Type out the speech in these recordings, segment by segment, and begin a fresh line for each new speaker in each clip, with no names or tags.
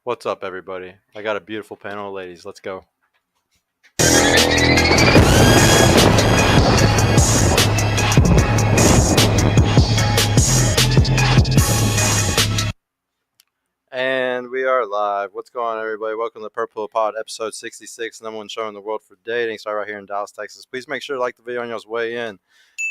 What's up, everybody? I got a beautiful panel of ladies. Let's go. And we are live. What's going on, everybody? Welcome to Purple Pod, episode 66, number one show in the world for dating. Start right here in Dallas, Texas. Please make sure to like the video on y'all's way in.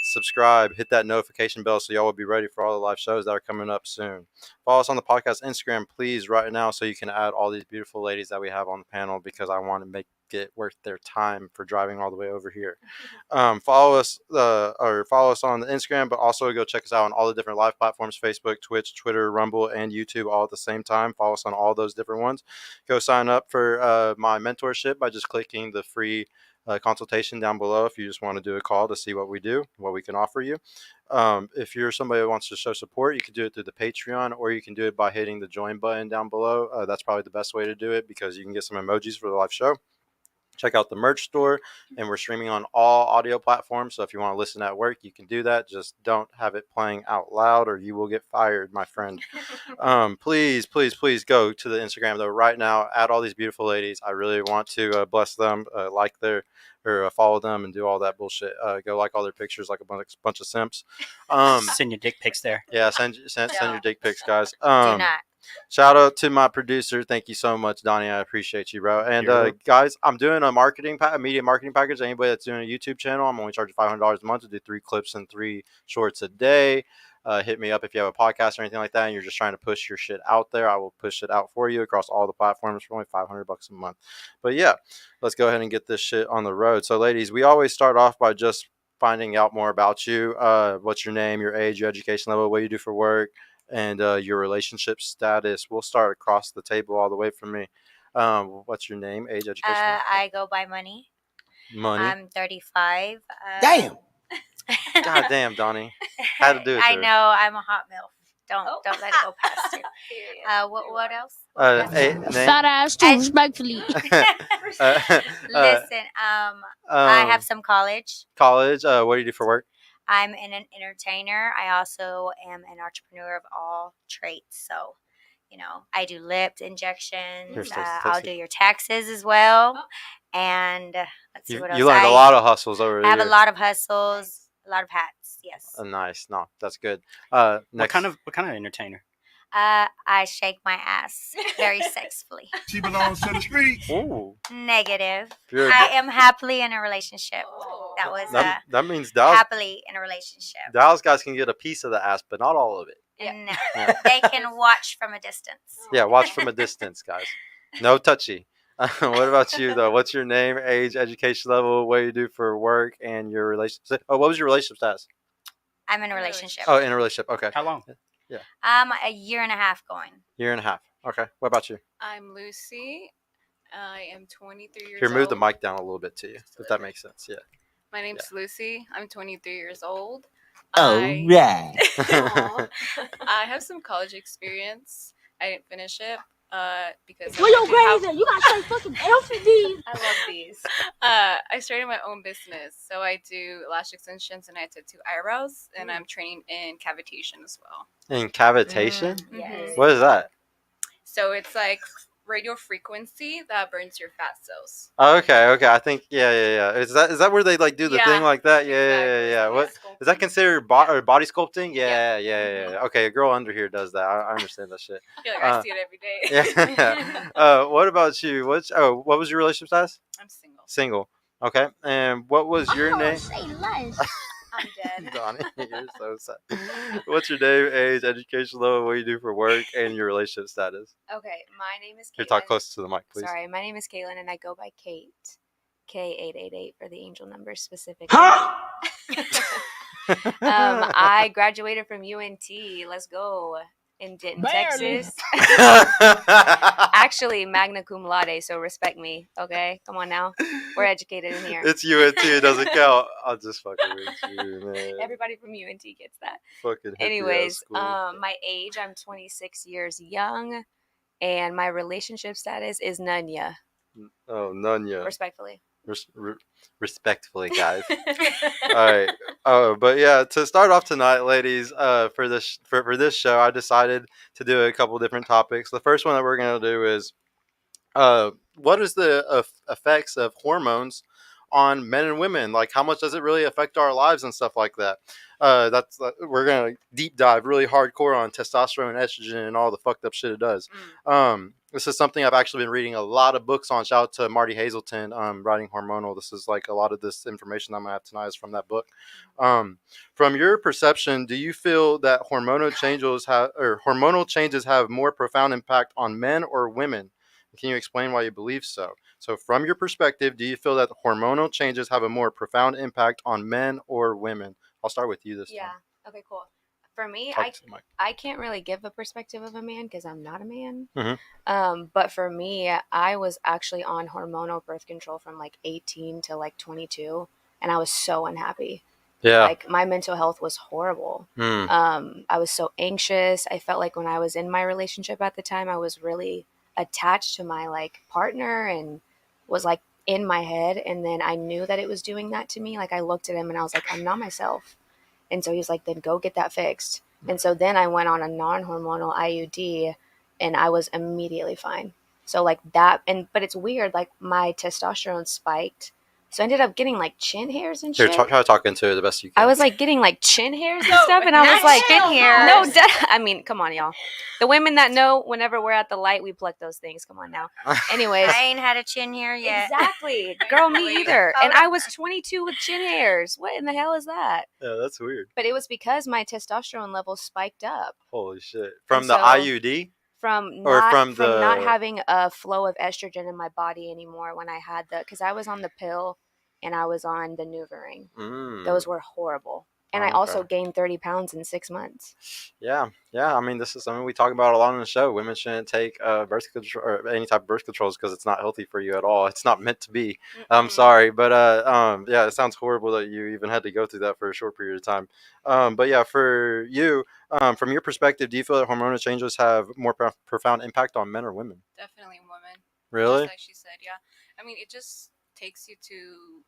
Subscribe, hit that notification bell so y'all will be ready for all the live shows that are coming up soon. Follow us on the podcast Instagram, please, right now, so you can add all these beautiful ladies that we have on the panel because I want to make it worth their time for driving all the way over here. Follow us on the Instagram, but also go check us out on all the different live platforms: Facebook, Twitch, Twitter, Rumble, and YouTube, all at the same time. Follow us on all those different ones. Go sign up for my mentorship by just clicking the free consultation down below if you just want to do a call to see what we do, what we can offer you. If you're somebody who wants to show support, you can do it through the Patreon, or you can do it by hitting the join button down below. That's probably the best way to do it because you can get some emojis for the live show. Check out the merch store, and we're streaming on all audio platforms. So if you want to listen at work, you can do that. Just don't have it playing out loud or you will get fired, my friend. Please go to the Instagram though right now. Add all these beautiful ladies. I really want to bless them, like their or follow them and do all that bullshit. Go like all their pictures like a bunch of simps.
Send your dick pics there.
Yeah, send your dick pics, guys.
Do not.
Shout out to my producer. Thank you so much, Donnie. I appreciate you, bro. And guys, I'm doing a media marketing package. Anybody that's doing a YouTube channel, I'm only charging $500 a month to do 3 clips and 3 shorts a day. Hit me up if you have a podcast or anything like that and you're just trying to push your shit out there. I will push it out for you across all the platforms for only $500 a month. But yeah, let's go ahead and get this shit on the road. So ladies, we always start off by just finding out more about you. What's your name, your age, your education level, what you do for work, and your relationship status. We'll start across the table all the way from me. What's your name, age, education?
I go by Money. I'm 35.
Damn. God damn, Donnie. Had to do it.
I know. I'm a hot MILF. Don't let it go past you. What else?
Fat ass too, respectfully.
Listen, I have some college.
College. What do you do for work?
I'm an entertainer. I also am an entrepreneur of all traits. So, I do lip injections. I'll do your taxes as well. And let's see what else.
You learned a lot of hustles over there.
I have a lot of hustles, a lot of hats. Yes.
Nice. No, that's good.
What kind of entertainer?
I shake my ass very sexfully.
She belongs to the street.
Ooh.
Negative. I am happily in a relationship. That was
that means Dallas.
Happily in a relationship.
Dallas guys can get a piece of the ass, but not all of it.
Yeah. No, they can watch from a distance.
Yeah, watch from a distance, guys. No touchy. What about you though? What's your name, age, education level, what you do for work, and your relationship? Oh, what was your relationship status?
I'm in a relationship.
Oh, in a relationship. Okay.
How long?
Yeah.
A year and a half going.
Year and a half. Okay. What about you?
I'm Lucy. I am 23 years old.
Here, move the mic down a little bit to you, if that makes sense. Yeah.
My name's Lucy. I'm 23 years old.
Right.
I have some college experience. I didn't finish it because
Where your grades at? You gotta say fucking LCD.
I love these. I started my own business, so I do lash extensions and I tattoo eyebrows, and I'm training in cavitation as well.
In cavitation?
Yes.
What is that?
So it's like radio frequency that burns your fat cells.
Okay. I think yeah. Is that where they like do the thing like that? Yeah.
Exactly.
What is that considered body sculpting? Yeah. Okay, a girl under here does that. I understand that shit.
I feel like I see it every day.
Yeah. What about you? What was your relationship status?
I'm single.
Single. Okay. And what was your name?
Say less.
I'm dead.
Donnie, you're so sad. What's your name, age, education level, what you do for work, and your relationship status?
Okay, my name is Caitlin.
Here, talk close to the mic, please.
Sorry, my name is Caitlin, and I go by Kate. K888 for the angel number specifically. I graduated from UNT. Let's go. In Denton, Texas. Actually, magna cum laude, so respect me, okay? Come on now. We're educated in here.
It's UNT, it doesn't count. I'll just fucking with you, man.
Everybody from UNT gets that.
Fucking
Anyways, my age, I'm 26 years young, and my relationship status is none ya.
Oh, none ya.
Respectfully.
respectfully, guys. All right. Oh, but yeah, to start off tonight, ladies, for this show, I decided to do a couple different topics. The first one that we're gonna do is what is the effects of hormones on men and women? Like, how much does it really affect our lives and stuff like that? We're gonna deep dive really hardcore on testosterone and estrogen and all the fucked up shit it does. This is something I've actually been reading a lot of books on. Shout out to Marty Hazelton, writing Hormonal. This is like a lot of this information I'm gonna have tonight is from that book. From your perception, do you feel that hormonal changes have more profound impact on men or women? Can you explain why you believe so? So from your perspective, do you feel that hormonal changes have a more profound impact on men or women? I'll start with you this time.
Yeah. Okay, cool. For me,
Talk to the mic.
I can't really give a perspective of a man because I'm not a man.
Mm-hmm.
But for me, I was actually on hormonal birth control from like 18 to like 22, and I was so unhappy.
Yeah.
Like, my mental health was horrible. I was so anxious. I felt like when I was in my relationship at the time, I was really attached to my like partner and was like in my head, and then I knew that it was doing that to me. Like, I looked at him and I was like, I'm not myself. And so he's like, then go get that fixed. And so then I went on a non-hormonal IUD and I was immediately fine. So like that, but it's weird, like my testosterone spiked. So I ended up getting like chin hairs and shit.
Try to talk into it the best you can.
I was like getting like chin hairs and stuff, and I was like,
chin hairs.
No, I mean, come on, y'all. The women that know, whenever we're at the light, we pluck those things. Come on now. Anyways,
I ain't had a chin hair yet.
exactly, girl, me either. And I was 22 with chin hairs. What in the hell is that?
Yeah, that's weird.
But it was because my testosterone levels spiked up.
Holy shit! From
And
the
so-
IUD.
From
Or
not,
from
from not
the-
having a flow of estrogen in my body anymore when I had because I was on the pill and I was on the NuvaRing. Those were horrible. And I also gained 30 pounds in 6 months.
Yeah. I mean, this is something we talk about a lot on the show. Women shouldn't take birth control or any type of birth controls because it's not healthy for you at all. It's not meant to be. I'm sorry, but yeah, it sounds horrible that you even had to go through that for a short period of time. But yeah, for you, from your perspective, do you feel that hormonal changes have more profound impact on men or women?
Definitely women.
Really?
Just like she said, yeah. I mean, it just takes you to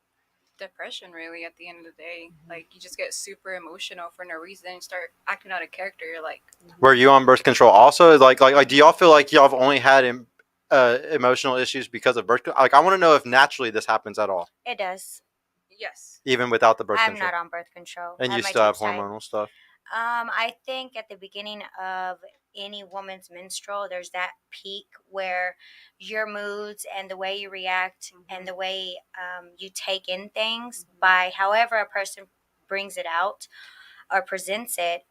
depression, really, at the end of the day. Like, you just get super emotional for no reason and start acting out of character. You're like,
were you on birth control also? Like do y'all feel like y'all have only had emotional issues because of birth control? Like, I want to know if naturally this happens at all,
It does.
yes.
even without the birth
I'm
control.
not on birth control.
And
I
you
my
still have
tubes tied.
hormonal stuff.
I think at the beginning of any woman's menstrual, there's that peak where your moods and the way you react and the way you take in things by however a person brings it out or presents it,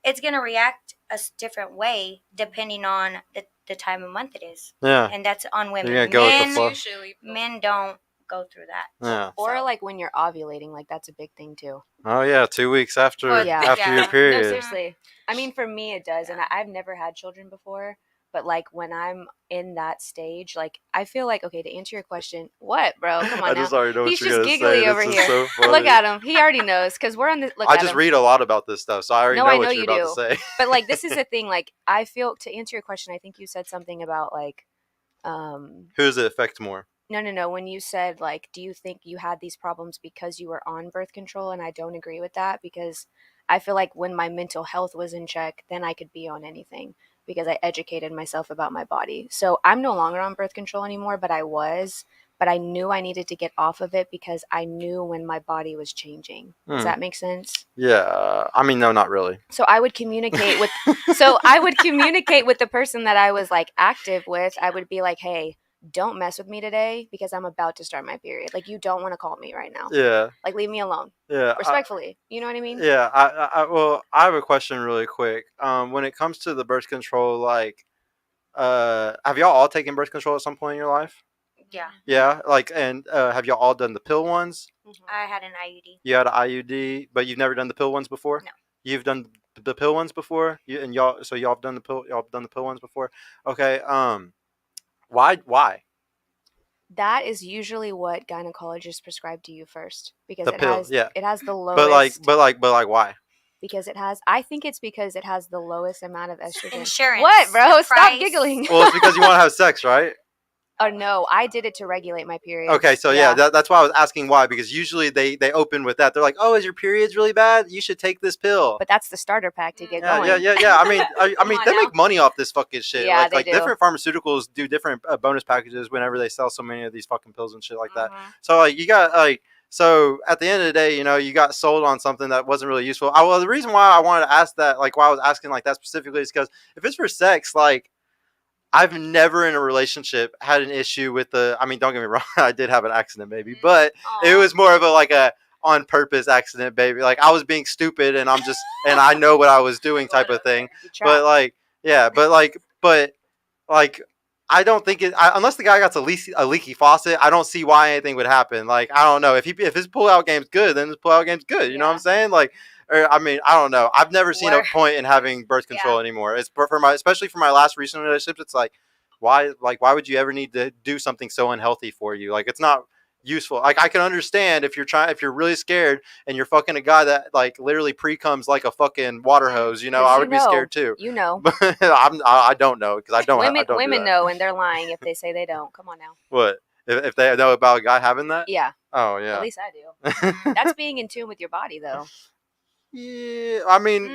it's going to react a different way depending on the time of month it is.
Yeah.
And that's on women.
You're gonna go with the flow.
Usually,
Men don't go through that.
Yeah.
Or
So-
like when you're ovulating, like that's a big thing too.
Oh yeah, 2 weeks after
Well,
yeah.
after your
No,
period.
No, seriously. I mean, for me, it does. And I've never had children before. But like when I'm in that stage, like I feel like, okay, to answer your question, what, bro? Come on
I
now.
just already know
He's
what you're
just
gonna say.
giggly over
This
here.
is so funny.
Look at him. He already knows because we're on the. Look
I
at
just
him.
read a lot about this stuff, so I already
No,
know
I
what
know
you're
you
about to
do.
say.
But like this is the thing. Like I feel, to answer your question, I think you said something about like,
Who does it affect more?
No. When you said like, do you think you had these problems because you were on birth control? And I don't agree with that because I feel like when my mental health was in check, then I could be on anything because I educated myself about my body. So I'm no longer on birth control anymore, but I was. But I knew I needed to get off of it because I knew when my body was changing. Does that make sense?
Yeah, I mean, no, not really.
So I would communicate with the person that I was like active with. I would be like, hey, don't mess with me today because I'm about to start my period. Like, you don't want to call me right now.
Yeah,
Like, leave me alone.
yeah.
Respectfully. You know what I mean?
Yeah, well, I have a question really quick. When it comes to the birth control, like, have y'all all taken birth control at some point in your life?
Yeah.
Yeah, like, and have y'all all done the pill ones?
I had an IUD.
You had an IUD, but you've never done the pill ones before?
No.
You've done the pill ones before? Y'all have done the pill ones before? Okay, why?
That is usually what gynecologists prescribe to you first because
The pill, yeah.
it has the lowest.
But like why?
because it has. I think it's because it has the lowest amount of estrogen.
Insurance.
What, bro?
the
Stop
price.
giggling.
Well, it's because you want to have sex, right?
Oh no, I did it to regulate my period.
Okay, so yeah, that's why I was asking why, because usually they open with that. They're like, "Oh, is your periods really bad? You should take this pill."
But that's the starter pack to get
Yeah,
going.
yeah. I mean, they make money off this fucking shit.
Yeah,
like
do.
different pharmaceuticals do different bonus packages whenever they sell so many of these fucking pills and shit like that. So like you got like. So at the end of the day, you know, you got sold on something that wasn't really useful. Well, the reason why I wanted to ask that, like why I was asking like that specifically, is because if it's for sex, like I've never in a relationship had an issue with the. I mean, don't get me wrong, I did have an accident, baby, but it was more of a on purpose accident, baby. Like I was being stupid, and and I know what I was doing, type of thing. But like, yeah, but like I don't think unless the guy got a leaky faucet, I don't see why anything would happen. Like I don't know if his pull-out game's good, then his pull-out game's good. You know what I'm saying? Like, or, I mean, I don't know. I've never seen a point in having birth control anymore. It's especially for my last recent relationships. It's like why would you ever need to do something so unhealthy for you? Like it's not useful. Like I can understand if you're really scared and you're fucking a guy that like literally pre-comes like a fucking water hose, you know, I would be scared too.
You know.
But I don't know because I don't.
Women know, and they're lying if they say they don't. Come on now.
What if they know about a guy having that?
Yeah.
Oh yeah.
At least I do. That's being in tune with your body, though.
Yeah, I mean,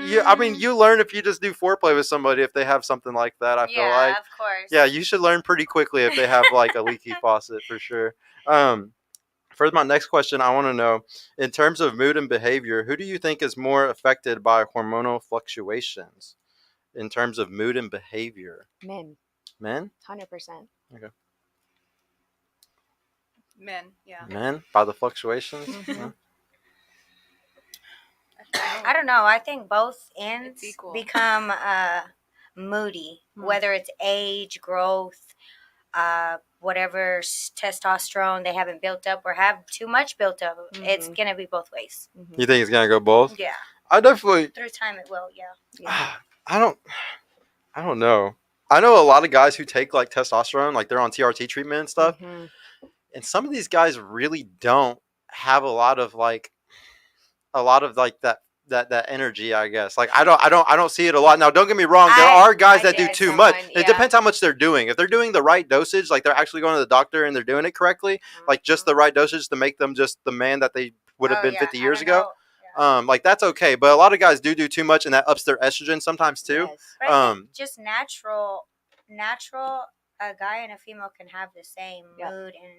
you learn if you just do foreplay with somebody if they have something like that. I feel like,
of course.
Yeah, you should learn pretty quickly if they have like a leaky faucet for sure. For my next question, I want to know, in terms of mood and behavior, who do you think is more affected by hormonal fluctuations? In terms of mood and behavior,
men. 100%.
Okay.
Men, yeah.
Men by the fluctuations.
Mm-hmm.
I don't know. I think both ends become moody, whether it's age, growth, whatever testosterone they haven't built up or have too much built up. It's gonna be both ways.
You think it's gonna go both?
Yeah.
I definitely.
Through time, it will. Yeah.
I don't know. I know a lot of guys who take like testosterone, like they're on TRT treatment and stuff, and some of these guys really don't have a lot of that energy, I guess. Like I don't see it a lot. Now don't get me wrong, there are guys that do too much. It depends how much they're doing. If they're doing the right dosage, like they're actually going to the doctor and they're doing it correctly, like just the right dosage to make them just the man that they would have been 50 years ago. Like that's okay, but a lot of guys do too much, and that ups their estrogen sometimes too.
But just natural, a guy and a female can have the same mood and.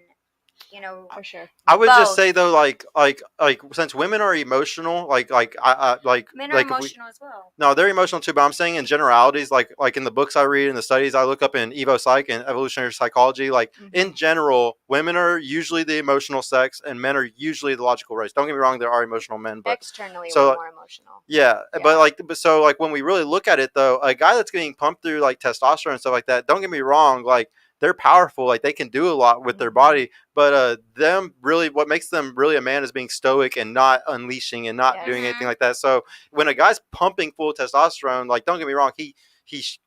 You know,
for sure.
I would just say though, like since women are emotional, like
men are emotional as well.
No, they're emotional too. But I'm saying in generalities, like in the books I read and the studies I look up in Evo Psych and evolutionary psychology, like in general, women are usually the emotional sex and men are usually the logical race. Don't get me wrong, there are emotional men, but
externally we're more emotional.
Yeah, but when we really look at it though, a guy that's getting pumped through like testosterone and stuff like that, don't get me wrong, like they're powerful, like they can do a lot with their body, but what makes them really a man is being stoic and not unleashing and not doing anything like that. So when a guy's pumping full testosterone, like don't get me wrong, he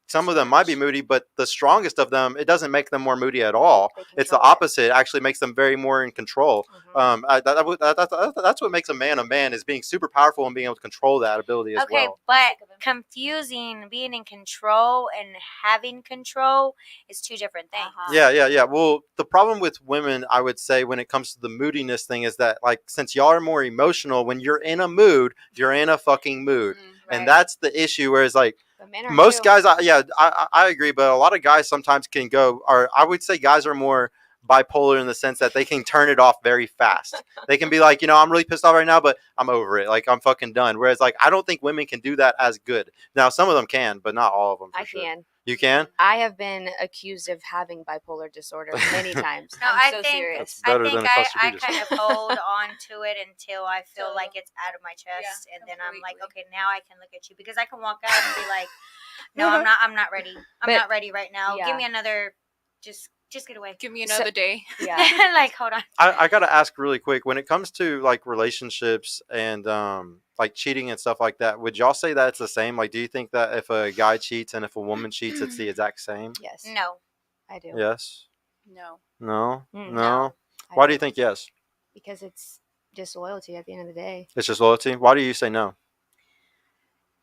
some of them might be moody, but the strongest of them, it doesn't make them more moody at all. It's the opposite. It actually makes them very more in control. That's what makes a man is being super powerful and being able to control that ability as well.
Okay, but confusing being in control and having control is two different things.
Yeah. Well, the problem with women, I would say, when it comes to the moodiness thing is that, like, since y'all are more emotional, when you're in a mood, you're in a fucking mood. And that's the issue, whereas, like, most guys, I agree, but a lot of guys sometimes can I would say guys are more bipolar in the sense that they can turn it off very fast. They can be like, I'm really pissed off right now, but I'm over it. Like, I'm fucking done. Whereas, like, I don't think women can do that as good. Now, some of them can, but not all of them. I can. You can?
I have been accused of having bipolar disorder many times.
No, I think I kind of hold on to it until I feel like it's out of my chest, and then I'm like, okay, now I can look at you, because I can walk out and be like, no, I'm not ready. I'm not ready right now. Give me another, just get away.
Give me another day.
Yeah. Like, hold on.
I gotta ask really quick, when it comes to like relationships and like cheating and stuff like that, would y'all say that it's the same? Like, do you think that if a guy cheats and if a woman cheats, it's the exact same?
Yes.
No.
I do.
Yes.
No.
No. Why do you think yes?
Because it's disloyalty at the end of the day.
It's just loyalty? Why do you say no?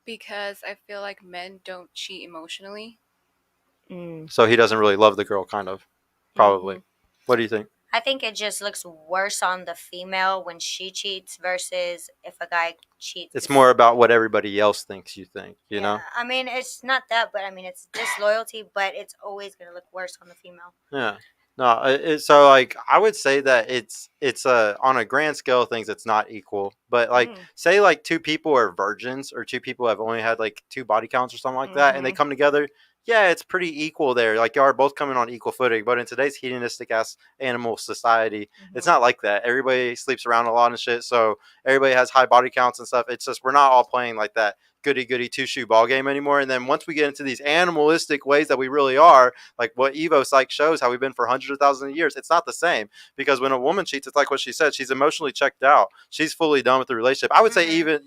Because I feel like men don't cheat emotionally.
So he doesn't really love the girl, kind of. Probably. What do you think?
I think it just looks worse on the female when she cheats versus if a guy cheats.
It's more about what everybody else thinks you think, you know?
I mean, it's not that, but I mean, it's disloyalty, but it's always going to look worse on the female.
Yeah. No, so like I would say that it's on a grand scale of things it's not equal, but like say like two people are virgins or two people have only had like 2 body counts or something like that, and they come together. Yeah, it's pretty equal there. Like, y'all are both coming on equal footing. But in today's hedonistic ass animal society, it's not like that. Everybody sleeps around a lot and shit. So everybody has high body counts and stuff. It's just we're not all playing like that goody 2-shoe ball game anymore. And then once we get into these animalistic ways that we really are, like what Evo Psych shows how we've been for hundreds of thousands of years, it's not the same. Because when a woman cheats, it's like what she said. She's emotionally checked out. She's fully done with the relationship. I would say even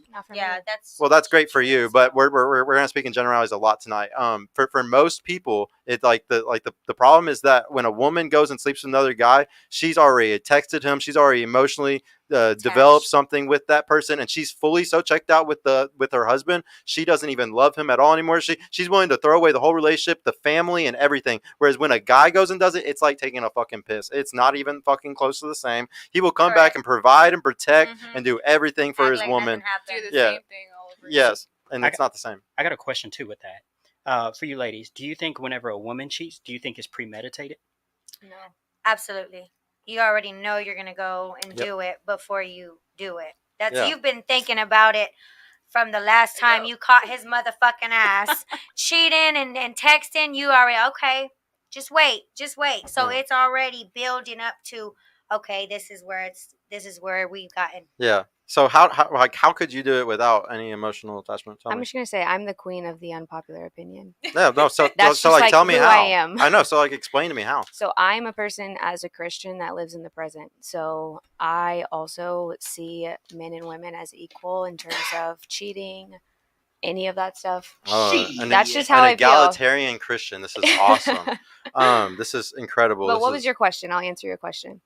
that's great for you, but we're going to speak in generalities a lot tonight. For most people, it's like the problem is that when a woman goes and sleeps with another guy, she's already texted him. She's already emotionally developed something with that person, and she's fully so checked out with her husband. She doesn't even love him at all anymore. She's willing to throw away the whole relationship, the family, and everything. Whereas when a guy goes and does it, it's like taking a fucking piss. It's not even fucking close to the same. He will come back and provide and protect and do everything for his woman.
Do the same thing all over.
Yes, and it's not the same.
I got a question too with that. For you ladies, do you think whenever a woman cheats, do you think it's premeditated?
No. Absolutely. You already know you're going to go and do it before you do it. You've been thinking about it from the last time you caught his motherfucking ass cheating and texting. You already, okay, just wait. So it's already building up to, okay, this is where we've gotten.
Yeah. So how could you do it without any emotional attachment?
I'm just gonna say I'm the queen of the unpopular opinion.
Yeah, no. So
that's
so like tell me
who
how.
I am.
I know. So like explain to me how.
So I'm a person as a Christian that lives in the present. So I also see men and women as equal in terms of cheating, any of that stuff. That's just how I feel.
An egalitarian Christian. This is awesome. This is incredible.
But what was your question? I'll answer your question.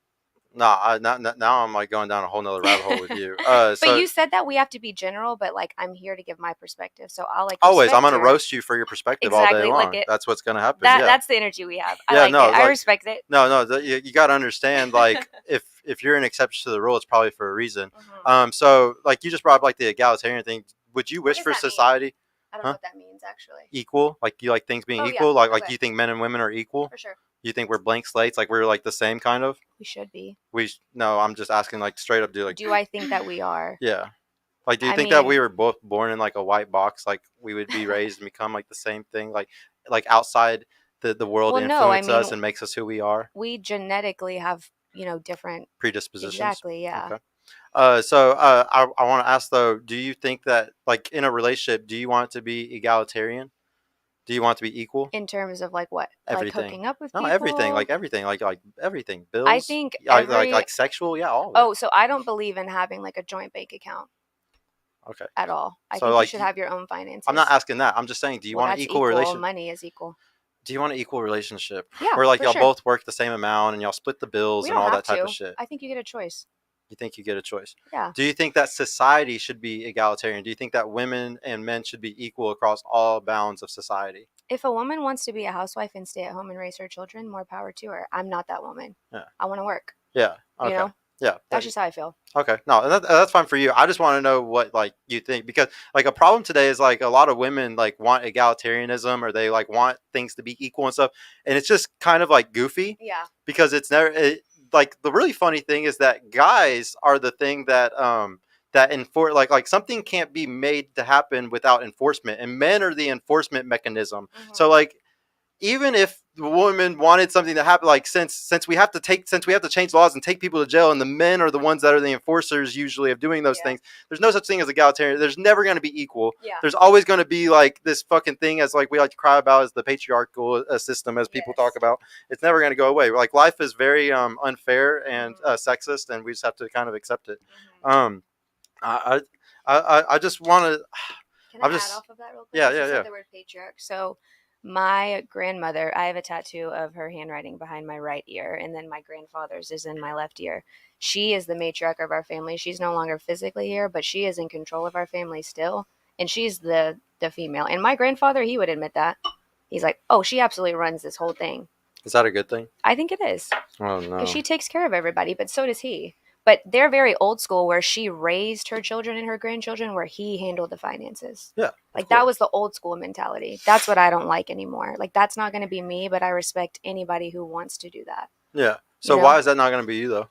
No, now I'm like going down a whole nother rabbit hole with you.
But you said that we have to be general, but like I'm here to give my perspective, so I'll like
always. I'm gonna roast you for your perspective all day long. That's what's gonna happen.
That's the energy we have. I respect it.
No, you got to understand. Like if you're an exception to the rule, it's probably for a reason. So like you just brought up like the egalitarian thing. Would you wish for society?
I don't know what that means actually.
Equal, like you like things being equal. Like do you think men and women are equal?
For sure.
You think we're blank slates? Like we're like the same kind of?
We should be.
No, I'm just asking like straight up.
Do I think that we are?
Yeah. Like, do you think that we were both born in like a white box? Like we would be raised and become like the same thing? Like outside the world influences us and makes us who we are?
We genetically have, different
predispositions.
Exactly. Yeah.
Okay. So I want to ask though, do you think that like in a relationship, do you want it to be egalitarian? Do you want it to be equal?
In terms of like what?
Everything.
Like hooking up with people?
No, everything. Like everything. Like everything. Bills.
I think
like sexual. Yeah, all of it.
Oh, so I don't believe in having like a joint bank account.
Okay.
At all. I think you should have your own finances.
I'm not asking that. I'm just saying, do you want an equal relationship?
Money is equal.
Do you want an equal relationship?
Yeah.
Where like y'all both work the same amount and y'all split the bills and all that type of shit?
I think you get a choice.
You think you get a choice?
Yeah.
Do you think that society should be egalitarian? Do you think that women and men should be equal across all bounds of society?
If a woman wants to be a housewife and stay at home and raise her children, more power to her. I'm not that woman.
Yeah.
I want to work.
Yeah. Okay. Yeah.
That's just how I feel.
Okay. No, that's fine for you. I just want to know what like you think, because like a problem today is like a lot of women like want egalitarianism or they like want things to be equal and stuff. And it's just kind of like goofy.
Yeah.
Because it's never like the really funny thing is that guys are the thing that enforce like something can't be made to happen without enforcement, and men are the enforcement mechanism. So like even if the woman wanted something to happen, like since we have to change laws and take people to jail, and the men are the ones that are the enforcers usually of doing those things, there's no such thing as egalitarian. There's never going to be equal. There's always going to be like this fucking thing as like we like to cry about as the patriarchal system, as people talk about. It's never going to go away. Like life is very unfair and sexist, and we just have to kind of accept it. I just want to.
Can I add off of that real quick?
Yeah.
The word patriarch. So my grandmother, I have a tattoo of her handwriting behind my right ear, and then my grandfather's is in my left ear. She is the matriarch of our family. She's no longer physically here, but she is in control of our family still, and she's the female. And my grandfather, he would admit that. He's like, oh, she absolutely runs this whole thing.
Is that a good thing?
I think it is.
Oh, no.
Because she takes care of everybody, but so does he. But they're very old school where she raised her children and her grandchildren where he handled the finances.
Yeah.
Like that was the old school mentality. That's what I don't like anymore. Like that's not going to be me, but I respect anybody who wants to do that.
Yeah. So why is that not going to be you though?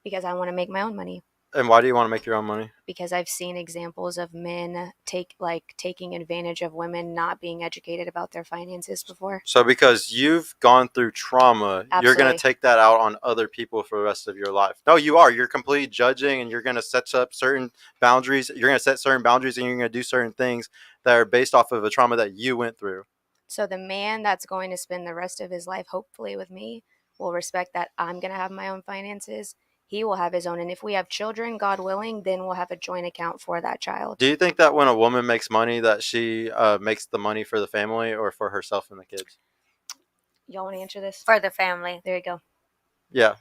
Because I want to make my own money.
And why do you want to make your own money?
Because I've seen examples of men taking advantage of women not being educated about their finances before.
So because you've gone through trauma, you're going to take that out on other people for the rest of your life. No, you are. You're completely judging, and you're going to set up certain boundaries. You're going to set certain boundaries, and you're going to do certain things that are based off of a trauma that you went through.
So the man that's going to spend the rest of his life, hopefully with me, will respect that I'm going to have my own finances. He will have his own. And if we have children, God willing, then we'll have a joint account for that child.
Do you think that when a woman makes money that she makes the money for the family or for herself and the kids?
Y'all want to answer this?
For the family.
There you go.
Yeah.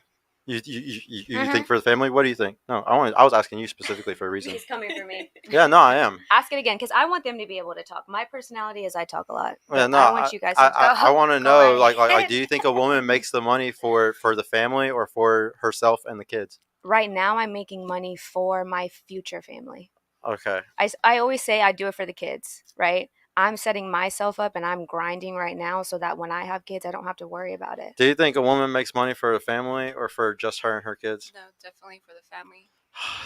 You think for the family? What do you think? No, I was asking you specifically for a reason.
He's coming for me.
Yeah, no, I am.
Ask it again, because I want them to be able to talk. My personality is I talk a lot.
Yeah, no,
I want you guys to
I want to know, like, do you think a woman makes the money for the family or for herself and the kids?
Right now, I'm making money for my future family.
Okay.
I always say I do it for the kids, right? I'm setting myself up and I'm grinding right now so that when I have kids, I don't have to worry about it.
Do you think a woman makes money for the family or for just her and her kids?
No, definitely for the family.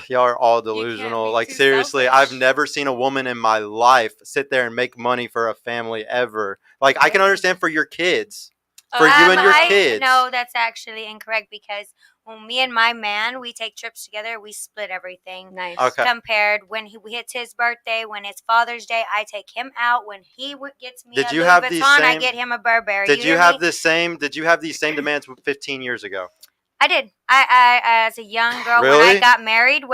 Y'all are all delusional. Like, seriously,
selfish.
I've never seen a woman in my life sit there and make money for a family ever. Like, I can understand for your kids. For you and your kids.
No, that's actually incorrect because when me and my man, we take trips together, we split everything.
Nice.
Okay.
Compared when hits his birthday, when it's Father's Day, I take him out. When he gets me
Did
a
you
Louis
have
Vuitton,
these
I
same-
get him a Burberry.
Did you have these same demands 15 years ago?
I did. I as a young girl when
Really?
I got married,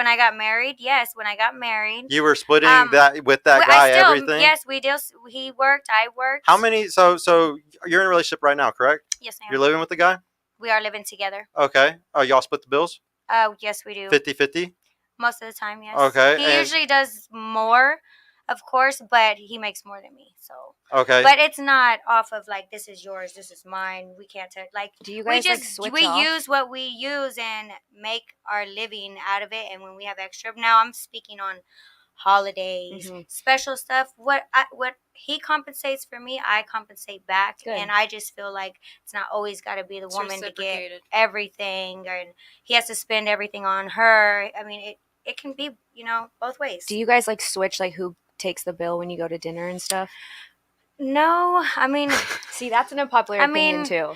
yes, when I got married.
You were splitting that with that guy, everything?
Yes, we did. He worked, I worked.
How many? So you're in a relationship right now, correct?
Yes, ma'am.
You're living with the guy?
We are living together.
Okay. Y'all split the bills?
Yes, we do.
50-50?
Most of the time, yes.
Okay,
He
and-
usually does more, of course, but he makes more than me. So.
Okay.
But it's not off of like this is yours, this is mine. We can't like.
Do you guys switch off?
Use what we use and make our living out of it. And when we have extra, now I'm speaking on holidays, special stuff. What he compensates for me, I compensate back.
Good.
And I just feel like it's not always got to be the woman to get everything, and he has to spend everything on her. I mean, it can be both ways.
Do you guys switch who takes the bill when you go to dinner and stuff?
No, I mean,
see, that's an unpopular opinion too.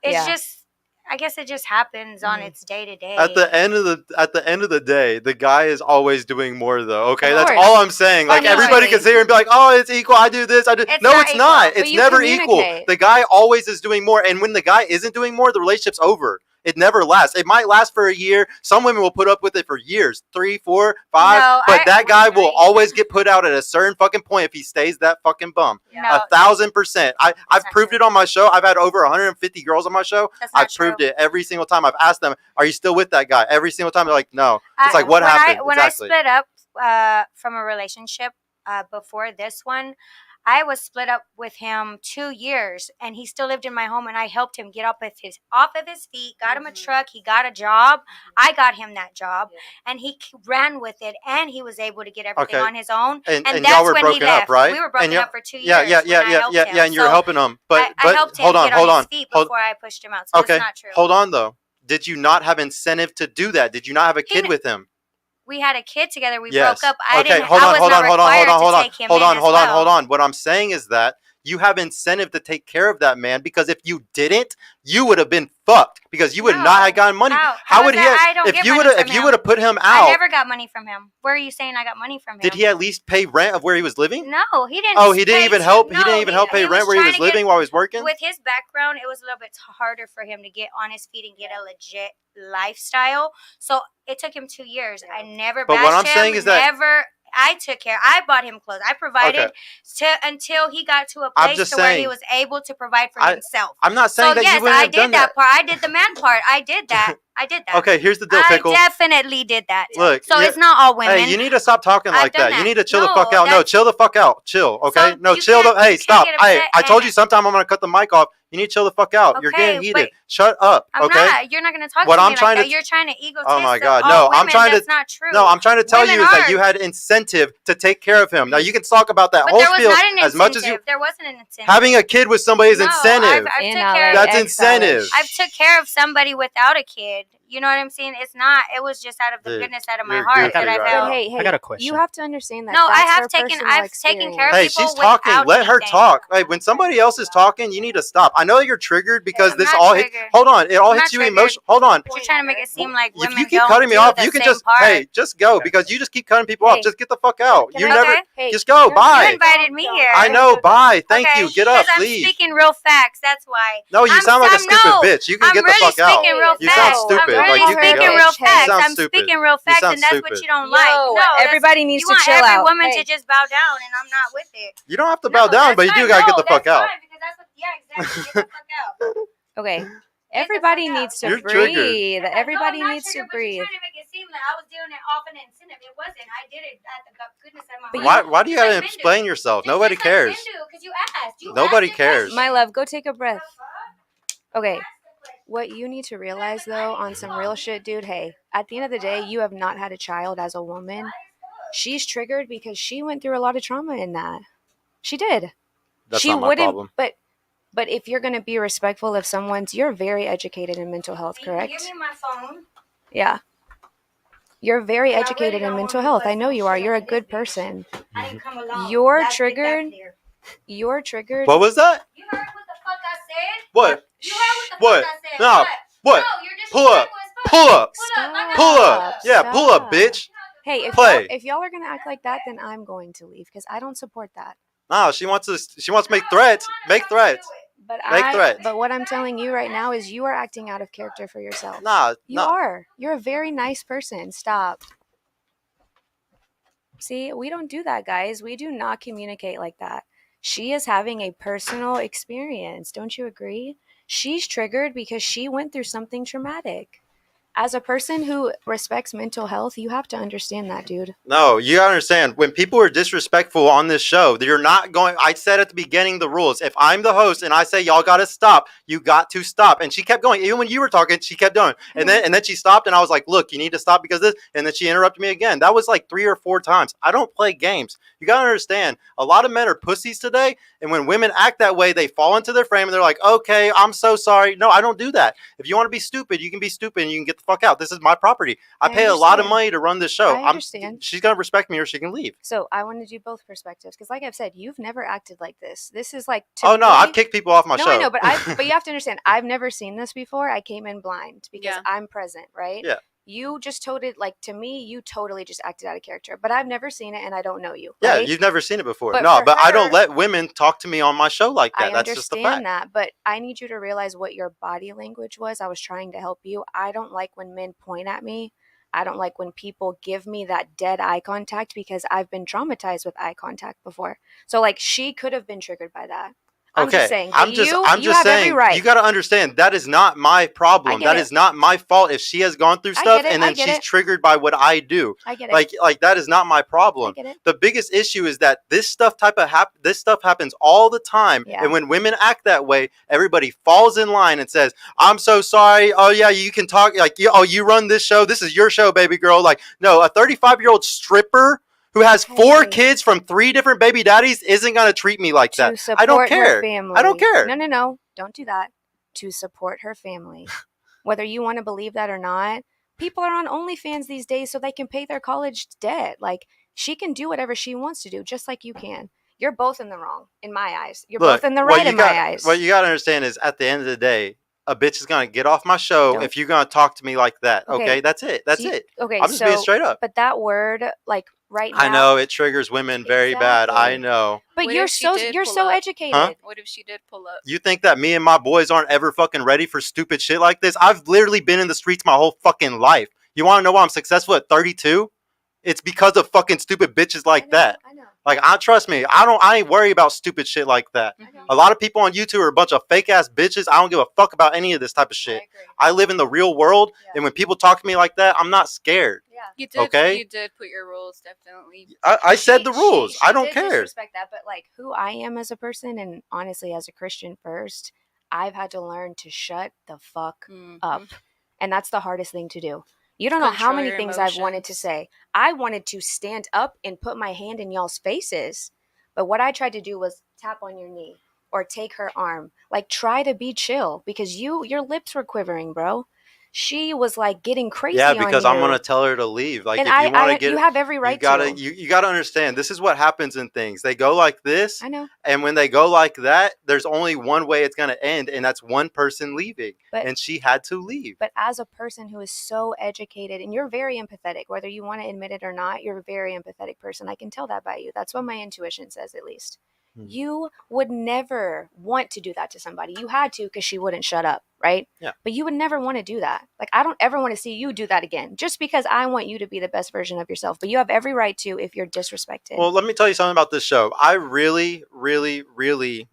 It's just. I guess it just happens on its day to day.
At the end of the day, the guy is always doing more though. Okay, that's all I'm saying. Like everybody can sit here and be like, "Oh, it's equal. I do this. I do." No, it's not. It's never equal. The guy always is doing more, and when the guy isn't doing more, the relationship's over. It never lasts. It might last for a year. Some women will put up with it for years, 3, 4, 5. But that guy will always get put out at a certain fucking point if he stays that fucking bum.
No,
1,000%. I've proved it on my show. I've had over 150 girls on my show. I've proved it every single time. I've asked them, "Are you still with that guy?" Every single time they're like, "No." It's like, what happened?
When I split up from a relationship before this one, I was split up with him 2 years, and he still lived in my home, and I helped him get off of his feet, got him a truck, he got a job. I got him that job, and he ran with it, and he was able to get everything on his own.
And
that's
y'all were
when
broken
he left.
up, right?
We were broken up for 2 years.
Yeah, and you're helping him. But
I helped him get on his feet before I pushed him out, so that's not true.
Hold on, though. Did you not have incentive to do that? Did you not have a kid with him?
We had a kid together. We broke up.
Hold on. What I'm saying is that you have incentive to take care of that man, because if you didn't, you would have been fucked, because you would not have gotten money. How would he have, if you would have put him out?
I never got money from him. Where are you saying I got money from him?
Did he at least pay rent of where he was living?
No, he didn't.
Oh, he didn't even help. He didn't even help pay rent where he was living while he was working.
With his background, it was a little bit harder for him to get on his feet and get a legit lifestyle. So it took him 2 years. I never.
But what I'm saying is that
I took care. I bought him clothes. I provided until he got to a place where he was able to provide for himself.
I'm not saying that you wouldn't have done that.
Part. I did the man part. I did that.
Okay, here's the deal, Pickle.
I definitely did that.
Look,
so it's not all women.
Hey, you need to stop talking like that. You need to chill the fuck out. No, chill the fuck out. Chill, okay?
So
chill. Hey, stop. Hey, I told you sometime I'm going to cut the mic off. You need to chill the fuck out. You're
Okay,
getting heated.
but
Shut up.
I'm
okay.
not. You're not gonna talk
What
to me
I'm
like
trying
that.
to-
You're trying to ego
Oh my
test
God,
all
no, I'm
women.
trying to-
That's not true.
No, I'm trying to tell
Women
you is that
are.
you had incentive to take care of him. Now you can talk about that
But
whole
there was
spiel
not an
as much as you.
incentive. There wasn't an incentive.
Having a kid with somebody is
No,
incentive.
I've
In
took
LA,
care of
That's
it.
incentive.
I've took care of somebody without a kid. You know what I'm saying? It's not. It was just out of the
Dude,
goodness out of my
you're
heart that
goofy
I
right
felt.
now.
But hey,
I got a question.
You have to understand that.
No, I
that's
have
her
taken.
personal
I've taken care of
Hey,
people
she's talking.
without
Let her
anything.
talk. Hey, when somebody else is talking, you need to stop. I know you're triggered because
I'm
this
not
all hits.
triggered.
Hold on, it all
I'm
hits
not
you
triggered.
emotional. Hold on.
You're trying to make it seem like
If
women
you keep
don't
cutting me
do
off,
the
you can
same
just
part.
hey, just go because you just keep cutting people off.
Hey.
Just get the fuck out.
Can
You
I-
never.
Okay.
Just go.
You
Bye.
invited me here.
I know. Bye. Thank
Okay,
you. Get up.
Because I'm
Leave.
speaking real facts. That's why.
No, you
I'm
sound like a
some-
stupid
no,
bitch. You can
I'm
get the
really
fuck out.
speaking real
You
facts.
sound
I'm
stupid.
really
Like you can
speaking
go.
real
You
facts.
sound
I'm
stupid.
speaking real
You
facts,
sound
and that's
stupid.
what you don't
Yo,
like. No, that's-
everybody needs
you
to
want
chill
every
out.
woman
Hey.
to just bow down, and I'm not with it.
You don't have to bow down, but you do gotta get the fuck out.
Fine, because that's what, yeah, exactly. Get the fuck out.
Okay.
Get the
Everybody
fuck out.
needs to
You're triggered.
breathe.
Yeah,
Everybody
no, I'm not
needs to
triggered, but
breathe.
You're trying to make it seem like I was doing it off an incentive. It wasn't. I did it at the goodness of my
But
heart.
Why do you
Just
gotta
like men do.
explain yourself?
Just
Nobody
like
cares.
men do, 'cause you asked. You
Nobody
asked the
cares.
question.
My love, go take a breath.
The fuck?
Okay.
You asked the question.
What you need to realize though on some real shit, dude, hey, at the end of the day, you have not had a child as a woman. She's triggered because she went through a lot of trauma in that. She did.
That's
She
not my
wouldn't
problem.
but if you're going to be respectful of someone's, you're very educated in mental health, correct?
Give me my phone.
Yeah. You're very
I really
educated
don't
in
wanna
mental
be
health. I
busting
know you are.
shit
You're a
up in
good
this bitch.
person.
I didn't come along.
You're
Let's get that
triggered.
clear.
You're triggered.
What was that?
You heard what the fuck I said?
What?
You heard
What?
what the fuck I said?
No. What?
No, you're just
Pull up. Pull up.
Pull up. I'm
Pull
not-
up. Yeah, pull up,
Stop.
bitch.
Hey, if
Play.
y'all are going to act like that, then I'm going to leave because I don't support that.
No, she wants to make threats. Make threats.
But
Make threats.
But what I'm telling you right now is you are acting out of character for yourself.
Nah,
You
nah.
are. You're a very nice person. Stop. See, we don't do that, guys. We do not communicate like that. She is having a personal experience. Don't you agree? She's triggered because she went through something traumatic. As a person who respects mental health, you have to understand that, dude.
No, you gotta understand. When people are disrespectful on this show, you're not going. I said at the beginning the rules. If I'm the host and I say y'all gotta stop, you got to stop. And she kept going. Even when you were talking, she kept going. And then she stopped, and I was like, "Look, you need to stop because this." And then she interrupted me again. That was like 3 or 4 times. I don't play games. You gotta understand. A lot of men are pussies today, and when women act that way, they fall into their frame and they're like, "Okay, I'm so sorry." No, I don't do that. If you want to be stupid, you can be stupid and you can get the fuck out. This is my property. I pay a lot of
understand.
money to run this show.
I understand.
She's gonna respect me or she can leave.
So I want to do both perspectives because, like I've said, you've never acted like this. This is like.
Oh no,
typically-
I've kicked people off my
No,
show.
I know, but but you have to understand, I've never seen this before. I came in blind because
Yeah.
I'm present, right?
Yeah.
You just to me, you totally just acted out of character. But I've never seen it and I don't know you.
Yeah,
right?
you've never seen it before.
But
No,
for
but I don't
her-
let women talk to me on my show like that.
I
That's just the fact.
understand that, but I need you to realize what your body language was. I was trying to help you. I don't like when men point at me. I don't like when people give me that dead eye contact because I've been traumatized with eye contact before. So like she could have been triggered by that. I'm
Okay,
just saying.
I'm
but
just
you
have
every
saying
right.
you got to understand that is not my problem.
get
That
it.
is not my fault if she has gone through
I
stuff
get it,
and
I
then
get
she's
it.
triggered by what I do.
I get it.
Like that is not my
I
problem.
get it.
The biggest issue is that this stuff happens all the time.
Yeah.
And when women act that way, everybody falls in line and says, "I'm so sorry. Oh yeah, you can talk like you run this show. This is your show, baby girl." Like, no, a 35-year-old stripper who has 4
Hey.
kids from 3 different baby daddies isn't going to treat me like
To
that.
support
I don't
her
care.
family.
I don't care.
No. Don't do that. To support her family. Whether you want to believe that or not, people are on OnlyFans these days so they can pay their college debt. Like, she can do whatever she wants to do, just like you can. You're both in the wrong, in my eyes. You're both in the right in my eyes.
What you got to understand is at the end of the day, a bitch is going to get off my show
Don't-
if you're going to talk to me like that.
Okay.
Okay? That's it. That's it.
Okay,
I'm just being straight up.
But that word, like right now.
I know it triggers women very bad. I
Exactly.
know.
But
What
you're
if she
so
did
you're
pull
so
up?
educated.
Huh?
What if she did pull up?
You think that me and my boys aren't ever fucking ready for stupid shit like this? I've literally been in the streets my whole fucking life. You want to know why I'm successful at 32? It's because of fucking stupid bitches like that.
I know.
Like, trust me, I ain't worried about stupid shit like that.
I know.
A lot of people on YouTube are a bunch of fake ass bitches. I don't give a fuck about any of this type of shit.
I agree.
I live in the real world,
Yeah.
and when people talk to me like that, I'm not scared.
Yeah.
You did.
Okay.
You did put your rules definitely.
I said the
She-
rules.
she
I don't
did
care.
disrespect that, but like who I am as a person, and honestly as a Christian first, I've had to learn to shut the fuck
Mhm.
up. And that's the hardest thing to do. You don't know how
Control
many
your
things I've wanted to
emotions.
say. I wanted to stand up and put my hand in y'all's faces. But what I tried to do was tap on your knee or take her arm. Like, try to be chill because your lips were quivering, bro. She was like getting crazy
Yeah,
on
because
you.
I'm gonna tell her to leave. Like,
And
if you want to get,
you have every right to.
You gotta understand. This is what happens in things. They go like this,
I know.
and when they go like that, there's only one way it's gonna end, and that's one person leaving.
But-
And she had to leave.
But as a person who is so educated, and you're very empathetic, whether you want to admit it or not, you're a very empathetic person. I can tell that by you. That's what my intuition says, at least. You would never want to do that to somebody. You had to because she wouldn't shut up, right?
Yeah.
But you would never want to do that. Like, I don't ever want to see you do that again, just because I want you to be the best version of yourself. But you have every right to if you're disrespected.
Well, let me tell you something about this show. I really, really, really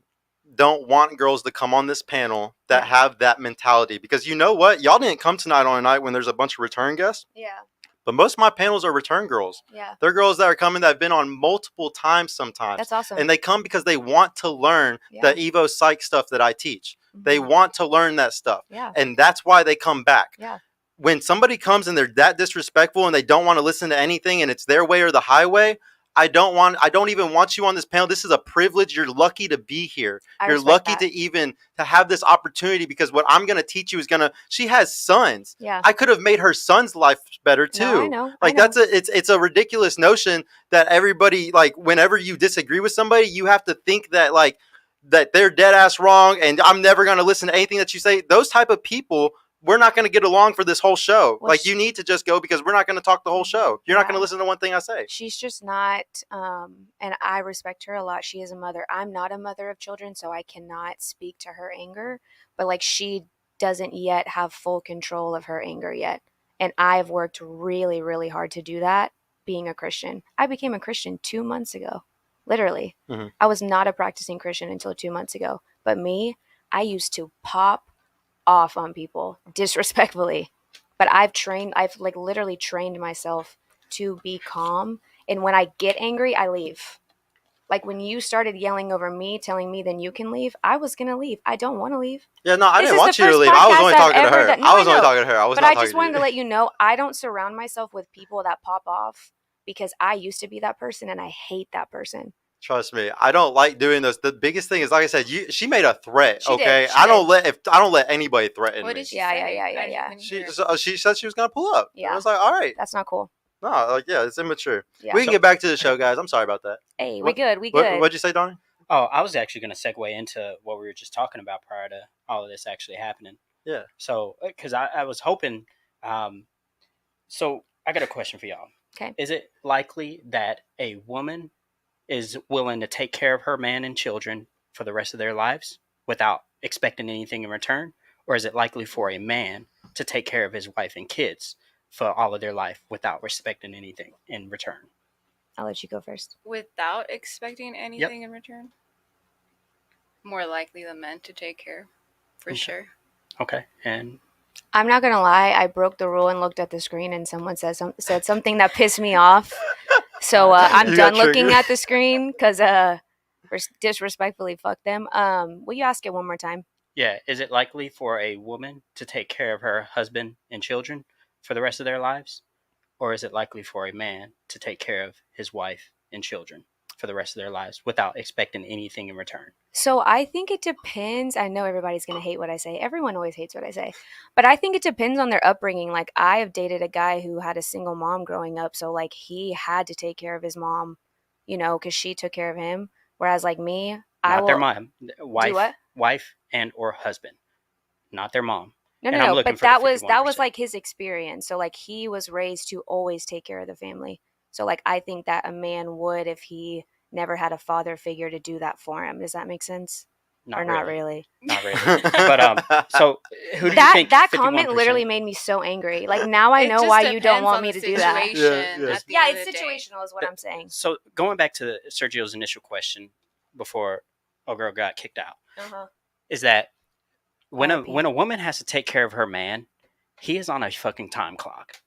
don't want girls to come on this panel that have that mentality, because you know what? Y'all didn't come tonight on a night when there's a bunch of return guests.
Yeah.
But most of my panels are return girls.
Yeah.
They're girls that are coming that have been on multiple times sometimes.
That's awesome.
And they come because they want to learn the Evo Psych stuff that I teach. They want to learn that stuff.
Yeah.
And that's why they come back.
Yeah.
When somebody comes and they're that disrespectful and they don't want to listen to anything and it's their way or the highway, I don't even want you on this panel. This is a privilege. You're lucky to be here. You're lucky to have this opportunity, because what I'm going to teach you is she has sons.
Yeah.
I could have made her son's life better too.
No, I know.
Like, it's a ridiculous notion that everybody, like, whenever you disagree with somebody, you have to think that, like, that they're dead ass wrong and I'm never going to listen to anything that you say. Those type of people, we're not going to get along for this whole show.
Well,
like, you need to just go, because we're not going to talk the whole show. You're not going to listen to one thing I say.
She's just not, and I respect her a lot. She is a mother. I'm not a mother of children, so I cannot speak to her anger. But, like, she doesn't yet have full control of her anger yet. And I've worked really, really hard to do that, being a Christian. I became a Christian 2 months ago, literally.
Mm-hmm.
I was not a practicing Christian until 2 months ago. But me, I used to pop off on people disrespectfully, but I've like literally trained myself to be calm, and when I get angry, I leave. Like, when you started yelling over me, telling me then you can leave, I was gonna leave. I don't want to leave.
Yeah, no, I
This
didn't
is
want
the
you to
first
leave. I was
podcast
only
I've
talking to
ever
her.
done. No,
I was
I
only
know.
talking to her. I was
But
not
I
talking
just
to
wanted
you.
to let you know, I don't surround myself with people that pop off, because I used to be that person and I hate that person.
Trust me, I don't like doing those. The biggest thing is, like I said, she made a threat.
She did.
Okay,
She
I
did.
don't let anybody threaten
What
me.
did she
Yeah,
say?
yeah.
She said she was gonna pull up.
Yeah.
I was like, all right.
That's not cool.
No, like, yeah, it's immature.
Yeah.
We can get back to the show, guys. I'm sorry about that.
Hey,
What-
we good.
What'd you say, Donnie?
Oh, I was actually going to segue into what we were just talking about prior to all of this actually happening.
Yeah.
So, because I was hoping, so I got a question for y'all.
Okay.
Is it likely that a woman is willing to take care of her man and children for the rest of their lives without expecting anything in return? Or is it likely for a man to take care of his wife and kids for all of their life without expecting anything in return?
I'll let you go first.
Without expecting anything in return? More likely the men to take care, for sure.
Okay. And
I'm not gonna lie, I broke the rule and looked at the screen, and someone said something that pissed me off. So I'm
You got
done looking
triggered.
at the screen because disrespectfully, fuck them. Will you ask it one more time?
yeah, is it likely for a woman to take care of her husband and children for the rest of their lives? Or is it likely for a man to take care of his wife and children for the rest of their lives without expecting anything in return?
So I think it depends. I know everybody's going to hate what I say. Everyone always hates what I say. But I think it depends on their upbringing. Like, I have dated a guy who had a single mom growing up. So, like, he had to take care of his mom, because she took care of him. Whereas, like, me,
Not their mom,
what?
wife and or husband, not their mom.
No,
And I'm looking
but
for the
that was
51%.
like his experience. So, like, he was raised to always take care of the family. So, like, I think that a man would if he never had a father figure to do that for him. Does that make sense? Not really?
Not really. But so who do you think?
That
51%?
comment literally made me so angry. Like, now I know why you don't want me to do that. Yeah, it's situational, is what I'm saying.
So going back to Sergio's initial question before a girl got kicked out, is that when a woman has to take care of her man, he is on a fucking time clock.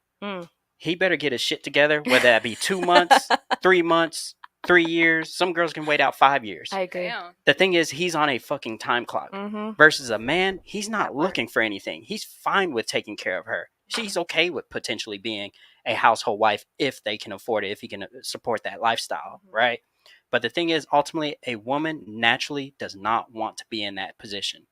He better get his shit together, whether that be 2 months, 3 months, 3 years. Some girls can wait out 5 years.
I agree.
Damn.
The thing is, he's on a fucking time clock.
Mm-hmm.
Versus a man, he's not
That part.
looking for anything. He's fine with taking care of her. She's okay with potentially being a household wife if they can afford it, if he can support that lifestyle, right? But the thing is, ultimately, a woman naturally does not want to be in that position.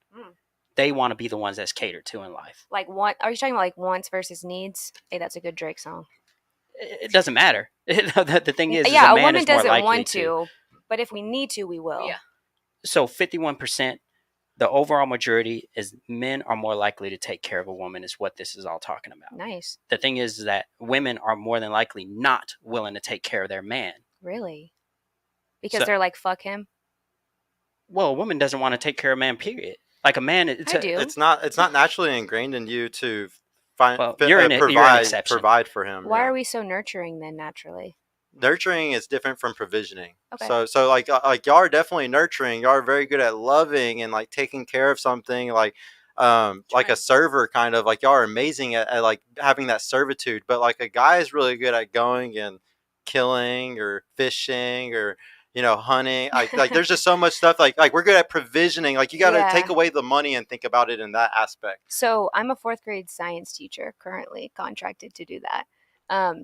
They want to be the ones that's catered to in life.
Like, are you talking about like wants versus needs? Hey, that's a good Drake song.
It doesn't matter. The thing is,
yeah,
a
woman
is more
doesn't
likely
want to, but if we need to, we will.
Yeah.
So 51%, the overall majority is men are more likely to take care of a woman is what this is all talking about.
Nice.
The thing is that women are more than likely not willing to take care of their man.
Really? Because they're like, fuck him?
Well, a woman doesn't want to take care of a man, period. Like a man,
it's not naturally ingrained in you to
you're an exception.
Provide for him.
Why are we so nurturing then naturally?
Nurturing is different from provisioning.
Okay.
So like y'all are definitely nurturing. Y'all are very good at loving and like taking care of something like a server kind of, like y'all are amazing at like having that servitude. But like a guy is really good at going and killing or fishing or hunting. Like there's just so much stuff like we're good at provisioning. Like you got to take away the money and think about it in that aspect.
So I'm a 4th grade science teacher, currently contracted to do that.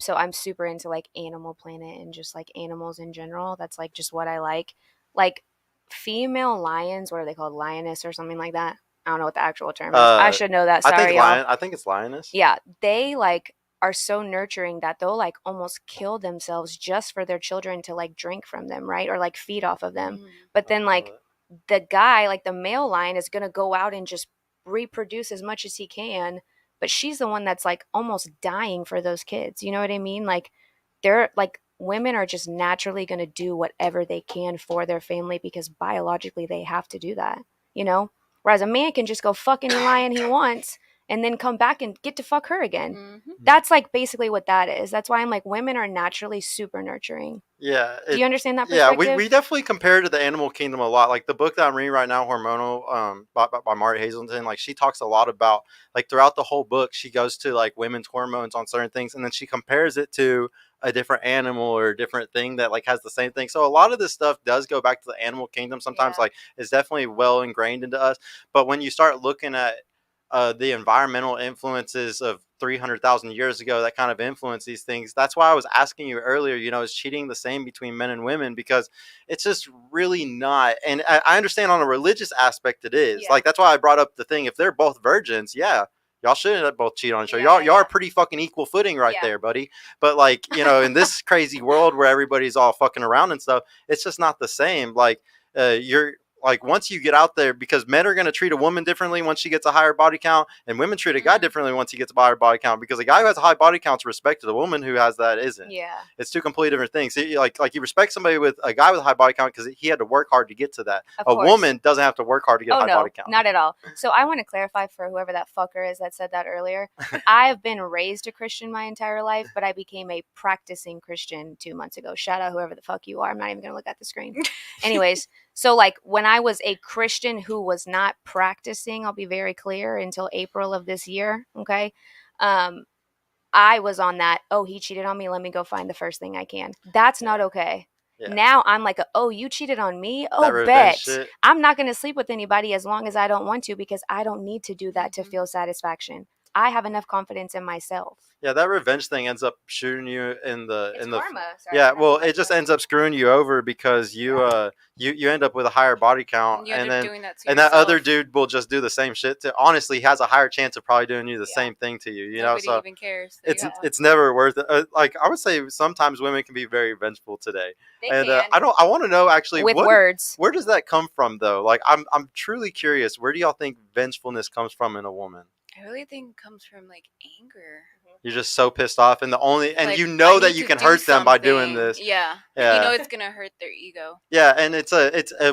So I'm super into like Animal Planet and just like animals in general. That's like just what I like. Like female lions, what are they called? Lioness or something like that. I don't know what the actual term is. I should know that. Sorry, y'all.
I think it's lioness.
Yeah, they like are so nurturing that they'll like almost kill themselves just for their children to like drink from them, right? Or like feed off of them. But then like the guy, like the male lion, is gonna go out and just reproduce as much as he can, but she's the one that's like almost dying for those kids. You know what I mean? Like they're like, women are just naturally gonna do whatever they can for their family because biologically they have to do that, whereas a man can just go fuck any lion he wants and then come back and get to fuck her again. That's like basically what that is. That's why I'm like, women are naturally super nurturing.
Yeah.
Do you understand that perspective?
Yeah, we definitely compare to the animal kingdom a lot. Like the book that I'm reading right now, Hormonal, by Marty Hazelton, like she talks a lot about, like throughout the whole book, she goes to like women's hormones on certain things, and then she compares it to a different animal or a different thing that like has the same thing. So a lot of this stuff does go back to the animal kingdom. Sometimes like it's definitely well ingrained into us. But when you start looking at the environmental influences of 300,000 years ago that kind of influence these things. That's why I was asking you earlier, is cheating the same between men and women? Because it's just really not. And I understand on a religious aspect it is. Like, that's why I brought up the thing. If they're both virgins, y'all shouldn't both cheat on each other. Y'all are pretty fucking equal footing right there, buddy. But like, in this crazy world where everybody's all fucking around and stuff, it's just not the same. Like, you're like, once you get out there, because men are going to treat a woman differently once she gets a higher body count, and women treat a guy differently once he gets a higher body count, because a guy who has a high body count is respected. A woman who has that isn't. Yeah. It's two completely different things. So like you respect somebody with a guy with a high body count because he had to work hard to get to that. A woman doesn't have to work hard to get a high body count.
Not at all. So I want to clarify for whoever that fucker is that said that earlier. I have been raised a Christian my entire life, but I became a practicing Christian 2 months ago. Shout out whoever the fuck you are. I'm not even going to look at the screen. Anyways. So, like, when I was a Christian who was not practicing, I'll be very clear, until April of this year, okay, I was on that, oh, he cheated on me, let me go find the first thing I can. That's not okay. Yeah. Now I'm like, oh, you cheated on me? Oh, bet. Shit. I'm not going to sleep with anybody as long as I don't want to, because I don't need to do that to feel satisfaction. I have enough confidence in myself.
Yeah, that revenge thing ends up shooting you in the
karma. Sorry,
yeah, well, it just ends up screwing you over because you end up with a higher body count, and then that other dude will just do the same shit to. Honestly, he has a higher chance of probably doing you the same thing to you.
Nobody
so
even cares.
It's never worth it. Like I would say, sometimes women can be very vengeful today, and I want to know actually
with words.
Where does that come from though? Like I'm truly curious. Where do y'all think vengefulness comes from in a woman?
I really think it comes from like anger.
You're just so pissed off, and like, that you can hurt them by doing this.
Yeah. It's gonna hurt their ego.
Yeah, and it's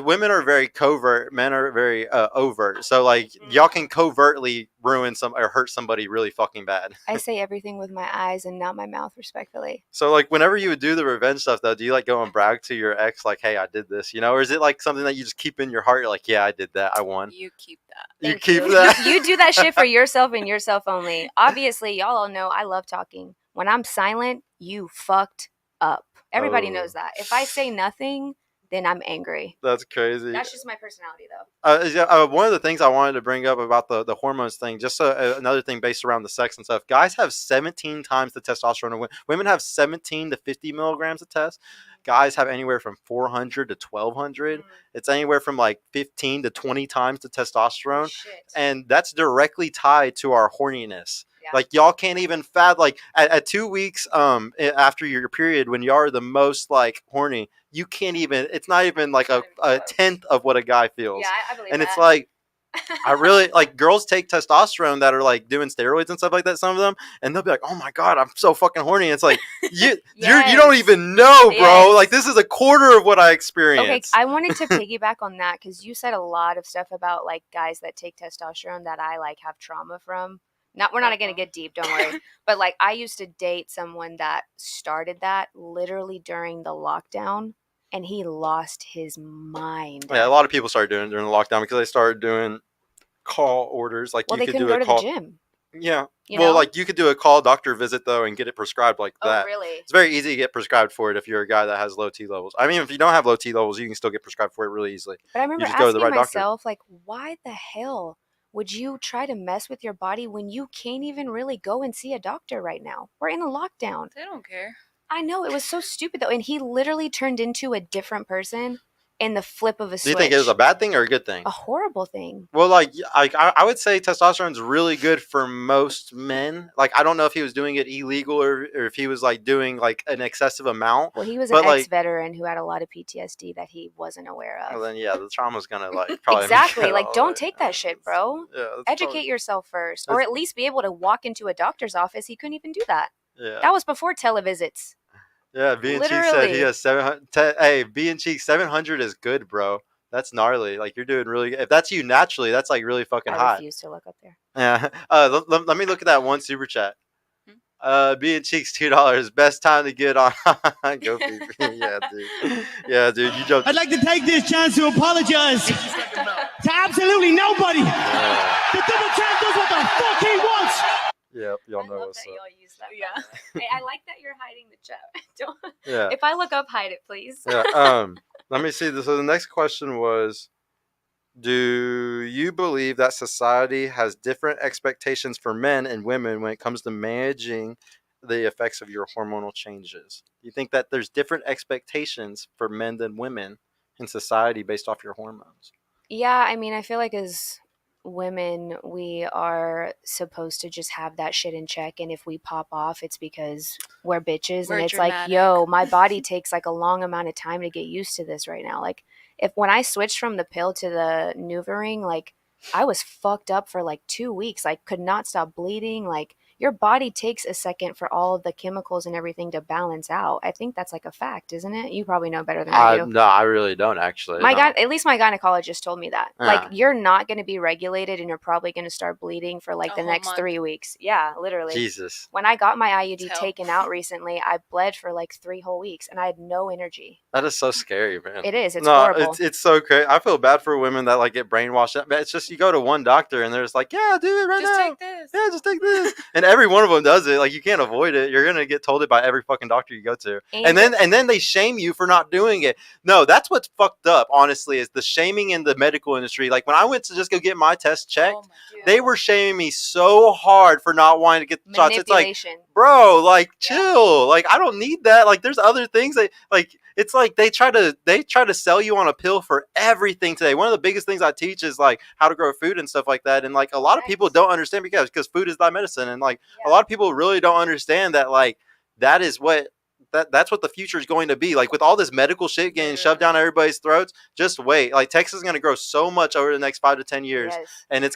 women are very covert, men are very overt. So like y'all can covertly ruin or hurt somebody really fucking bad.
I say everything with my eyes and not my mouth, respectfully.
So like whenever you would do the revenge stuff though, do you like go and brag to your ex like, hey, I did this, or is it like something that you just keep in your heart? You're like, yeah, I did that, I won.
You keep that.
You keep that.
You do that shit for yourself and yourself only. Obviously, y'all all know I love talking. When I'm silent, you fucked up. Everybody knows that. If I say nothing, then I'm angry.
That's crazy.
That's just my personality, though.
One of the things I wanted to bring up about the hormones thing, just another thing based around the sex and stuff. Guys have 17 times the testosterone of women. Women have 17 to 50 milligrams of test. Guys have anywhere from 400 to 1200. It's anywhere from like 15 to 20 times the testosterone. And that's directly tied to our horniness. Yeah. Like y'all can't even like at 2 weeks after your period, when you are the most like horny, you can't even, it's not even like a tenth of what a guy feels.
Yeah, I believe
and
that.
It's like, I really like girls take testosterone that are like doing steroids and stuff like that, some of them, and they'll be like, oh my God, I'm so fucking horny. And it's like, you don't even know, bro. Like, this is a quarter of what I experienced.
Okay, I wanted to piggyback on that because you said a lot of stuff about like guys that take testosterone that I like have trauma from. We're not going to get deep, don't worry. But like, I used to date someone that started that literally during the lockdown, and he lost his mind.
Yeah, a lot of people started doing it during the lockdown because they started doing call orders. Like,
well,
you
they
could
couldn't
do
go
a call.
To the gym.
Yeah.
You know?
Like, you could do a call doctor visit though and get it prescribed like that.
Oh, really?
It's very easy to get prescribed for it if you're a guy that has low T levels. I mean, if you don't have low T levels, you can still get prescribed for it really easily.
But I remember asking myself, like, why the hell would you try to mess with your body when you can't even really go and see a doctor right now? We're in a lockdown.
They don't care.
I know. It was so stupid, though. And he literally turned into a different person in the flip of a switch.
Do you think it was a bad thing or a good thing?
A horrible thing.
Well, like I would say testosterone is really good for most men. Like, I don't know if he was doing it illegal or if he was like doing like an excessive amount.
Well, he was an ex-veteran who had a lot of PTSD that he wasn't aware of.
Well, then yeah, the trauma's gonna like probably
exactly. Like, don't take that shit, bro.
Yeah,
educate yourself first, or at least be able to walk into a doctor's office. He couldn't even do that.
Yeah,
that was before televisits.
Yeah, B and Cheek said he has 700. Hey, B and Cheek, 700 is good, bro. That's gnarly. Like, you're doing really good. If that's you naturally, that's like really fucking hot.
I refuse to look up there.
Yeah. Let me look at that one super chat. B and Cheeks, $2. Best time to get on. Go, baby. Yeah, dude. Yeah, dude. You jumped.
I'd like to take this chance to apologize to absolutely nobody.
Yeah.
The double champ does what the fuck he wants.
Yep, y'all know what's up.
Y'all use that. Yeah. Hey, I like that you're hiding the chat.
Yeah.
If I look up, hide it, please.
Yeah. Let me see. So the next question was, do you believe that society has different expectations for men and women when it comes to managing the effects of your hormonal changes? Do you think that there's different expectations for men than women in society based off your hormones?
Yeah, I mean, I feel like as women, we are supposed to just have that shit in check, and if we pop off, it's because we're bitches. And it's dramatic. Like, yo, my body takes like a long amount of time to get used to this right now. Like, when I switched from the pill to the NuvaRing, like, I was fucked up for like 2 weeks. Like, could not stop bleeding. Like, your body takes a second for all of the chemicals and everything to balance out. I think that's like a fact, isn't it? You probably know better than I do.
No, I really don't, actually.
At least my gynecologist told me that. Yeah. Like, you're not going to be regulated, and you're probably going to start bleeding for like the next 3 weeks. Yeah, literally.
Jesus.
When I got my IUD taken out recently, I bled for like 3 whole weeks, and I had no energy.
That is so scary, man.
It is. It's horrible.
It's so crazy. I feel bad for women that like get brainwashed. It's just, you go to one doctor and they're just like, yeah, do it right now.
Just take this.
Yeah, just take this. And every one of them does it. Like, you can't avoid it. You're gonna get told it by every fucking doctor you go to. And then they shame you for not doing it. No, that's what's fucked up, honestly, is the shaming in the medical industry. Like, when I went to just go get my test checked, they were shaming me so hard for not wanting to get the shots. It's like, bro, like, chill. Like, I don't need that. Like, there's other things that, like, it's like they try to sell you on a pill for everything today. One of the biggest things I teach is like how to grow food and stuff like that. And like, a lot of people don't understand because food is thy medicine. And like, a lot of people really don't understand that, like, that is what that's what the future is going to be. Like, with all this medical shit getting shoved down everybody's throats, just wait. Like, Texas is going to grow so much over the next 5 to 10 years. Yes. And it's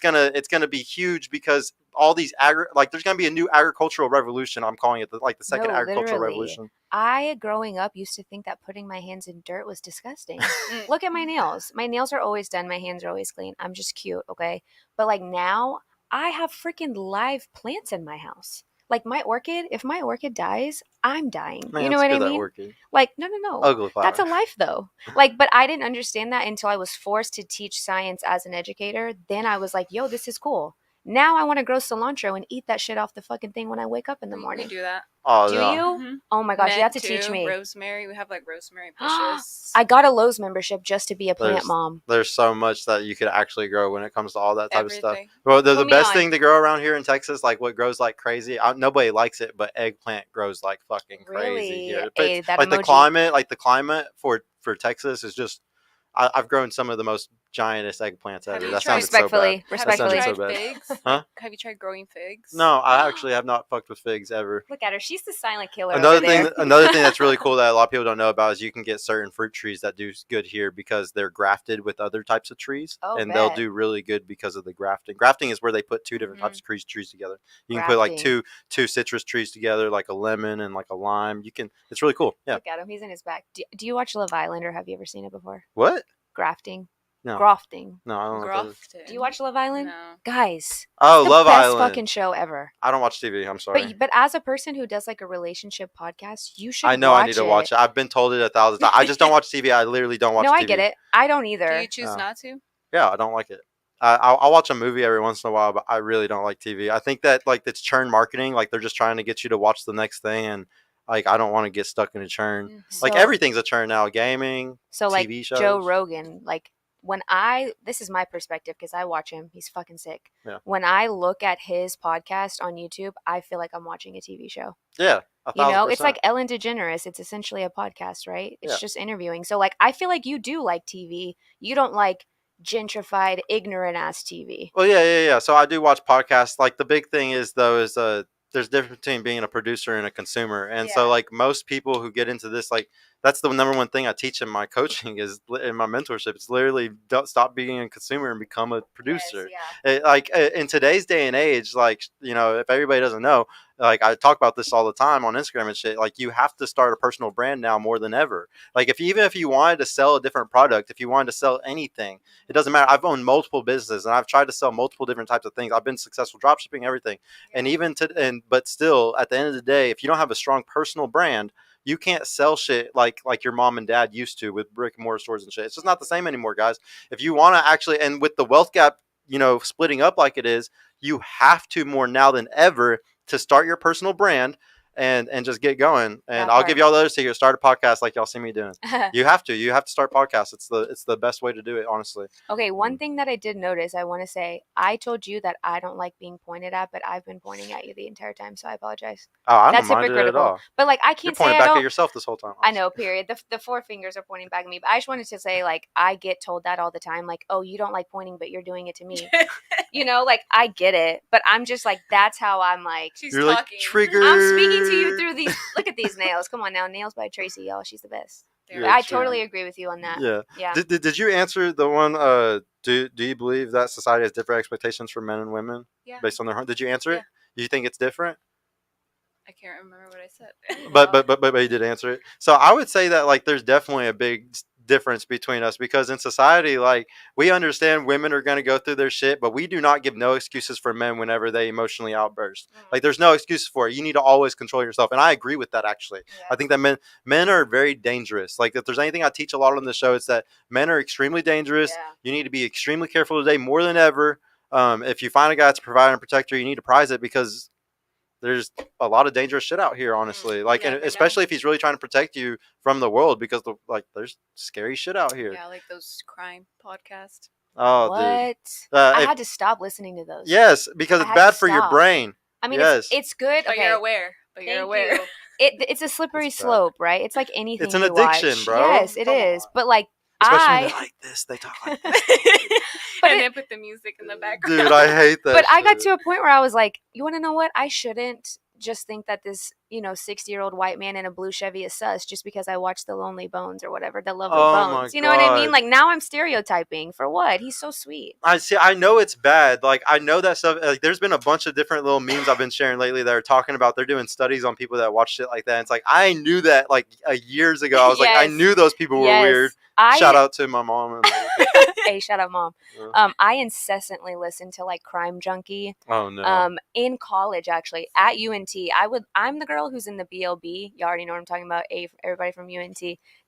gonna be huge because all these there's gonna be a new agricultural revolution. I'm calling it the second agricultural revolution.
I, growing up, used to think that putting my hands in dirt was disgusting. Look at my nails. My nails are always done. My hands are always clean. I'm just cute, okay? But like, now I have freaking live plants in my house. Like, my orchid, if my orchid dies, I'm dying.
Man,
you know what I mean?
Orchid.
Like, no.
Ugly flower.
That's a life, though. Like, but I didn't understand that until I was forced to teach science as an educator. Then I was like, yo, this is cool. Now I want to grow cilantro and eat that shit off the fucking thing when I wake up in the morning.
We do that.
Oh,
Do
no.
you?
Mm-hmm.
Oh my gosh, you have to
Mint
teach
too,
me.
Rosemary. We have like rosemary bushes.
I got a Lowe's membership just to be a plant mom.
There's so much that you could actually grow when it comes to all that type of stuff.
Everything.
Well, the
Put me
best
on.
thing to grow around here in Texas, like what grows like crazy, nobody likes it, but eggplant grows like fucking crazy
Really?
here.
Hey, that
Like the
emoji.
climate for Texas is just. I've grown some of the most giantest eggplants
Have
ever.
you
That
tried-
sounded so bad.
Respectfully.
That
Have you
sounded
tried
so bad.
figs?
Huh?
Have you tried growing figs?
No, I actually have not fucked with figs ever.
Look at her. She's the silent killer
Another
over
thing,
there.
another thing that's really cool that a lot of people don't know about is you can get certain fruit trees that do good here because they're grafted with other types of trees,
Oh,
and they'll
bet.
do really good because of the grafting. Grafting is where they put two different types of trees together. You can put like
Grafting.
two citrus trees together, like a lemon and like a lime. You can. It's really cool. Yeah.
Look at him. He's in his back. Do you watch Love Island or have you ever seen it before?
What?
Grafting.
No.
Grafting.
No, I don't know. What that is.
Grafton.
Do you watch Love Island?
No.
Guys.
Oh,
it's the
Love
best
Island.
fucking show ever.
I don't watch TV. I'm sorry.
But as a person who does like a relationship podcast, you should
I know
watch
I need to watch it. I've been told it 1,000 times. I just don't watch TV. I literally don't watch
No,
TV.
I get it. I don't
Do
either.
you choose not to?
Yeah, I don't like it. I'll watch a movie every once in a while, but I really don't like TV. I think that like it's churn marketing. Like they're just trying to get you to watch the next thing, and like I don't want to get stuck in a churn. Like everything's a churn now. Gaming,
so like
TV shows.
Joe Rogan, like this is my perspective because I watch him. He's fucking sick.
Yeah.
When I look at his podcast on YouTube, I feel like I'm watching a TV show.
Yeah. 1,000%.
It's like Ellen DeGeneres. It's essentially a podcast, right? It's just interviewing. So like, I feel like you do like TV. You don't like gentrified, ignorant ass TV.
Well, yeah. So I do watch podcasts. Like the big thing is though is there's a difference between being a producer and a consumer. And so like most people who get into this, like that's the number one thing I teach in my coaching is in my mentorship. It's literally don't stop being a consumer and become a producer.
Yes,
Like in today's day and age, like, you know, if everybody doesn't know, like I talk about this all the time on Instagram and shit, like you have to start a personal brand now more than ever. Like even if you wanted to sell a different product, if you wanted to sell anything, it doesn't matter. I've owned multiple businesses and I've tried to sell multiple different types of things. I've been successful dropshipping, everything. And but still at the end of the day, if you don't have a strong personal brand, you can't sell shit like your mom and dad used to with brick and mortar stores and shit. It's just not the same anymore, guys. If you want to actually, and with the wealth gap, you know, splitting up like it is, you have to more now than ever to start your personal brand and just get going. And I'll give y'all the other secret. Start a podcast like y'all see me doing. You have to start podcasts. It's the best way to do it, honestly.
Okay, one thing that I did notice, I want to say, I told you that I don't like being pointed at, but I've been pointing at you the entire time, so I apologize.
Oh, I
That's
don't mind it at all.
But like I can't
You're
say
pointing
I
back
don't.
at yourself this whole time.
I know, period. The four fingers are pointing back at me. But I just wanted to say, like, I get told that all the time. Like, oh, you don't like pointing, but you're doing it to me. You know, like, I get it. But I'm just like, that's how I'm like.
You're like, triggered.
I'm speaking to you through these. Look at these nails. Come on now. Nails by Tracy, y'all. She's the best. I totally agree with you on that.
Yeah. Did you answer the one, do you believe that society has different expectations for men and women based on their home? Did you answer it? Do you think it's different?
I can't remember what I said.
But you did answer it. So I would say that like there's definitely a big difference between us because in society, like we understand women are going to go through their shit, but we do not give no excuses for men whenever they emotionally outburst. Like there's no excuses for it. You need to always control yourself. And I agree with that actually. I think that men are very dangerous. Like if there's anything I teach a lot on the show, it's that men are extremely dangerous. You need to be extremely careful today more than ever. If you find a guy that's a provider and protector, you need to prize it because there's a lot of dangerous shit out here, honestly. Like, and especially if he's really trying to protect you from the world, because there's scary shit out here.
Yeah, like those crime podcasts.
Oh,
what?
Dude.
I had to stop listening to those.
Yes, because it's bad for your brain.
I mean,
yes.
it's good.
But you're aware.
It's a slippery slope, right? It's like anything.
It's an addiction, bro.
Yes, it is. But like,
especially when they like this, they talk like this.
But and then put the music in the background.
Dude, I hate that.
But I got to a point where I was like, you want to know what? I shouldn't just think that this, 60-year-old white man in a blue Chevy is sus just because I watched The Lonely Bones or whatever, The Lovely Bones. You know what I mean? Like now I'm stereotyping for what? He's so sweet.
I know it's bad. Like I know that stuff. Like there's been a bunch of different little memes I've been sharing lately that are talking about. They're doing studies on people that watch shit like that. And it's like I knew that like years ago. I was like I knew those people were weird. Shout out to my mom.
Hey, shut up, Mom. I incessantly listened to like Crime Junkie.
Oh no.
In college, actually, at UNT, I'm the girl who's in the BLB. You already know what I'm talking about. Everybody from UNT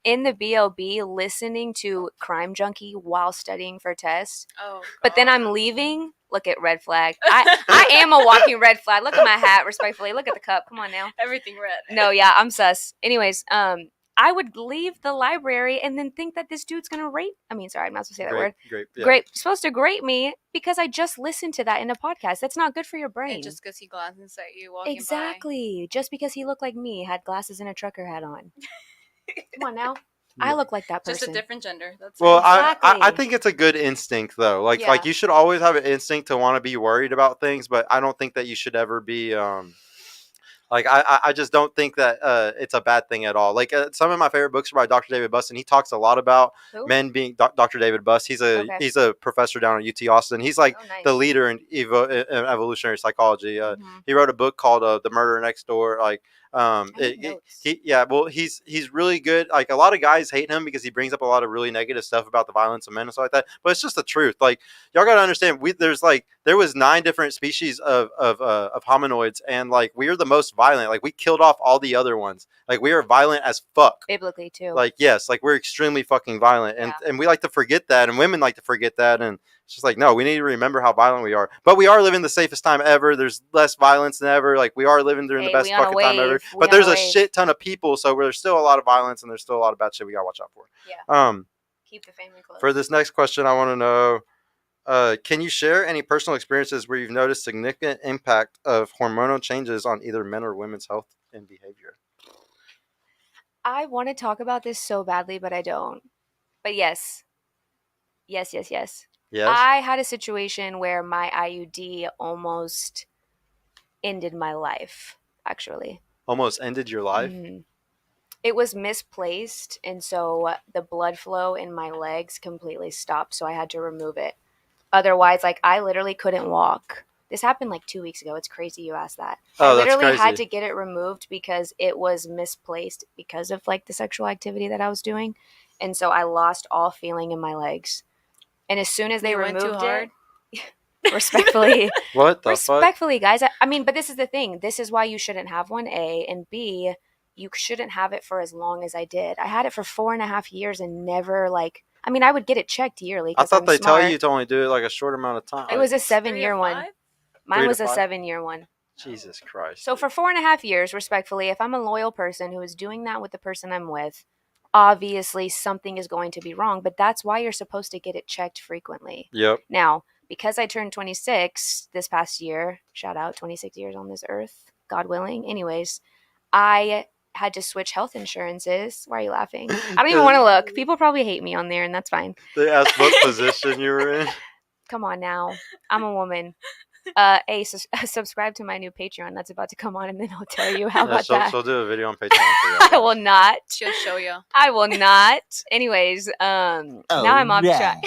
in the BLB, listening to Crime Junkie while studying for tests.
Oh.
But then I'm leaving. Look at red flag. I am a walking red flag. Look at my hat, respectfully. Look at the cup. Come on now.
Everything red.
No, yeah, I'm sus. Anyways, I would leave the library and then think that this dude's gonna rape. I'm not supposed to say that word. Supposed to grape me because I just listened to that in a podcast. That's not good for your brain.
And just because he glances at you walking
exactly. Just because he looked like me, had glasses and a trucker hat on. Come on now. I look like that person.
Just a different gender. That's
well,
exactly.
I think it's a good instinct though. Like you should always have an instinct to want to be worried about things, but I don't think that you should ever be like I just don't think that it's a bad thing at all. Like some of my favorite books are by Dr. David Buss, and he talks a lot about men being Dr. David Buss. He's a professor down at UT Austin. He's like the leader in evolutionary psychology. He wrote a book called The Murder Next Door. Like he's really good. Like a lot of guys hate him because he brings up a lot of really negative stuff about the violence of men and stuff like that. But it's just the truth. Like y'all got to understand, there was 9 different species of hominoids, and like we are the most violent. Like we killed off all the other ones. Like we are violent as fuck.
Biblically too.
Like yes, like we're extremely fucking violent, and we like to forget that, and women like to forget that, and it's just like no, we need to remember how violent we are. But we are living the safest time ever. There's less violence than ever. Like we are living during the best fucking time ever. But there's a shit ton of people, so there's still a lot of violence, and there's still a lot of bad shit we gotta watch out for.
Yeah. Keep the family close.
For this next question, I want to know. Can you share any personal experiences where you've noticed significant impact of hormonal changes on either men or women's health and behavior?
I want to talk about this so badly, but I don't. But yes. Yes. I had a situation where my IUD almost ended my life, actually.
Almost ended your life?
Mm-hmm. It was misplaced, and so the blood flow in my legs completely stopped, so I had to remove it. Otherwise, like, I literally couldn't walk. This happened like 2 weeks ago. It's crazy you asked that. I literally had to get it removed because it was misplaced because of like the sexual activity that I was doing. And so I lost all feeling in my legs. And as soon as they removed it, respectfully.
What the
respectfully, fuck? Guys. I mean, but this is the thing. This is why you shouldn't have one, A. And B, you shouldn't have it for as long as I did. I had it for 4.5 years and never like... I mean, I would get it checked yearly.
I thought they tell you to only do it like a short amount of time.
It was a 7-year one. Mine was a 7-year one.
Jesus Christ.
So for 4.5 years, respectfully, if I'm a loyal person who is doing that with the person I'm with, obviously something is going to be wrong. But that's why you're supposed to get it checked frequently.
Yep.
Now, because I turned 26 this past year, shout out, 26 years on this earth, God willing. Anyways, I had to switch health insurances. Why are you laughing? I don't even want to look. People probably hate me on there, and that's fine.
They asked what position you were in.
Come on now. I'm a woman. Subscribe to my new Patreon that's about to come on, and then I'll tell you how about that.
She'll do a video on Patreon for you.
I will not.
She'll show you.
I will not. Anyways, now I'm off track.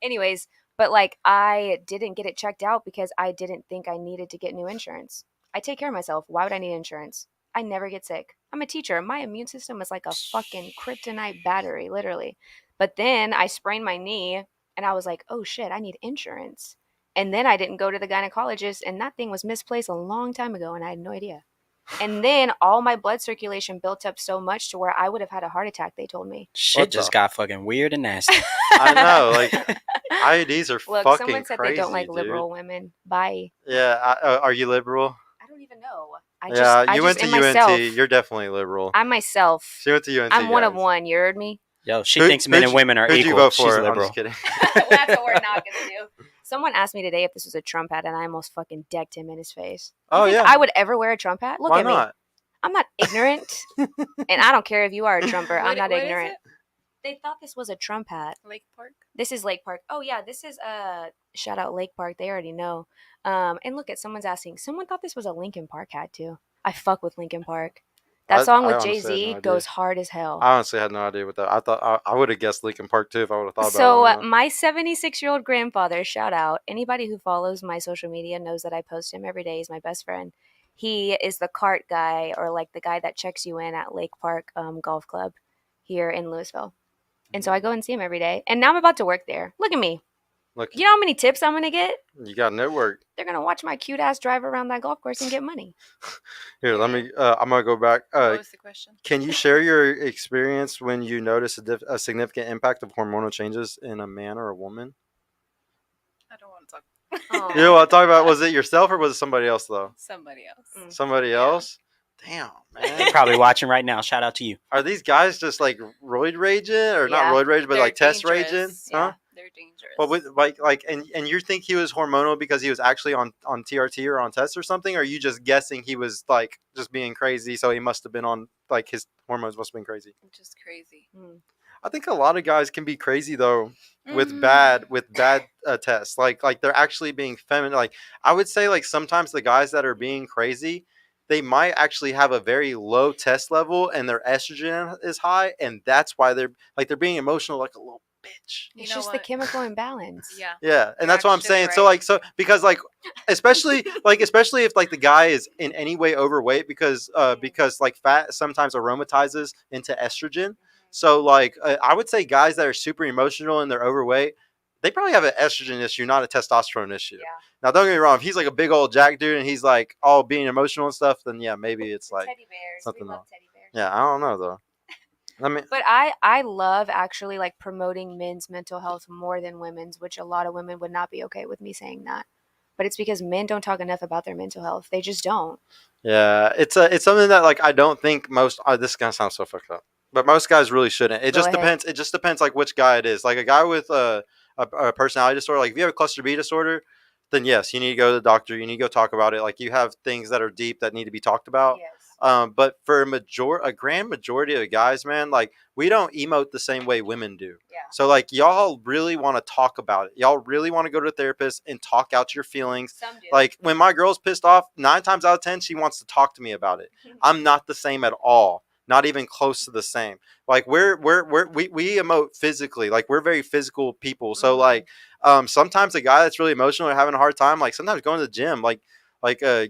Anyways, but like I didn't get it checked out because I didn't think I needed to get new insurance. I take care of myself. Why would I need insurance? I never get sick. I'm a teacher. My immune system is like a fucking kryptonite battery, literally. But then I sprained my knee and I was like, oh shit, I need insurance. And then I didn't go to the gynecologist, and that thing was misplaced a long time ago, and I had no idea. And then all my blood circulation built up so much to where I would have had a heart attack, they told me.
Shit just got fucking weird and nasty.
I know, like, IUDs are
Look,
fucking
someone said
crazy,
they don't like liberal women. Bye.
Yeah, are you liberal?
I don't even know.
You went to UNT. You're definitely liberal.
I'm myself.
She went to UNT.
I'm one of one. You heard me?
Yo, she thinks men and women are equal.
Who'd you vote for?
She's liberal.
I'm just kidding.
That's what we're not going to do. Someone asked me today if this was a Trump hat, and I almost fucking decked him in his face.
Oh, yeah.
I would ever wear a Trump hat? Look
Why
at
not?
me. I'm not ignorant. And I don't care if you are a Trumper. I'm not ignorant. They thought this was a Trump hat.
Lake Park?
This is Lake Park. Oh, yeah. This is, shout out Lake Park. They already know. And look at someone's asking. Someone thought this was a Linkin Park hat, too. I fuck with Linkin Park. That song with Jay-Z goes hard as hell.
I honestly had no idea what that. I thought I would have guessed Linkin Park too if I would have thought about it.
So my 76-year-old grandfather, shout out. Anybody who follows my social media knows that I post him every day. He's my best friend. He is the cart guy, or like the guy that checks you in at Lake Park Golf Club here in Louisville. And so I go and see him every day. And now I'm about to work there. Look at me.
Look,
You know how many tips I'm going to get?
you got network.
They're going to watch my cute ass drive around that golf course and get money.
Here, let me. I'm gonna go back.
What was the question?
Can you share your experience when you notice a significant impact of hormonal changes in a man or a woman?
I don't want to talk.
Oh.
You know what I'm talking about? Was it yourself or was it somebody else though?
Somebody else.
Somebody else? Damn,
They're
man.
probably watching right now. Shout out to you.
Are these guys just like roid raging or not
Yeah.
roid raging, but
They're
like test
dangerous.
raging?
Yeah.
Huh?
They're dangerous.
But with like and you think he was hormonal because he was actually on TRT or on tests or something? Or are you just guessing he was like just being crazy, so he must have been on like his hormones must have been crazy?
Just crazy.
I think a lot of guys can be crazy though with
Mm.
bad tests. Like they're actually being feminine. Like I would say like sometimes the guys that are being crazy, they might actually have a very low test level and their estrogen is high, and that's why they're being emotional like a little bitch.
You
It's
know
just the
what?
chemical imbalance.
Yeah.
Yeah, and
You're
that's what I'm
actually
saying. So
right.
because especially if like the guy is in any way overweight because like fat sometimes aromatizes into estrogen. So like I would say guys that are super emotional and they're overweight, they probably have an estrogen issue, not a testosterone issue.
Yeah.
Now don't get me wrong, if he's like a big old jack dude and he's like all being emotional and stuff, then yeah, maybe it's like
Teddy bears.
something
We love
else.
teddy bears.
Yeah, I don't know though. I mean,
But I love actually like promoting men's mental health more than women's, which a lot of women would not be okay with me saying that. But it's because men don't talk enough about their mental health. They just don't.
yeah, it's something that like I don't think most. This is gonna sound so fucked up, but most guys really shouldn't. It
Go
just
ahead.
depends. It just depends like which guy it is. Like a guy with a personality disorder. Like if you have a cluster B disorder, then yes, you need to go to the doctor. You need to go talk about it. Like you have things that are deep that need to be talked about.
Yes.
But for a grand majority of guys, man, like we don't emote the same way women do.
Yeah.
So like y'all really want to talk about it. Y'all really want to go to a therapist and talk out your feelings.
Some do.
Like when my girl's pissed off, 9 times out of 10, she wants to talk to me about it. I'm not the same at all. Not even close to the same. Like we emote physically. Like we're very physical people. So like sometimes a guy that's really emotional or having a hard time, like sometimes going to the gym, like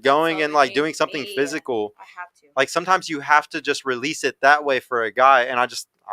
going and like doing something physical.
I have to.
Like sometimes you have to just release it that way for a guy. And I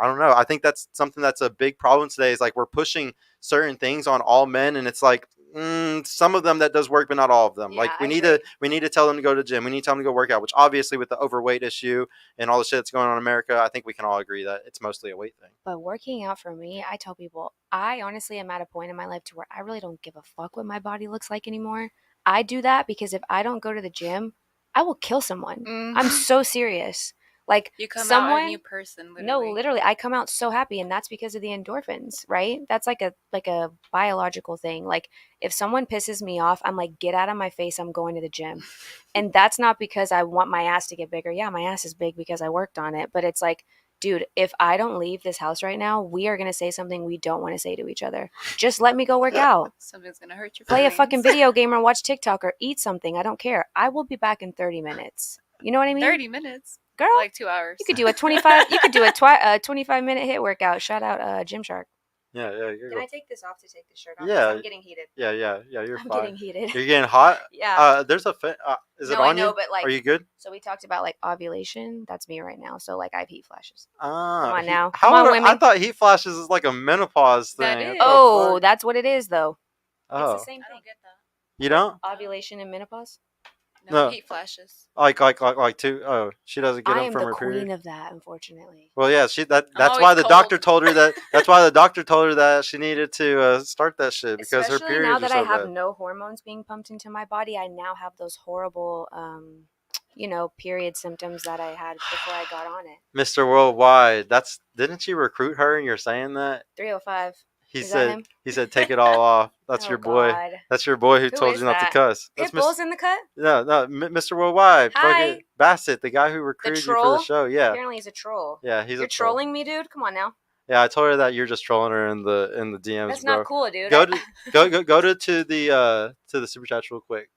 don't know. I think that's something that's a big problem today is like we're pushing certain things on all men. And it's like some of them that does work, but not all of them.
Yeah,
like we
I
need
agree.
to tell them to go to the gym. We need to tell them to go work out, which obviously with the overweight issue and all the shit that's going on in America, I think we can all agree that it's mostly a weight thing.
But working out for me, I tell people, I honestly am at a point in my life to where I really don't give a fuck what my body looks like anymore. I do that because if I don't go to the gym, I will kill someone. I'm so serious. Like
You come
someone,
out a new person. Literally.
No, literally, I come out so happy, and that's because of the endorphins, right? That's like a biological thing. Like if someone pisses me off, I'm like, get out of my face. I'm going to the gym, and that's not because I want my ass to get bigger. Yeah, my ass is big because I worked on it, but it's like, dude, if I don't leave this house right now, we are gonna say something we don't want to say to each other. Just let me go work out.
Something's gonna hurt your
Play a
feelings.
fucking video game or watch TikTok or eat something. I don't care. I will be back in 30 minutes. You know what I mean?
30 minutes.
Girl,
Like 2 hours.
you could do a 25. You could do a 25-minute hit workout. Shout out Gymshark.
Yeah.
Can I take this off to take this shirt off?
Yeah.
I'm getting heated.
Yeah. You're
I'm
fine.
getting heated.
You're getting hot.
Yeah.
There's a is it
No,
on
I know,
you?
but like,
Are you good?
so we talked about like ovulation. That's me right now. So like I have heat flashes.
Ah,
Come on now.
How
Come on,
old
women.
I thought heat flashes is like a menopause
That
thing.
is.
Oh, that's what it is though.
Oh.
It's the same
I
thing.
don't get that.
You don't?
Ovulation and menopause.
No,
No.
heat flashes.
Like two. Oh, she doesn't get
I
them
am
from
the
her
queen
period.
of that, unfortunately.
Well, yeah, that's
always
why the doctor
cold.
told her that. That's why the doctor told her that she needed to start that shit because her
Especially now
periods
that
are
I
so
have
bad.
no hormones being pumped into my body, I now have those horrible, period symptoms that I had before I got on it.
Mr. Worldwide, didn't you recruit her and you're saying that?
305.
He
Is that
said
him?
he said take it all off. That's
Oh,
your boy.
God.
That's your boy who told
is
you not to
that?
cuss. That's
Pitbull's in the cut?
No, Mr. Worldwide.
Hi.
Fucking Bassett, the guy who
The
recruited you for
troll?
the show. Yeah.
Apparently he's a troll.
Yeah, he's
You're
a troll.
trolling me, dude? Come on now.
Yeah, I told her that you're just trolling her in the DMs,
That's
bro.
not cool, dude.
Go to the super chats real quick.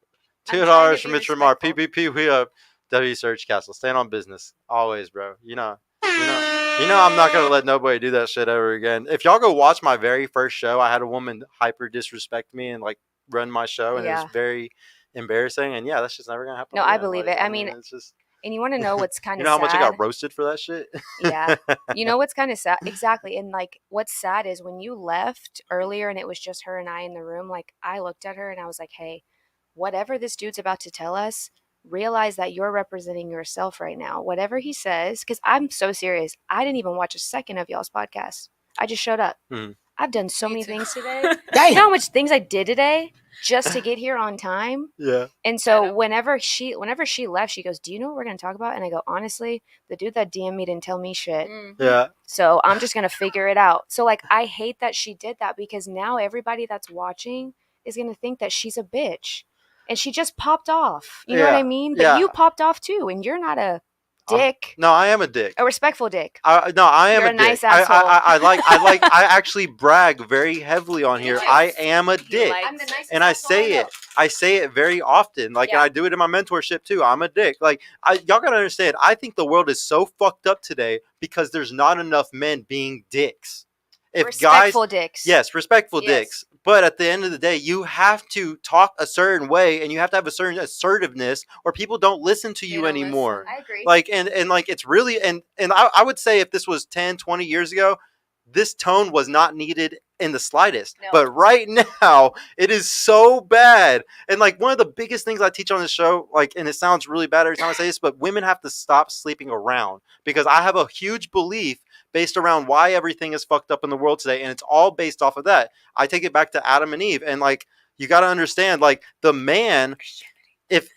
I'm
$2
trying to
from
be
Mr. Mar.
respectful.
PPP. We up. W Search Castle. Stand on business always, bro. You know. I'm not gonna let nobody do that shit ever again. If y'all go watch my very first show, I had a woman hyper disrespect me and like run my show, and it
Yeah.
was very embarrassing. And yeah, that's just never gonna happen.
No, I
again.
believe
Like,
it. I mean,
it's just
And you want to know what's kind
You
of
know how
sad?
much I got roasted for that shit?
Yeah. You know what's kind of sad? Exactly. And like, what's sad is when you left earlier and it was just her and I in the room, like, I looked at her and I was like, hey, whatever this dude's about to tell us, realize that you're representing yourself right now. Whatever he says, because I'm so serious. I didn't even watch a second of y'all's podcast. I just showed up. I've done so many things today. You know how much things I did today just to get here on time?
Yeah.
And so whenever she left, she goes, do you know what we're going to talk about? And I go, honestly, the dude that DM'd me didn't tell me shit.
Yeah.
So I'm just going to figure it out. So like, I hate that she did that because now everybody that's watching is going to think that she's a bitch. And she just popped off. You know what I mean? But you popped off too. And you're not a dick.
No, I am a dick.
A respectful dick.
No, I am
You're
a dick.
nice asshole.
I actually brag very heavily on here. I am a dick.
I'm the nicest
And I
asshole
say
know.
it. I say it very often. Like, and I do it in my mentorship too. I'm a dick. Like, y'all gotta understand, I think the world is so fucked up today because there's not enough men being dicks. If
Respectful dicks.
Yes, respectful dicks. But at the end of the day, you have to talk a certain way and you have to have a certain assertiveness or people don't listen to you anymore.
I agree.
Like, and like, it's really, and I would say if this was 10, 20 years ago, this tone was not needed in the slightest.
No.
But right now, it is so bad. And like, one of the biggest things I teach on this show, like, and it sounds really bad every time I say this, but women have to stop sleeping around because I have a huge belief based around why everything is fucked up in the world today. And it's all based off of that. I take it back to Adam and Eve. And like, you got to understand, like, the man, if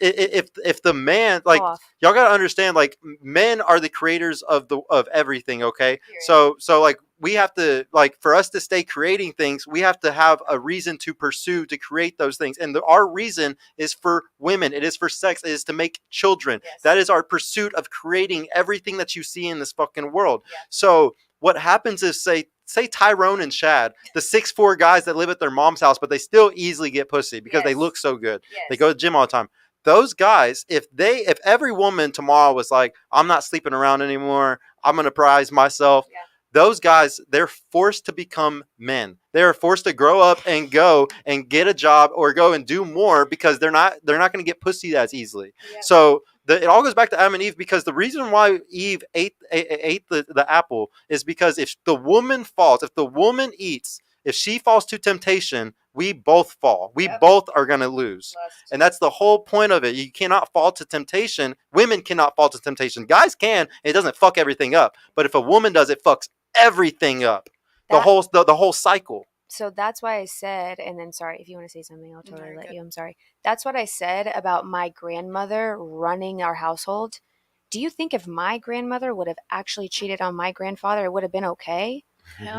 the man, like, y'all got to understand, like, men are the creators of everything. Okay. So like, we have to, like, for us to stay creating things, we have to have a reason to pursue to create those things. And our reason is for women. It is for sex. It is to make children. Yes. That is our pursuit of creating everything that you see in this fucking world. Yeah. So what happens is, say Tyrone and Chad, the 6'4" guys that live at their mom's house, but they still easily get pussy because they look so good. Yes. They go to the gym all the time. Those guys, if every woman tomorrow was like, I'm not sleeping around anymore, I'm going to prize myself. Yeah. Those guys, they're forced to become men. They're forced to grow up and go and get a job or go and do more because they're not going to get pussy as easily. Yeah. So it all goes back to Adam and Eve because the reason why Eve ate the apple is because if the woman falls, if the woman eats, if she falls to temptation, we both fall. We both are going to lose. And that's the whole point of it. You cannot fall to temptation. Women cannot fall to temptation. Guys can. It doesn't fuck everything up. But if a woman does, it fucks everything up. The whole cycle.
So that's why I said, and then sorry, if you want to say something, I'll totally let you. I'm sorry. That's what I said about my grandmother running our household. Do you think if my grandmother would have actually cheated on my grandfather, it would have been okay?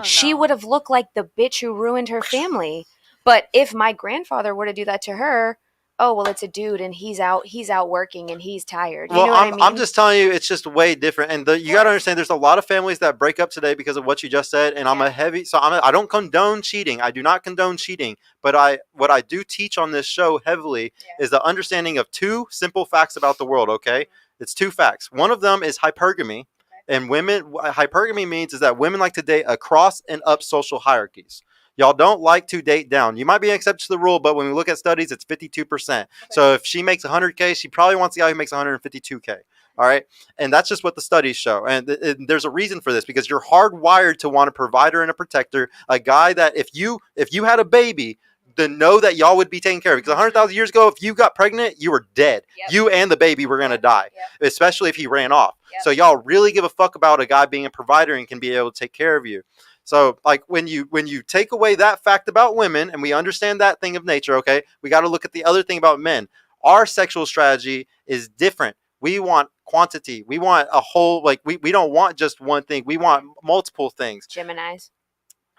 She would have looked like the bitch who ruined her family. But if my grandfather were to do that to her, oh, well, it's a dude and he's out working and he's tired. You know what I mean?
I'm just telling you, it's just way different. And you got to understand, there's a lot of families that break up today because of what you just said. And I don't condone cheating. I do not condone cheating. But what I do teach on this show heavily is the understanding of two simple facts about the world, okay? It's two facts. One of them is hypergamy. And hypergamy means is that women like to date across and up social hierarchies. Y'all don't like to date down. You might be an exception to the rule, but when we look at studies, it's 52%. Okay. So if she makes 100K, she probably wants the guy who makes 152K. All right. And that's just what the studies show. And there's a reason for this because you're hardwired to want a provider and a protector, a guy that if you had a baby, then know that y'all would be taken care of. Because 100,000 years ago, if you got pregnant, you were dead. Yep. You and the baby were going to die, especially if he ran off. Yep. So y'all really give a fuck about a guy being a provider and can be able to take care of you. So like when you take away that fact about women and we understand that thing of nature, okay, we got to look at the other thing about men. Our sexual strategy is different. We want quantity. We want a whole, like, we don't want just one thing. We want multiple things.
Geminis.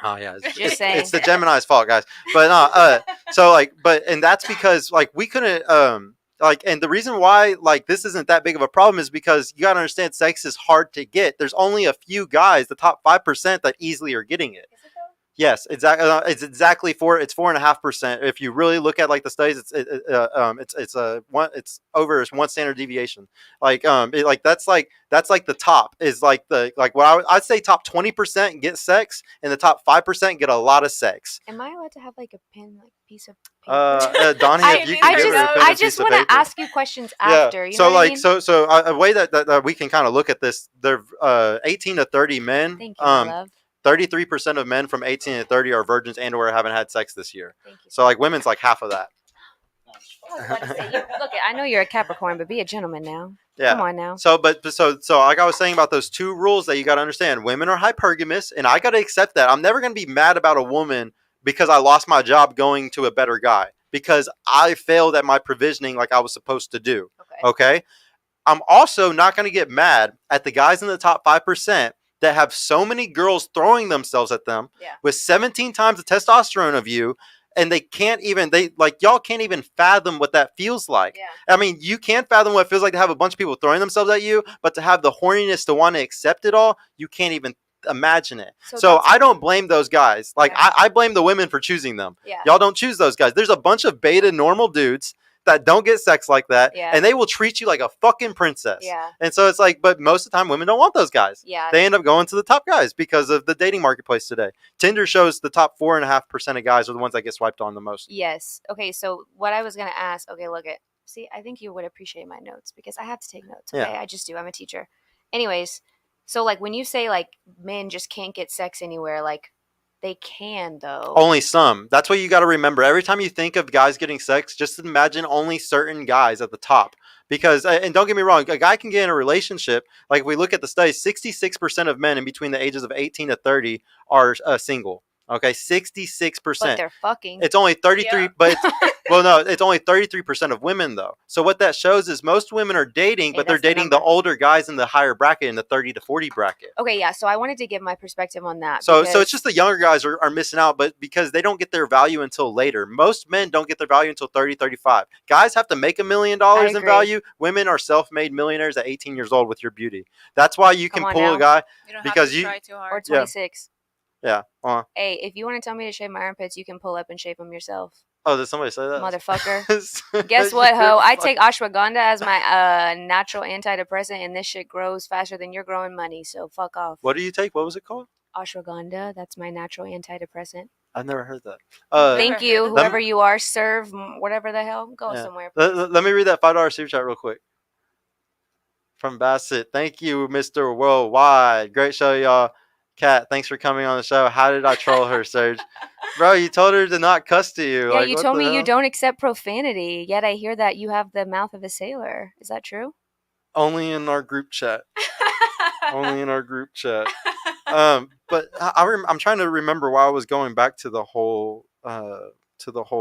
Oh yeah,
it's
the Gemini's fault, guys. But and that's because like we couldn't and the reason why like this isn't that big of a problem is because you gotta understand sex is hard to get. There's only a few guys, the top 5% that easily are getting it.
Is it though?
Yes, exactly. It's exactly it's 4.5%. If you really look at like the studies, it's over 1 standard deviation. That's like the top is like what I'd say top 20% get sex, and the top 5% get a lot of sex.
Am I allowed to have like a pen, like piece of paper?
Donnie, if you can give her a pen
I
and
just
piece of
want to
paper.
ask you questions after. You know what I mean?
So a way that we can kind of look at this, they're 18 to 30 men.
Thank you, love.
33% of men from 18 to 30 are virgins and or haven't had sex this year.
Thank you.
So like women's like half of that.
I was about to say, look, I know you're a Capricorn, but be a gentleman now.
Yeah.
Come on now.
So like I was saying about those two rules that you got to understand, women are hypergamous, and I got to accept that. I'm never going to be mad about a woman because I lost my job going to a better guy because I failed at my provisioning like I was supposed to do. Okay? I'm also not going to get mad at the guys in the top 5% that have so many girls throwing themselves at them with 17 times the testosterone of you, and y'all can't even fathom what that feels like. I mean, you can't fathom what it feels like to have a bunch of people throwing themselves at you, but to have the horniness to want to accept it all, you can't even imagine it. So I don't blame those guys. Like I blame the women for choosing them. Y'all don't choose those guys. There's a bunch of beta normal dudes that don't get sex like that, and they will treat you like a fucking princess. And so it's like, but most of the time women don't want those guys. They end up going to the top guys because of the dating marketplace today. Tinder shows the top 4.5% of guys are the ones that get swiped on the most.
Yes. Okay, so what I was going to ask, see, I think you would appreciate my notes because I have to take notes. Okay, I just do. I'm a teacher. Anyways, so like when you say like men just can't get sex anywhere, like they can though.
Only some. That's what you got to remember. Every time you think of guys getting sex, just imagine only certain guys at the top. Because, and don't get me wrong, a guy can get in a relationship. Like if we look at the studies, 66% of men in between the ages of 18 to 30 are single. Okay, 66%.
But they're fucking.
It's only 33, but it's only 33% of women though. So what that shows is most women are dating, but they're dating the older guys in the higher bracket, in the 30 to 40 bracket.
Okay, yeah. So I wanted to give my perspective on that.
So it's just the younger guys are missing out, but because they don't get their value until later. Most men don't get their value until 30, 35. Guys have to make $1 million in value. Women are self-made millionaires at 18 years old with your beauty. That's why you can pull a guy because you
try too hard.
Or 26.
Yeah.
Hey, if you want to tell me to shave my armpits, you can pull up and shape them yourself.
Oh, did somebody say that?
Motherfucker. Guess what, ho? I take ashwagandha as my natural antidepressant, and this shit grows faster than you're growing money, so fuck off.
What do you take? What was it called?
Ashwagandha. That's my natural antidepressant.
I've never heard that.
Thank you, whoever you are. Serve whatever the hell. Go somewhere.
Let me read that $5 super chat real quick. From Bassett. Thank you, Mr. Worldwide. Great show, y'all. Kat, thanks for coming on the show. How did I troll her, Serge? Bro, you told her to not cuss to you.
Yeah, you told me you don't accept profanity, yet I hear that you have the mouth of a sailor. Is that true?
Only in our group chat. Only in our group chat. But I'm trying to remember why I was going back to the whole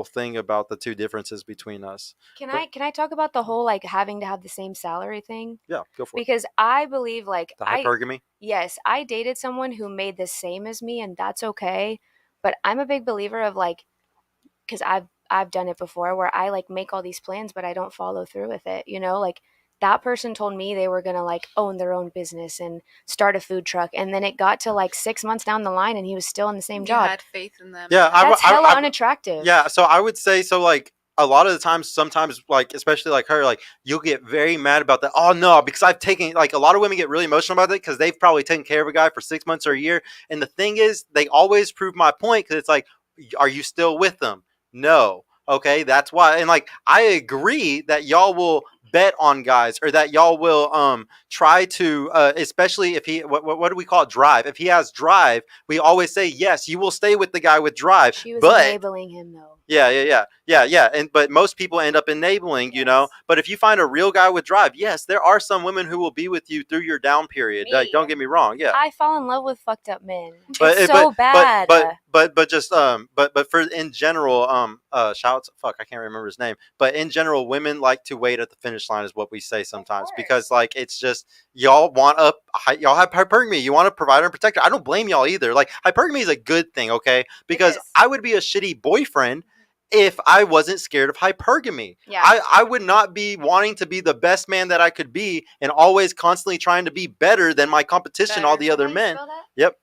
thing about the two differences between us.
Can I talk about the whole like having to have the same salary thing?
Yeah, go for it.
Because I believe like
the hypergamy.
Yes, I dated someone who made the same as me, and that's okay. But I'm a big believer of like, because I've done it before where I like make all these plans, but I don't follow through with it. You know, like that person told me they were gonna like own their own business and start a food truck, and then it got to like 6 months down the line, and he was still in the same job.
You had faith in them.
Yeah,
that's hella unattractive.
Yeah, so I would say so. Like a lot of the times, sometimes like especially like her, like you'll get very mad about that. Oh no, because I've taken like a lot of women get really emotional about it because they've probably taken care of a guy for 6 months or a year, and the thing is, they always prove my point because it's like, are you still with them? No. Okay, that's why. And like I agree that y'all will bet on guys, or that y'all will try to especially if he what do we call it, drive. If he has drive, we always say yes, you will stay with the guy with drive.
She was enabling him though.
Yeah. But most people end up enabling, you know. But if you find a real guy with drive, yes, there are some women who will be with you through your down period. Don't get me wrong. Yeah,
I fall in love with fucked up men. It's so bad.
But for in general, shouts. Fuck, I can't remember his name. But in general, women like to wait at the finish line, is what we say sometimes, because like it's just y'all have hypergamy. You want to provide and protect. I don't blame y'all either. Like hypergamy is a good thing, okay? Because I would be a shitty boyfriend if I wasn't scared of hypergamy.
Yeah.
I would not be wanting to be the best man that I could be and always constantly trying to be better than my competition, all the other men. Yep.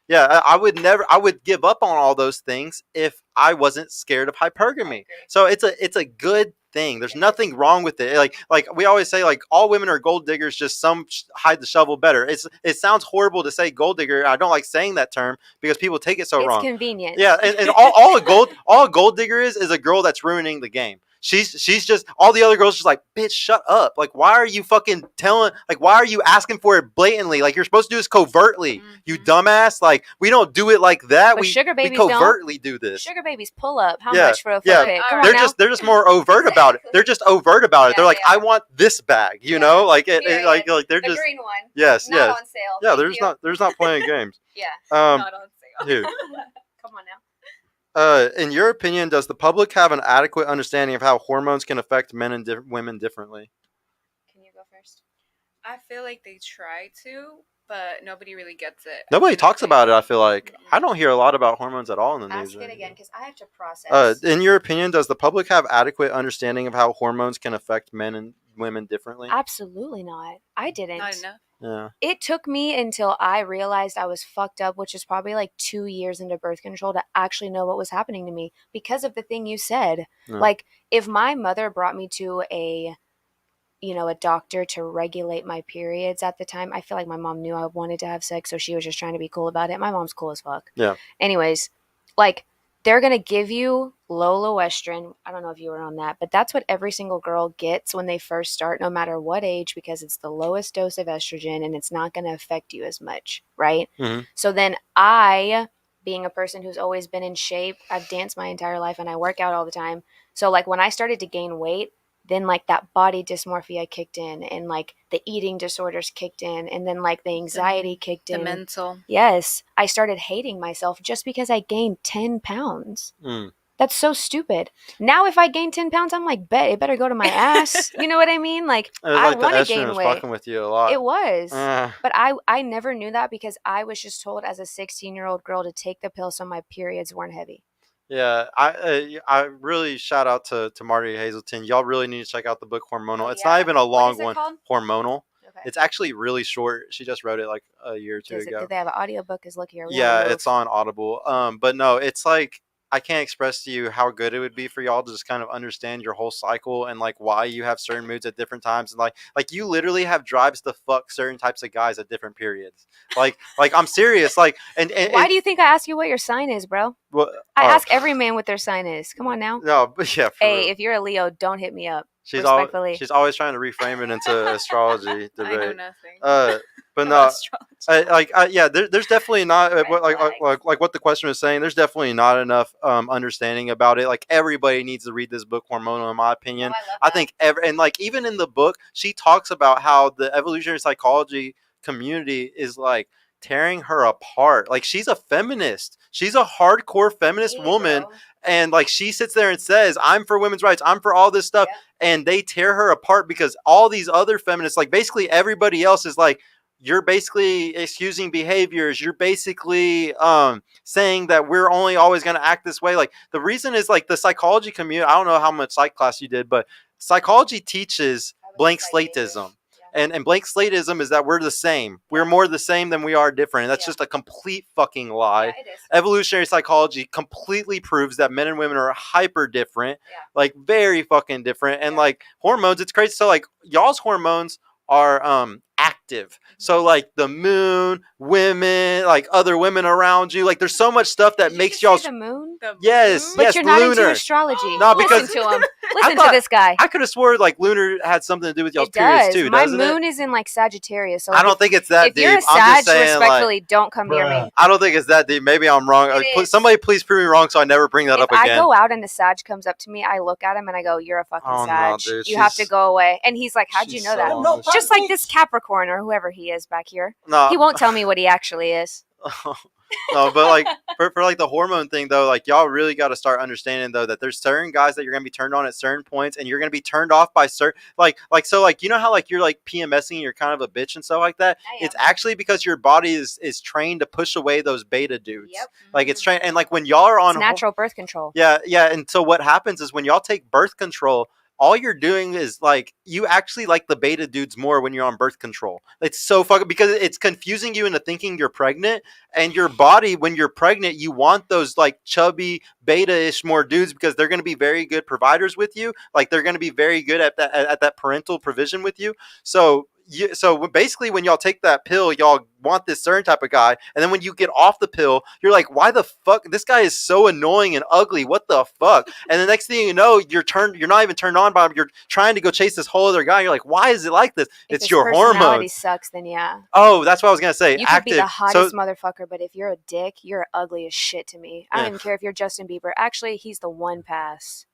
Yeah, I would give up on all those things if I wasn't scared of hypergamy. So it's a good thing. There's nothing wrong with it. Like we always say, like all women are gold diggers, just some hide the shovel better. It sounds horrible to say gold digger. I don't like saying that term because people take it so wrong.
It's convenient.
Yeah, and all a gold digger is a girl that's ruining the game. She's just, all the other girls just like, bitch, shut up. Like, why are you fucking why are you asking for it blatantly? Like, you're supposed to do this covertly, you dumbass. Like, we don't do it like that.
But sugar babies
we covertly do this.
Sugar babies pull up. How much for a foot pic? Come
they're
on
just they're just more overt about it. They're just overt about it. They're like, I want this bag, you know? Like like they're
the
just
green one.
Yes,
not on sale.
Yeah, there's not playing games.
Yeah.
Not on sale.
Dude.
Come on now.
In your opinion, does the public have an adequate understanding of how hormones can affect men and women differently?
Can you go first?
I feel like they try to, but nobody really gets it.
Nobody talks about it, I feel like. I don't hear a lot about hormones at all in the news.
Ask it again, because I have to process.
In your opinion, does the public have adequate understanding of how hormones can affect men and women differently?
Absolutely not. I didn't.
Not enough.
Yeah.
It took me until I realized I was fucked up, which is probably like 2 years into birth control, to actually know what was happening to me because of the thing you said.
Yeah.
Like, if my mother brought me to a doctor to regulate my periods at the time, I feel like my mom knew I wanted to have sex, so she was just trying to be cool about it. My mom's cool as fuck.
Yeah.
Anyways, like, they're going to give you Loloestrin. I don't know if you were on that, but that's what every single girl gets when they first start, no matter what age, because it's the lowest dose of estrogen and it's not going to affect you as much, right?
Mm-hmm.
So then I, being a person who's always been in shape, I've danced my entire life and I work out all the time. So like when I started to gain weight, then like that body dysmorphia kicked in and like the eating disorders kicked in and then like the anxiety kicked in.
The mental.
Yes. I started hating myself just because I gained 10 pounds.
Mm.
That's so stupid. Now if I gain 10 pounds, I'm like, bet it better go to my ass. You know what I mean? Like, I want to gain weight.
Fucking with you a lot.
It was. But I never knew that because I was just told as a 16-year-old girl to take the pill so my periods weren't heavy.
Yeah, I really shout out to Marty Hazelton. Y'all really need to check out the book Hormonal. It's not even a long one.
Called?
Hormonal.
Okay.
It's actually really short. She just wrote it like a year or two ago.
Did they have an audiobook? Because look here.
Yeah, it's on Audible. But no, it's like, I can't express to you how good it would be for y'all to just kind of understand your whole cycle and like why you have certain moods at different times, and like you literally have drives to fuck certain types of guys at different periods. Like I'm serious. Like and
why do you think I ask you what your sign is, bro?
Well,
I ask every man what their sign is. Come on now.
No, but yeah.
Hey, if you're a Leo, don't hit me up.
She's always trying to reframe it into astrology debate.
I know nothing.
But no, there's definitely not like what the question was saying. There's definitely not enough understanding about it. Like everybody needs to read this book, Hormonal, in my opinion. I think and like even in the book, she talks about how the evolutionary psychology community is like tearing her apart. Like she's a feminist. She's a hardcore feminist woman. Bro. And like she sits there and says, I'm for women's rights. I'm for all this stuff. Yeah. And they tear her apart because all these other feminists, like basically everybody else is like, you're basically excusing behaviors. You're basically saying that we're only always going to act this way. Like the reason is like the psychology community. I don't know how much psych class you did, but psychology teaches blank slateism. And blank slateism is that we're the same. We're more the same than we are different. And that's just a complete fucking lie. Yeah, it is. Evolutionary psychology completely proves that men and women are hyper different, like very fucking different. And like hormones, it's crazy. So like y'all's hormones are active. So like the moon, women, like other women around you, like there's so much stuff that makes y'all.
The moon?
Yes,
but
yes,
you're not
lunar.
into astrology.
No, because
listen to him. Listen to this guy.
I could have swore like lunar had something to do with y'all's periods too.
My moon is in like Sagittarius. So
I don't think it's that deep.
If you're a Sag, respectfully, don't come near me.
I don't think it's that deep. Maybe I'm wrong. Somebody please prove me wrong so I never bring that up again.
If I go out and a Sag comes up to me, I look at him and I go, "You're a fucking Sag.
No, dude,
you have to go away." And he's like, "How'd you know that?" Just like this Capricorn or whoever he is back here.
No,
he won't tell me what he actually is.
No, but like for like the hormone thing though, like y'all really got to start understanding though that there's certain guys that you're gonna be turned on at certain points, and you're gonna be turned off by certain like so like you know how like you're like PMSing and you're kind of a bitch and stuff like that. It's actually because your body is trained to push away those beta dudes. Yep. Like it's trained, and like when y'all are on
natural birth control.
Yeah, and so what happens is when y'all take birth control, all you're doing is like you actually like the beta dudes more when you're on birth control. It's so fucking because it's confusing you into thinking you're pregnant, and your body when you're pregnant you want those like chubby beta-ish more dudes because they're going to be very good providers with you. Like they're going to be very good at that parental provision with you. So basically, when y'all take that pill, y'all want this certain type of guy, and then when you get off the pill, you're like, "Why the fuck? This guy is so annoying and ugly. What the fuck?" And the next thing you know, you're not even turned on by him. You're trying to go chase this whole other guy. You're like, "Why is it like this?"
If
It's
his
your
personality
hormones.
sucks, then yeah.
Oh, that's what I was gonna say.
You could be the
Active.
hottest
So
motherfucker, but if you're a dick, you're ugly as shit to me. I don't
Yeah.
even care if you're Justin Bieber. Actually, he's the one pass.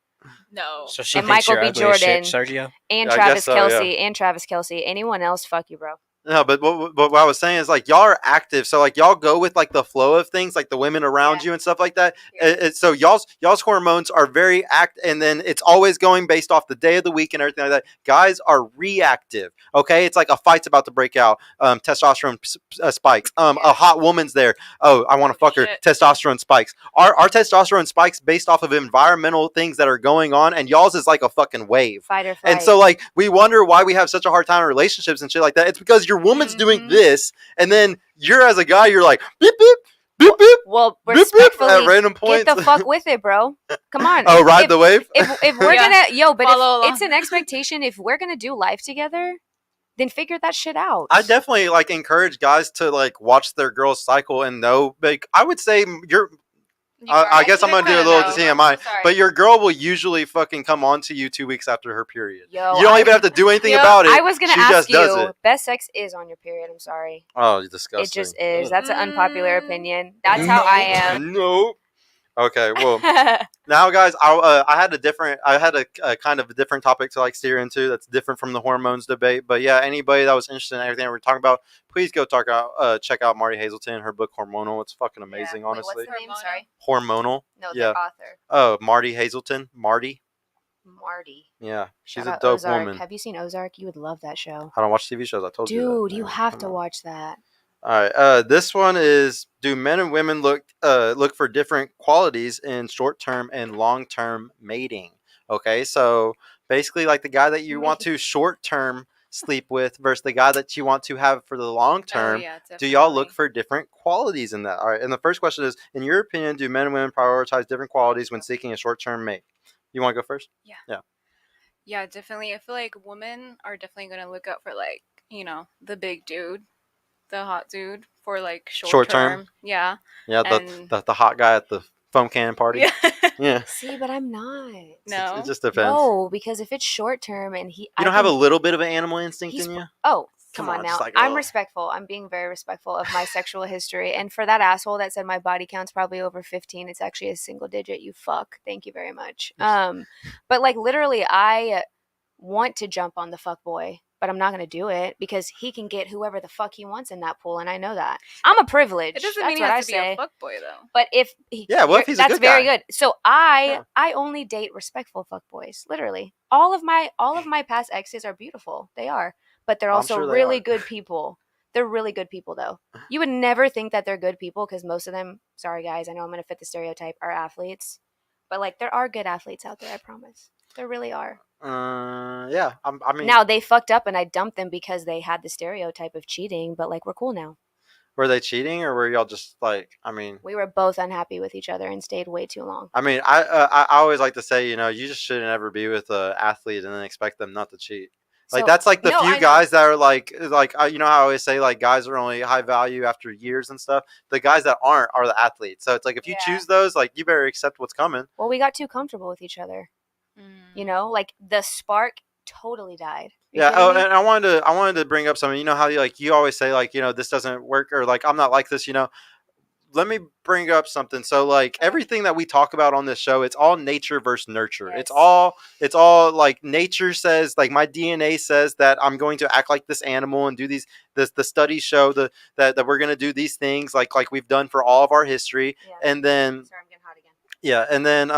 No.
So she
And
thinks
Michael
you're
B.
ugly as shit,
Jordan.
Sergio?
And
I
Travis
guess so,
Kelce. And Travis Kelce. Anyone else? Fuck you, bro.
no, but what I was saying is like y'all are active, so like y'all go with like the flow of things, like the women around
Yeah.
you and stuff like that.
Yeah.
So y'all's hormones are very and then it's always going based off the day of the week and everything like that. Guys are reactive. Okay, it's like a fight's about to break out. Testosterone spikes. A hot woman's there. Oh, I want to fuck her.
Shit.
Testosterone spikes. Our testosterone spikes based off of environmental things that are going on, and y'all's is like a fucking wave.
Fight or flight.
And so, like, we wonder why we have such a hard time in relationships and shit like that. It's because your woman's doing this, and then you're, as a guy, you're like, beep, beep, beep, beep.
Well,
Beep, beep,
respectfully,
at random points.
get the fuck with it, bro. Come on.
Oh, ride
If-
the wave?
If we're
Yeah.
gonna, but
Follow
if
along.
it's an expectation, if we're gonna do life together, then figure that shit out.
I definitely, like, encourage guys to, like, watch their girl's cycle and know. Like, I would say I guess I'm going to do a little TMI, but your girl will usually fucking come on to you 2 weeks after her period.
Yo,
You don't even have to do anything about it.
I was gonna
She
ask
just does
you.
it.
Best sex is on your period. I'm sorry.
Oh, you're disgusting.
It just is. That's an unpopular opinion. That's how I am.
No. Okay, well, now, guys, I had a kind of a different topic to like steer into that's different from the hormones debate. But yeah, anybody that was interested in everything that we're talking about, please go check out Marty Hazelton, her book Hormonal. It's fucking amazing,
Yeah. Wait,
honestly.
what's the name? Sorry.
Hormonal.
No, the
Yeah.
author.
Oh, Marty Hazelton. Marty.
Shout
Yeah, she's a
out
dope
Ozark.
woman.
Have you seen Ozark? You would love that show.
I don't watch TV shows. I told you that.
Dude, you
Man,
have
come
to
on.
watch that.
All right. This one is: do men and women look for different qualities in short-term and long-term mating? Okay, so basically, like the guy that you want to short-term sleep with versus the guy that you want to have for the long-term.
yeah,
Do y'all look for different qualities in that? All right. And the first question is: in your opinion, do men and women prioritize different qualities when seeking a short-term mate? You want to go first?
Yeah, definitely. I feel like women are definitely going to look out for, like, the big dude, the hot dude for, like, short term. Yeah.
Yeah,
And-
the hot guy at the foam cannon party.
Yeah.
Yeah.
See, but I'm not.
No.
It just depends.
No, because if it's short term and
You don't have a little bit of an animal instinct
he's
in you?
Oh,
Come
come
on,
on
just
now.
like,
I'm
oh.
respectful. I'm being very respectful of my sexual history. And for that asshole that said my body count's probably over 15, it's actually a single digit. You fuck. Thank you very much. But like literally, I want to jump on the fuck boy, but I'm not gonna do it because he can get whoever the fuck he wants in that pool, and I know that. I'm a privilege.
It doesn't
That's
mean he
what
has
I
to
say.
be a fuckboy, though.
But if
Yeah, what if he's a
that's
good
very
guy?
good. So I only date respectful fuckboys. Literally, all of my past exes are beautiful. They are, but they're
I'm
also
sure they
really
are.
good people. They're really good people, though. You would never think that they're good people because most of them. Sorry, guys. I know I'm gonna fit the stereotype. Are athletes, but like there are good athletes out there. I promise. There really are.
Yeah. I mean,
Now they fucked up and I dumped them because they had the stereotype of cheating. But like we're cool now.
were they cheating or were y'all just like? I mean,
We were both unhappy with each other and stayed way too long.
I always like to say, you just shouldn't ever be with an athlete and then expect them not to cheat. Like
So-
that's like the
No, I
few
know.
guys that are like you know how I always say like guys are only high value after years and stuff. The guys that aren't are the athletes. So it's like if you
Yeah.
choose those, like you better accept what's coming.
Well, we got too comfortable with each other. You know, like the spark totally died. You
Yeah.
kidding
Oh,
me?
and I wanted to bring up something. You know how you always say like this doesn't work or like I'm not like this. Let me bring up something. So like everything that we talk about on this show, it's all nature versus nurture.
Yes.
It's all like nature says, like my DNA says that I'm going to act like this animal and do the studies show that we're going to do these things like we've done for all of our history.
Yeah.
And then
Sorry, I'm getting hot again.
yeah, and then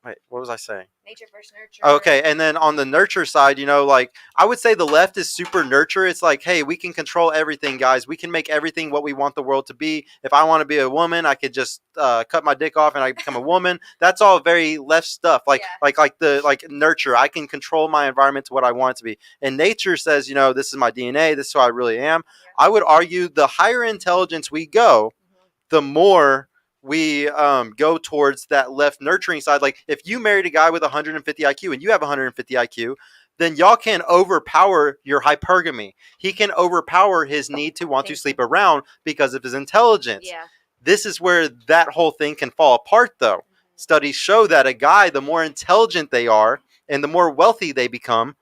wait, what was I saying?
Nature versus nurture.
Okay, and then on the nurture side, you know, like I would say the left is super nurture. It's like, hey, we can control everything, guys. We can make everything what we want the world to be. If I want to be a woman, I could just cut my dick off and I become a woman. That's all very left stuff. Like like nurture. I can control my environment to what I want it to be. And nature says, you know, this is my DNA. This is who I really am. Yeah. I would argue the higher intelligence we go, the more we go towards that left nurturing side. Like if you married a guy with 150 IQ and you have 150 IQ, then y'all can overpower your hypergamy. He can overpower his need to want to sleep around because of his intelligence. Yeah. This is where that whole thing can fall apart, though. Studies show that a guy, the more intelligent they are and the more wealthy they become,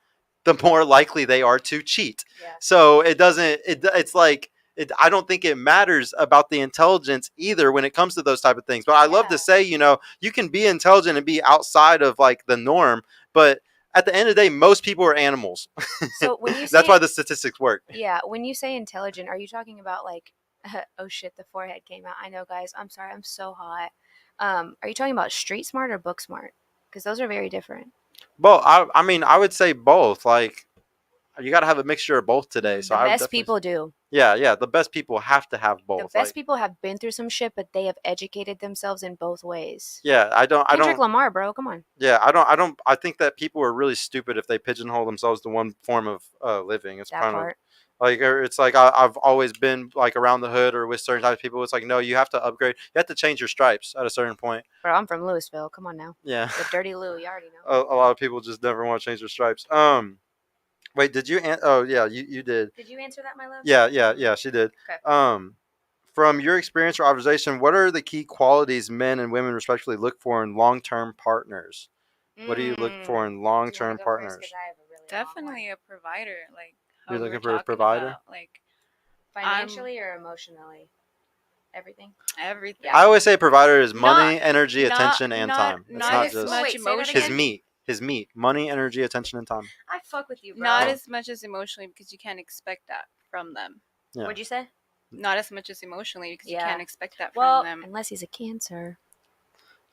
the more likely they are to cheat. Yeah. So it doesn't, it's like, I don't think it matters about the intelligence either when it comes to those type of things. But I love to say, you know, you can be intelligent and be outside of like the norm, but at the end of the day, most people are animals. So when you say, that's why the statistics work.
Yeah. When you say intelligent, are you talking about like, oh shit, the forehead came out. I know, guys. I'm sorry. I'm so hot. Are you talking about street smart or book smart? Because those are very different.
Well, I mean, I would say both. Like, you got to have a mixture of both today. So
the best people do.
Yeah. The best people have to have both.
The best people have been through some shit, but they have educated themselves in both ways.
Yeah,
Kendrick Lamar, bro, come on.
Yeah, I think that people are really stupid if they pigeonhole themselves to one form of living. It's kind of like, it's like I've always been like around the hood or with certain types of people. It's like, no, you have to upgrade. You have to change your stripes at a certain point.
Bro, I'm from Louisville. Come on now.
Yeah.
The dirty Lou, you already know.
A lot of people just never want to change their stripes. Wait, did you? Oh, yeah, you did.
Did you answer that, my love?
Yeah, she did. Okay. From your experience or observation, what are the key qualities men and women respectively look for in long-term partners? What do you look for in long-term partners?
Definitely a provider. Like
you're looking for a provider,
about, like
financially or emotionally. Everything.
Everything.
I always say provider is money, energy, attention, and time. It's
not as much emotion.
His meat, money, energy, attention, and time.
I fuck with you, bro.
Not as much as emotionally because you can't expect that from them.
Yeah. What'd you say?
Not as much as emotionally because you can't expect that from them.
Unless he's a Cancer.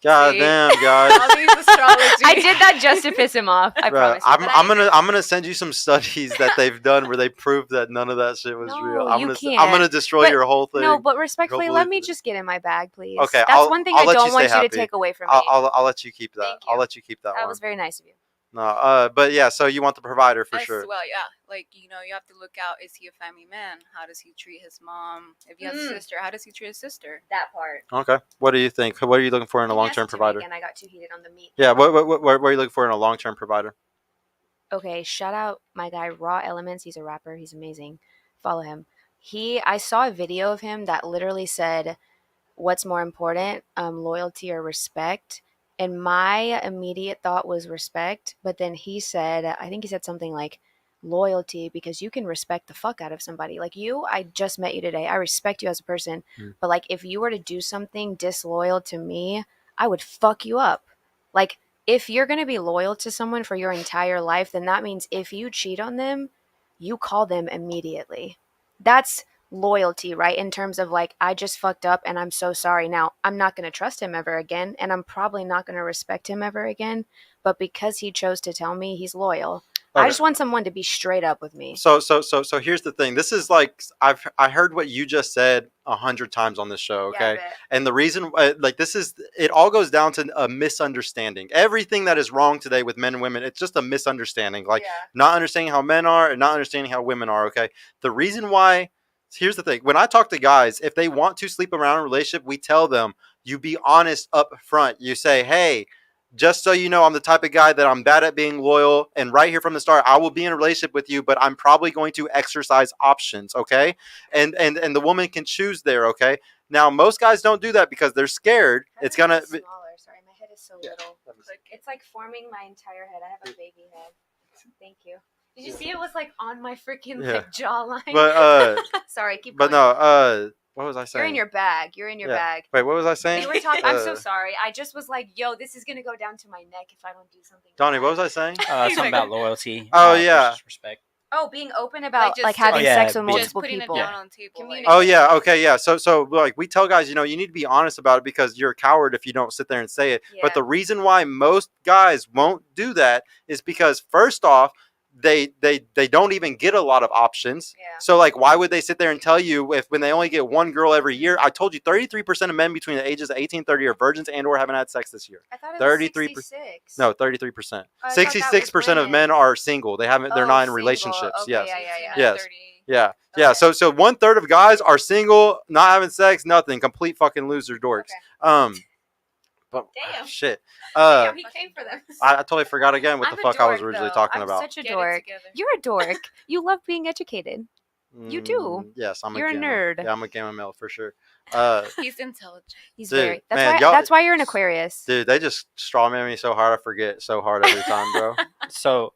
God damn, guys.
I did that just to piss him off. I promise.
I'm gonna send you some studies that they've done where they prove that none of that shit was real. I'm gonna destroy your whole thing.
No, but respectfully, let me just get in my bag, please. Okay, that's one thing I don't want you to take away from me.
I'll let you keep that. I'll let you keep that.
That was very nice of you.
No, but yeah, so you want the provider for sure.
Well, yeah, like, you know, you have to look out. Is he a family man? How does he treat his mom? If he has a sister, how does he treat his sister?
That part.
Okay. What do you think? What are you looking for in a long-term provider?
Again, I got too heated on the meat.
Yeah. What are you looking for in a long-term provider?
Okay. Shout out my guy Raw Elements. He's a rapper. He's amazing. Follow him. I saw a video of him that literally said, "What's more important, loyalty or respect?" And my immediate thought was respect, but then I think he said something like loyalty, because you can respect the fuck out of somebody. Like you, I just met you today. I respect you as a person, but like if you were to do something disloyal to me, I would fuck you up. Like if you're going to be loyal to someone for your entire life, then that means if you cheat on them, you call them immediately. That's loyalty, right? In terms of like, I just fucked up and I'm so sorry. Now, I'm not going to trust him ever again, and I'm probably not going to respect him ever again, but because he chose to tell me, he's loyal. Okay. I just want someone to be straight up with me.
So here's the thing. This is like, I heard what you just said 100 times on this show, okay? Yeah, and the reason, like, it all goes down to a misunderstanding. Everything that is wrong today with men and women, it's just a misunderstanding. Like, not understanding how men are and not understanding how women are, okay? The reason why, here's the thing. When I talk to guys, if they want to sleep around in a relationship, we tell them, you be honest up front. You say, hey, just so you know, I'm the type of guy that I'm bad at being loyal, and right here from the start, I will be in a relationship with you, but I'm probably going to exercise options, okay? And the woman can choose there, okay? Now, most guys don't do that because they're scared. It's gonna
smaller. Sorry, my head is so little. It's like forming my entire head. I have a baby head. Thank you. Did you see it was like on my freaking like jawline?
But
sorry, keep going.
But no, what was I saying?
You're in your bag. You're in your bag.
Wait, what was I saying?
You were talking. I'm so sorry. I just was like, yo, this is gonna go down to my neck if I don't do something.
Donnie, what was I saying?
Something about loyalty.
Oh yeah.
Respect.
Oh, being open about
just
having
to-
sex with
Just
multiple
putting
people.
it down on the table.
Communicate.
Oh yeah, okay, yeah. So like we tell guys, you need to be honest about it because you're a coward if you don't sit there and say it.
Yeah.
But the reason why most guys won't do that is because first off, they don't even get a lot of options.
Yeah.
So like why would they sit there and tell you when they only get one girl every year? I told you 33% of men between the ages of 18 and 30 are virgins and or haven't had sex this year.
I thought it
33%.
was 66.
No, 33%.
I thought that was
66% of
women.
men are single. They haven't. They're
Oh,
not in
single.
relationships.
Okay,
Yes.
yeah.
Yes. Yeah.
Okay.
Yeah. So 1/3 of guys are single, not having sex, nothing, complete fucking loser dorks.
Okay.
But
Damn.
shit.
Damn, he came for them.
I totally forgot again what
I'm
the
a
fuck I was
dork,
originally
though.
talking
I'm
about.
such a
Get it
dork.
together.
You're a dork. You love being educated. You do.
Yes,
You're a
gamma.
nerd.
Yeah, I'm a gamma male for sure.
He's intelligent.
He's
Dude,
very.
man,
That's why you're an Aquarius.
Dude, they just straw man me so hard I forget so hard every time, bro.
So,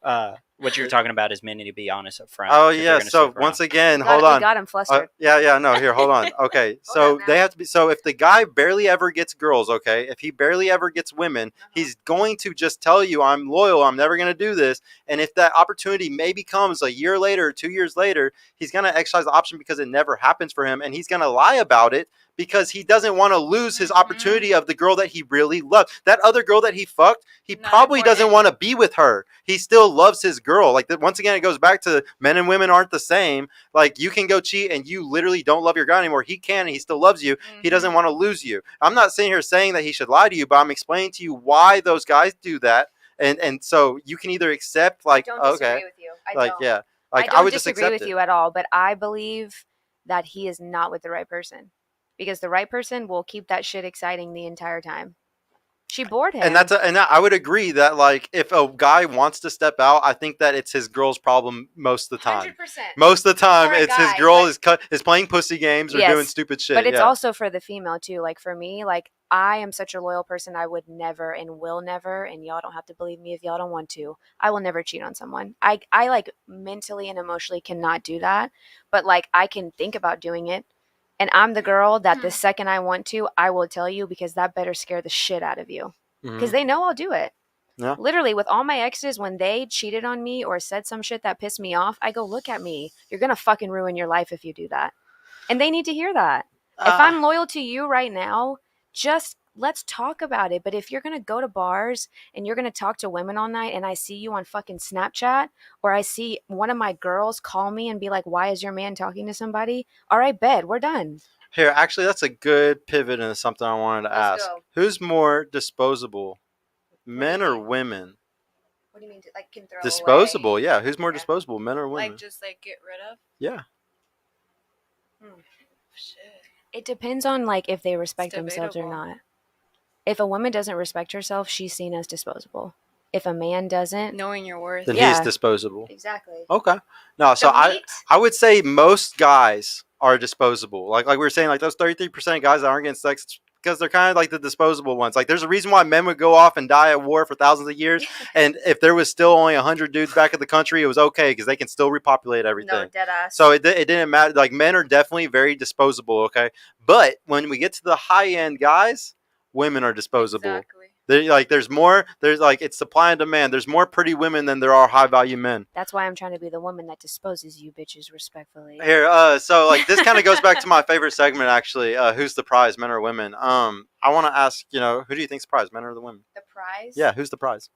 what you're talking about is men need to be honest up front.
Oh
if they're
yeah.
gonna
So
stick around.
once again,
You
hold on.
got him flustered.
Yeah. No, here, hold on. Okay, so
on now.
they have to be. So if the guy barely ever gets girls, okay, if he barely ever gets women, he's going to just tell you, "I'm loyal. I'm never going to do this." And if that opportunity maybe comes a year later, or 2 years later, he's going to exercise the option because it never happens for him, and he's going to lie about it because he doesn't want to lose his opportunity of the girl that he really loved. That other girl that he fucked, he
Not
probably doesn't
important.
want to be with her. He still loves his girl. Like once again, it goes back to men and women aren't the same. Like you can go cheat and you literally don't love your guy anymore. He can and he still loves you. He doesn't want to lose you. I'm not sitting here saying that he should lie to you, but I'm explaining to you why those guys do that. And so you can either accept like
I don't disagree
okay,
with you. I
like
don't.
yeah,
I
like
don't
would just
disagree
accept
with
it.
you at all, but I believe that he is not with the right person because the right person will keep that shit exciting the entire time. She bored him.
And I would agree that like if a guy wants to step out, I think that it's his girl's problem most of the time.
100%.
Most of the time,
For a
it's his
guy,
girl
but-
is playing pussy games or
Yes,
doing stupid shit.
But it's
yeah.
also for the female too. Like for me, like I am such a loyal person. I would never and will never, and y'all don't have to believe me if y'all don't want to. I will never cheat on someone. I like mentally and emotionally cannot do that, but like I can think about doing it. And I'm the girl that the second I want to, I will tell you because that better scare the shit out of you. Because they know I'll do it.
Yeah.
Literally, with all my exes, when they cheated on me or said some shit that pissed me off, I go, look at me. You're going to fucking ruin your life if you do that. And they need to hear that. If I'm loyal to you right now, just let's talk about it. But if you're going to go to bars and you're going to talk to women all night and I see you on fucking Snapchat or I see one of my girls call me and be like, why is your man talking to somebody? All right, bet. We're done.
Here, actually, that's a good pivot into something I wanted to
Let's
ask.
go.
Who's more disposable, men or women?
What do you mean? Like, can throw
Disposable,
away?
yeah. Who's more
Yeah.
disposable, men or women?
Like just like get rid of.
Yeah.
Shit.
It depends on like if they respect
It's
themselves or
debatable.
not. If a woman doesn't respect herself, she's seen as disposable. If a man doesn't,
Knowing your worth.
Then
Yeah.
he's disposable.
exactly.
Okay. No, so I would say most guys are disposable. Like we were saying, like those 33% of guys that aren't getting sex, it's because they're kind of like the disposable ones. Like there's a reason why men would go off and die at war for thousands of years, and if there was still only 100 dudes back in the country, it was okay because they can still repopulate everything.
No, dead ass.
So it didn't matter. Like men are definitely very disposable. Okay, but when we get to the high end guys, women are disposable.
Exactly.
There's more. There's like it's supply and demand. There's more pretty women than there are high value men.
That's why I'm trying to be the woman that disposes you bitches respectfully.
Here, so like this kind of goes back to my favorite segment actually. Who's the prize, men or women? I want to ask, who do you think's the prize, men or the women?
The prize?
Yeah, who's the prize?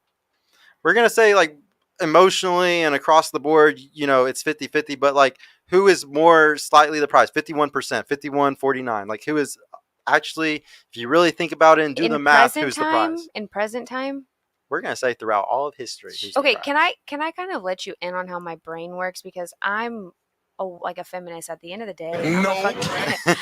We're gonna say like emotionally and across the board, it's 50-50, but like who is more slightly the prize? 51%, 51-49. Like who is actually, if you really think about it and do the math, who's the prize?
In present time?
We're gonna say throughout all of history. Who's
Okay,
the prize?
can I kind of let you in on how my brain works because I'm like a feminist at the end of the day. I'm a fucking feminist.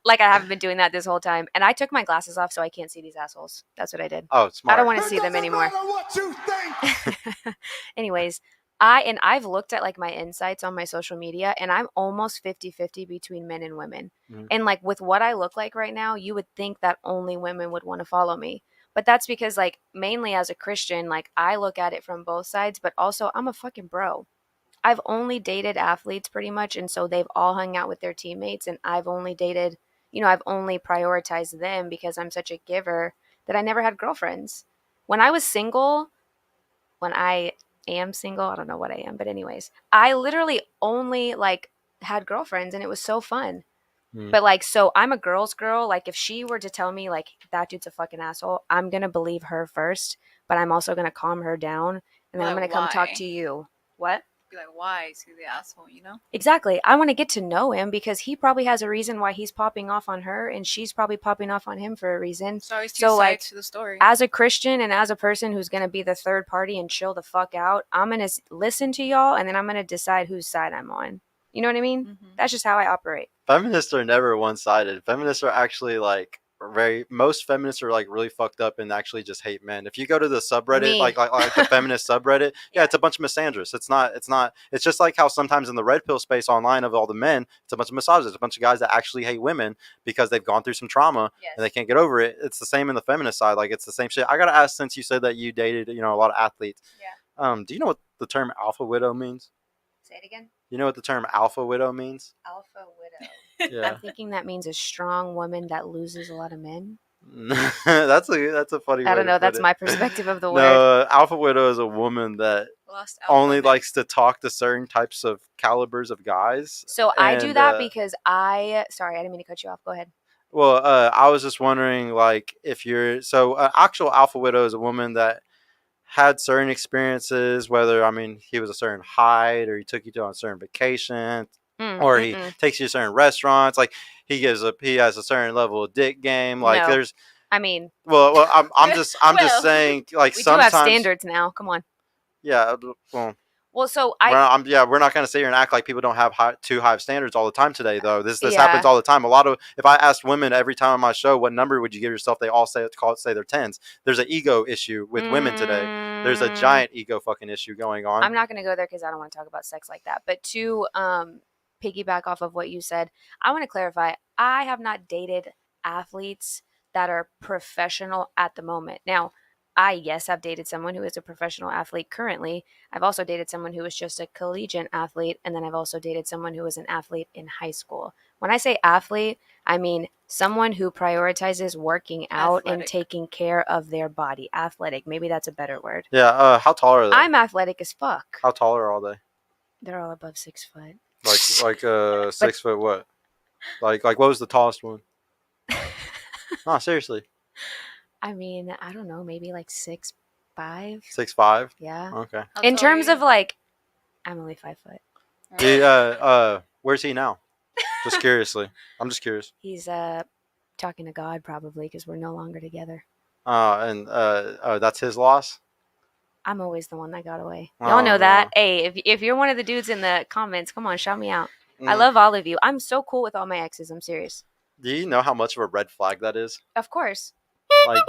I haven't been doing that this whole time, and I took my glasses off so I can't see these assholes. That's what I did.
Oh, smart.
I don't want to see them anymore.
What you think?
Anyways, I've looked at like my insights on my social media and I'm almost 50-50 between men and women.
Mhm.
And like with what I look like right now, you would think that only women would want to follow me. But that's because like mainly as a Christian, like I look at it from both sides, but also I'm a fucking bro. I've only dated athletes pretty much, and so they've all hung out with their teammates, and I've only dated, I've only prioritized them because I'm such a giver that I never had girlfriends. When I was single, when I am single. I don't know what I am, but anyways, I literally only like had girlfriends, and it was so fun. But like, so I'm a girl's girl. Like, if she were to tell me like that dude's a fucking asshole, I'm gonna believe her first, but I'm also gonna calm her down, and then I'm gonna come talk to you. What?
Be like, why is he the asshole? You know?
Exactly. I want to get to know him because he probably has a reason why he's popping off on her, and she's probably popping off on him for a reason.
So always two sides to the story.
As a Christian and as a person who's gonna be the third party and chill the fuck out, I'm gonna listen to y'all, and then I'm gonna decide whose side I'm on. You know what I mean? Mm-hmm. That's just how I operate.
Feminists are never one-sided. Feminists are actually like most feminists are like really fucked up and actually just hate men. If you go to the subreddit, like the feminist subreddit, yeah, it's a bunch of misandrists. It's just like how sometimes in the red pill space online of all the men, it's a bunch of misogynists, a bunch of guys that actually hate women because they've gone through some trauma and they can't get over it. It's the same in the feminist side. Like, it's the same shit. I gotta ask, since you said that you dated, a lot of athletes. Yeah. Do you know what the term alpha widow means?
Say it again.
You know what the term alpha widow means?
Alpha widow.
Yeah.
I'm thinking that means a strong woman that loses a lot of men.
That's a funny way.
I don't know. That's my perspective of the word.
No, alpha widow is a woman that only likes to talk to certain types of calibers of guys.
So I do that because sorry, I didn't mean to cut you off. Go ahead.
Well, I was just wondering, like, if you're actual alpha widow is a woman that had certain experiences, whether, he was a certain height, or he took you to on a certain vacation, or he takes you to certain restaurants. Like, he has a certain level of dick game. Like,
no.
there's,
well,
I'm just saying, like,
we
sometimes
do have standards now. Come on.
Yeah.
Well, so
we're not going to sit here and act like people don't have too high standards all the time today, though. This happens all the time. If I asked women every time on my show, what number would you give yourself? They all say they're tens. There's an ego issue with women today. There's a giant ego fucking issue going on.
I'm not going to go there because I don't want to talk about sex like that. But to piggyback off of what you said, I want to clarify. I have not dated athletes that are professional at the moment. Now, I've dated someone who is a professional athlete currently. I've also dated someone who was just a collegiate athlete. And then I've also dated someone who was an athlete in high school. When I say athlete, I mean someone who prioritizes working out and taking care of their body. Athletic. Maybe that's a better word.
Yeah. How tall are they?
I'm athletic as fuck.
How tall are all they?
They're all above 6 foot.
Like 6 foot what? Like what was the tallest one? No, seriously.
I don't know, maybe like 6'5".
6'5"?
Yeah.
Okay.
In terms of like, I'm only 5 foot.
Where's he now? Just curiously. I'm just curious.
He's talking to God probably because we're no longer together.
That's his loss?
I'm always the one that got away. Y'all know that. Hey, if you're one of the dudes in the comments, come on, shout me out. I love all of you. I'm so cool with all my exes. I'm serious.
Do you know how much of a red flag that is?
Of course.
Like,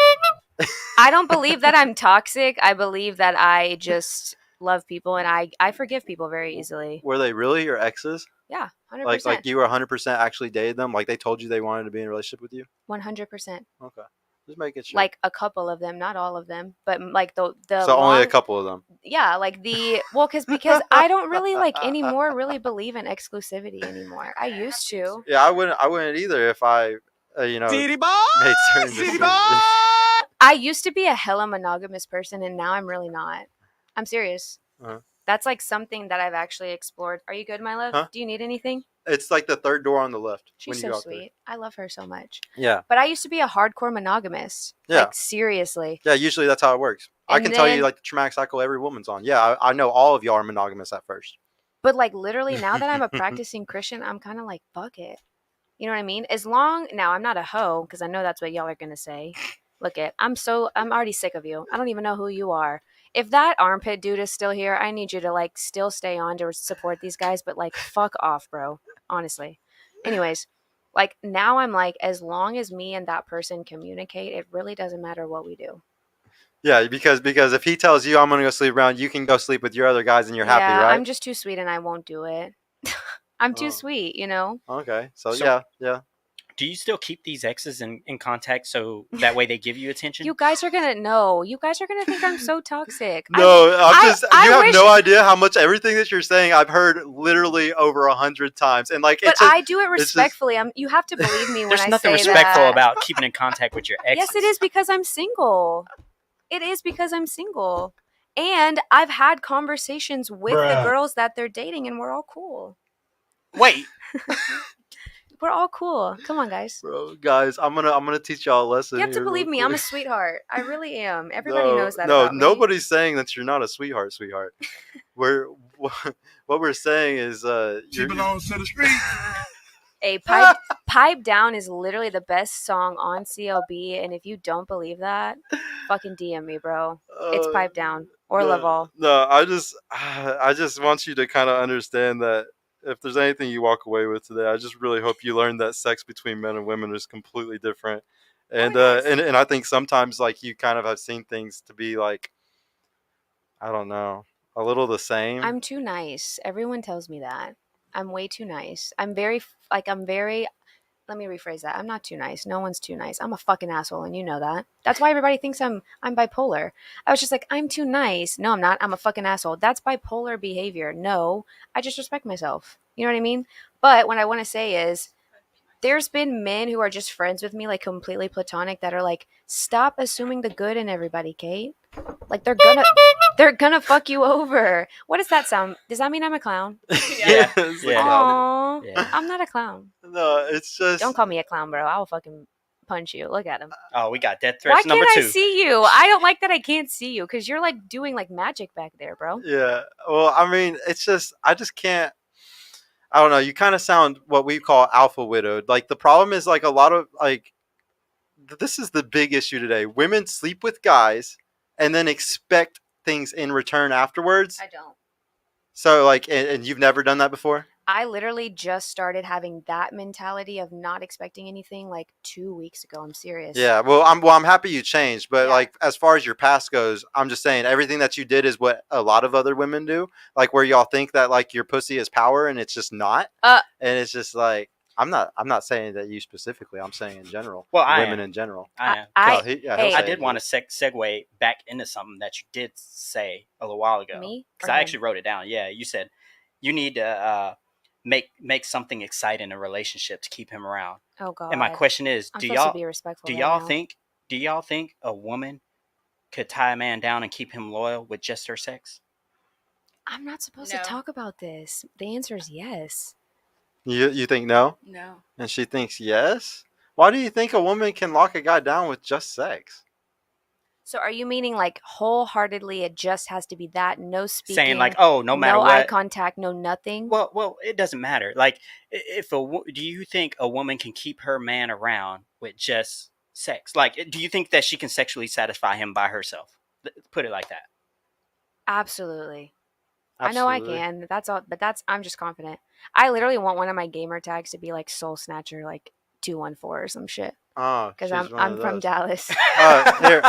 I don't believe that I'm toxic. I believe that I just love people, and I forgive people very easily.
Were they really your exes?
Yeah, 100%.
Like you were 100% actually dated them? Like they told you they wanted to be in a relationship with you?
100%.
Okay. Just making sure.
Like a couple of them, not all of them, but like the
So only a couple of them.
Yeah, like because I don't really anymore really believe in exclusivity anymore. I used to.
Yeah, I wouldn't either if I made certain decisions.
I used to be a hella monogamous person, and now I'm really not. I'm serious. Uh-huh. That's like something that I've actually explored. Are you good, my love? Huh? Do you need anything?
It's like the third door on the left.
She's so sweet. I love her so much.
Yeah.
But I used to be a hardcore monogamist. Yeah. Like, seriously.
Yeah, usually that's how it works. And I can tell you, like, the traumatic cycle every woman's on. Yeah, I know all of y'all are monogamous at first.
But, like, literally, now that I'm a practicing Christian, I'm kind of like, fuck it. You know what I mean? Now, I'm not a hoe, because I know that's what y'all are going to say. Look I'm already sick of you. I don't even know who you are. If that armpit dude is still here, I need you to, like, still stay on to support these guys, but, like, fuck off, bro. Honestly. Anyways, like, now I'm like, as long as me and that person communicate, it really doesn't matter what we do.
Yeah, because if he tells you I'm going to go sleep around, you can go sleep with your other guys and you're happy, right?
I'm just too sweet and I won't do it. I'm too sweet, you know?
Okay. So yeah.
Do you still keep these exes in contact so that way they give you attention?
You guys are going to know. You guys are going to think I'm so toxic.
No, you have no idea how much everything that you're saying I've heard literally over 100 times. And like,
but I do it respectfully. You have to believe me when I say that.
There's nothing respectful about keeping in contact with your exes.
Yes, it is because I'm single. It is because I'm single. And I've had conversations with the girls that they're dating, and we're all cool.
Wait.
We're all cool. Come on, guys.
Bro, guys, I'm gonna teach y'all a lesson.
You have to
here
believe
real
me.
quick.
I'm a sweetheart. I really am. Everybody knows that
No,
about me.
nobody's saying that you're not a sweetheart. What we're saying is
she belongs to the street.
A pipe Down is literally the best song on CLB, and if you don't believe that, fucking DM me, bro. It's Pipe Down or Laval.
No, I just want you to kind of understand that if there's anything you walk away with today, I just really hope you learn that sex between men and women is completely different. And and I think sometimes like you kind of have seen things to be like, I don't know, a little the same.
I'm too nice. Everyone tells me that. I'm way too nice. Let me rephrase that. I'm not too nice. No one's too nice. I'm a fucking asshole, and you know that. That's why everybody thinks I'm bipolar. I was just like, I'm too nice. No, I'm not. I'm a fucking asshole. That's bipolar behavior. No, I just respect myself. You know what I mean? But what I want to say is, there's been men who are just friends with me, like completely platonic, that are like, stop assuming the good in everybody, Kate. Like they're gonna fuck you over. What does that sound? Does that mean I'm a clown?
Yeah.
Aww,
Yeah.
I'm not a clown.
No, it's just
Don't call me a clown, bro. I will fucking punch you. Look at him.
Oh, we got death
Why
threats number
can't
2.
I see you? I don't like that I can't see you because you're like doing like magic back there, bro.
Yeah. Well, I mean, it's just I just can't. I don't know. You kind of sound what we call alpha widowed. Like the problem is like a lot of like this is the big issue today. Women sleep with guys and then expect things in return afterwards.
I don't.
So like, and you've never done that before?
I literally just started having that mentality of not expecting anything like 2 weeks ago. I'm serious.
Yeah. Well, I'm happy you changed, but like as far as your past goes, I'm just saying everything that you did is what a lot of other women do. Like where y'all think that like your pussy is power and it's just not. And it's just like I'm not saying that you specifically. I'm saying in general.
Well,
women in general.
I did
it.
want to segue back into something that you did say a little while ago.
Me?
Because I actually wrote it down. Yeah, you said you need to make something exciting in a relationship to keep him around.
Oh God.
And my question is,
I'm
do
supposed to
y'all
be respectful
do
right
y'all
now.
think a woman could tie a man down and keep him loyal with just her sex?
I'm not supposed to talk about this. The answer is yes.
You think no?
No.
And she thinks yes? Why do you think a woman can lock a guy down with just sex?
So are you meaning like wholeheartedly it just has to be that, no speaking,
saying like, oh, no matter what,
eye contact, no nothing?
Well, it doesn't matter. Like, do you think a woman can keep her man around with just sex? Like, do you think that she can sexually satisfy him by herself? Put it like that.
Absolutely. I know I can. That's all, but I'm just confident. I literally want one of my gamer tags to be like Soul Snatcher, like 214 or some shit.
Oh,
because I'm from Dallas.
Here.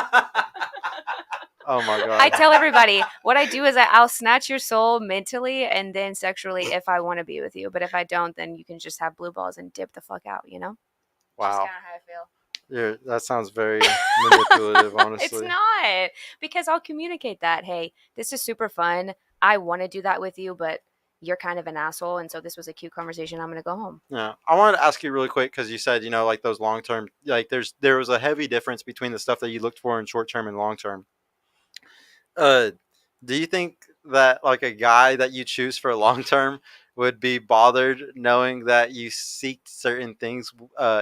Oh my God.
I tell everybody what I do is I'll snatch your soul mentally and then sexually if I want to be with you. But if I don't, then you can just have blue balls and dip the fuck out, you know?
Wow.
That's kind of how I feel.
Yeah, that sounds very manipulative, honestly.
It's not, because I'll communicate that, hey, this is super fun. I want to do that with you, but you're kind of an asshole, and so this was a cute conversation. I'm going to go home.
Yeah. I wanted to ask you really quick because you said, like those long-term, like there was a heavy difference between the stuff that you looked for in short-term and long-term. Do you think that like a guy that you choose for long-term would be bothered knowing that you seek certain things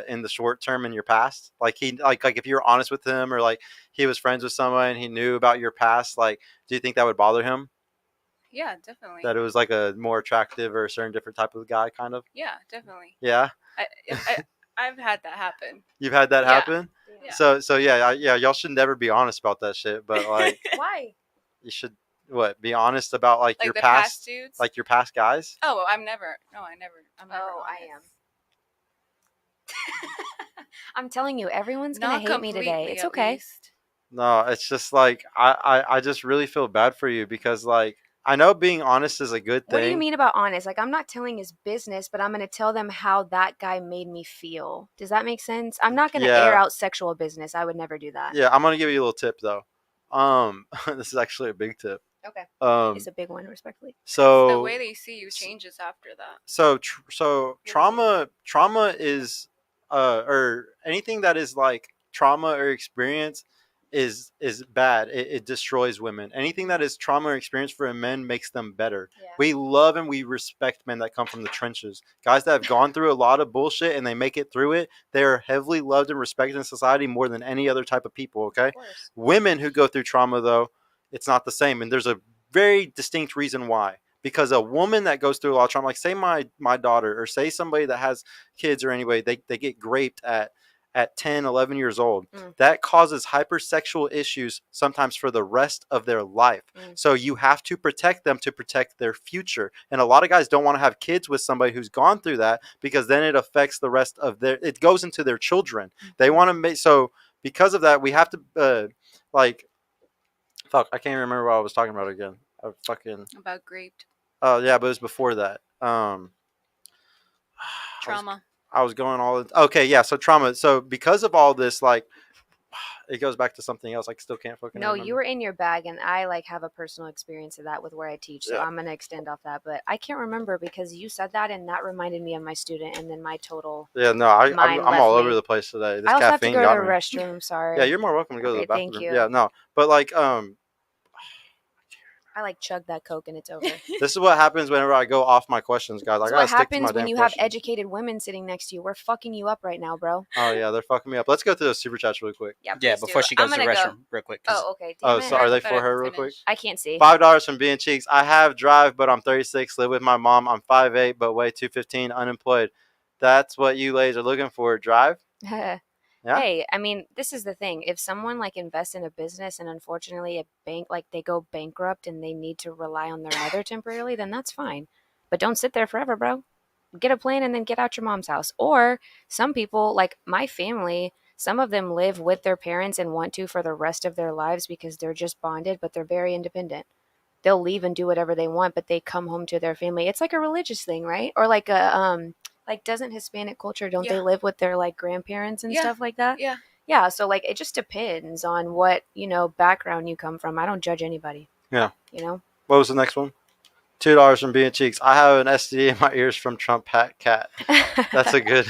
in the short term in your past? Like like if you were honest with him, or like he was friends with someone and he knew about your past, like do you think that would bother him?
Yeah, definitely.
That it was like a more attractive or a certain different type of guy, kind of?
Yeah, definitely.
Yeah?
I've had that happen.
You've had that happen?
Yeah.
So yeah, y'all should never be honest about that shit, but like
why?
You should be honest about like your
past dudes?
like your past guys?
Oh, I'm never honest.
I am. I'm telling you, everyone's gonna hate me today. It's okay.
No, it's just like I just really feel bad for you because like I know being honest is a good thing.
What do you mean about honest? Like I'm not telling his business, but I'm gonna tell them how that guy made me feel. Does that make sense? I'm not gonna air out sexual business. I would never do that.
Yeah, I'm gonna give you a little tip though. This is actually a big tip.
Okay. It's a big one, respectfully.
So
the way they see you changes after that.
So trauma is or anything that is like trauma or experience is bad. It destroys women. Anything that is trauma or experience for men makes them better.
Yeah.
We love and we respect men that come from the trenches. Guys that have gone through a lot of bullshit and they make it through it, they are heavily loved and respected in society more than any other type of people, okay?
Of course.
Women who go through trauma, though, it's not the same. And there's a very distinct reason why. Because a woman that goes through a lot of trauma, like say my daughter, or say somebody that has kids or anyway, they get raped at 10, 11 years old. That causes hypersexual issues sometimes for the rest of their life. So you have to protect them to protect their future. And a lot of guys don't want to have kids with somebody who's gone through that because then it affects the rest of it goes into their children. They want to make, so because of that, we have to, fuck, I can't remember what I was talking about again.
About raped.
Oh, yeah, but it was before that.
Trauma.
I was going okay, yeah, so trauma. So because of all this, like, it goes back to something else. I still can't fucking
No,
remember.
you were in your bag, and I like have a personal experience of that with where I teach, so I'm gonna extend off that. But I can't remember because you said that, and that reminded me of my student, and then my total.
Yeah, no, I'm all over the place today. This
I also have to
caffeine
go to
got
the
me.
restroom. Sorry.
Yeah, you're more welcome to go to the bathroom.
Thank you.
Yeah, no, but like
I like chug that Coke and it's over.
This is what happens whenever I go off my questions, guys.
That's what happens when you have educated women sitting next to you. We're fucking you up right now, bro.
Oh yeah, they're fucking me up. Let's go through those super chats really quick.
Yeah, before she goes to the restroom, real quick.
Oh, okay.
Oh, so are they for her real quick?
I can't see.
$5 from Being Cheeks. I have drive, but I'm 36. Live with my mom. I'm 5'8", but weigh 215. Unemployed. That's what you ladies are looking for. Drive.
Yeah. Hey, I mean, this is the thing. If someone like invests in a business and unfortunately a bank, like they go bankrupt and they need to rely on their mother temporarily, then that's fine. But don't sit there forever, bro. Get a plan and then get out your mom's house. Or some people, like my family, some of them live with their parents and want to for the rest of their lives because they're just bonded, but they're very independent. They'll leave and do whatever they want, but they come home to their family. It's like a religious thing, right? Or like a like, doesn't Hispanic culture, don't they live with their like grandparents and stuff like that? Yeah, so like it just depends on what, background you come from. I don't judge anybody.
Yeah.
What
was the next one? $2 from Being Cheeks. I have an STD in my ears from Trump cat. That's a good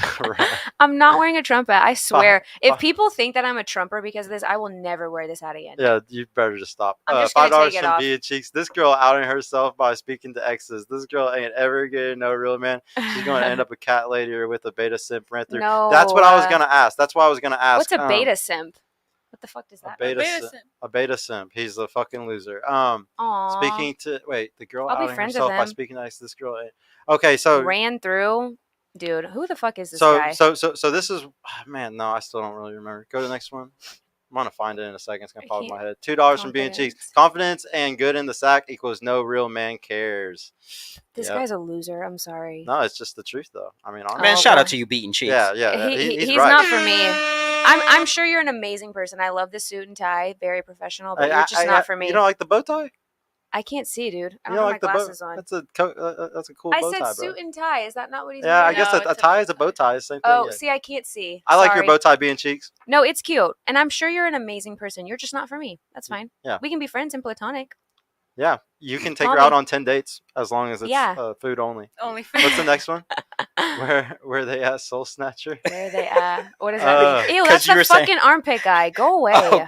I'm not wearing a Trump hat. I swear. If people think that I'm a Trumper because of this, I will never wear this hat again.
Yeah, you better just stop.
I'm just gonna take it
from
off.
Being Cheeks. This girl outing herself by speaking to exes. This girl ain't ever getting no real man. She's going to end up a cat lady or with a beta simp rant through.
No,
that's what I was going to ask. That's what I was going to ask.
What's a beta simp? What the fuck does that mean?
A beta simp. He's a fucking loser.
Aww.
Speaking to the girl
I'll be
outing
friends
herself
with
by
him.
speaking to this girl. Okay, so
ran through, dude. Who the fuck is this guy?
So this is man. No, I still don't really remember. Go to the next one. I'm gonna find it in a second. It's gonna pop in my head. $2 from Being Cheeks. Confidence and good in the sack equals no real man cares.
This guy's a loser. I'm sorry.
No, it's just the truth, though. I mean, honestly.
Man, shout out to you, Beating Cheeks.
Yeah.
He's
right.
not for me. I'm sure you're an amazing person. I love the suit and tie, very professional, but you're just not for me.
You don't like the bow tie?
I can't see, dude. I
You
don't have
like
my
the
glasses on.
That's a cool bow tie,
I said
bro.
suit and tie. Is that not what he's
Yeah,
wearing?
I guess a tie is a bow tie. Same thing.
Oh,
yeah.
see, I can't see.
I like your bow tie, Being Cheeks.
No, it's cute. And I'm sure you're an amazing person. You're just not for me. That's fine.
Yeah.
We can be friends and platonic.
Yeah, you can take her out on 10 dates as long as it's food only.
Only food.
What's the next one? Where they at, Soul Snatcher?
Where they at? What is that? Ew, that's
you
the
were
fucking armpit guy. Go away.
Oh,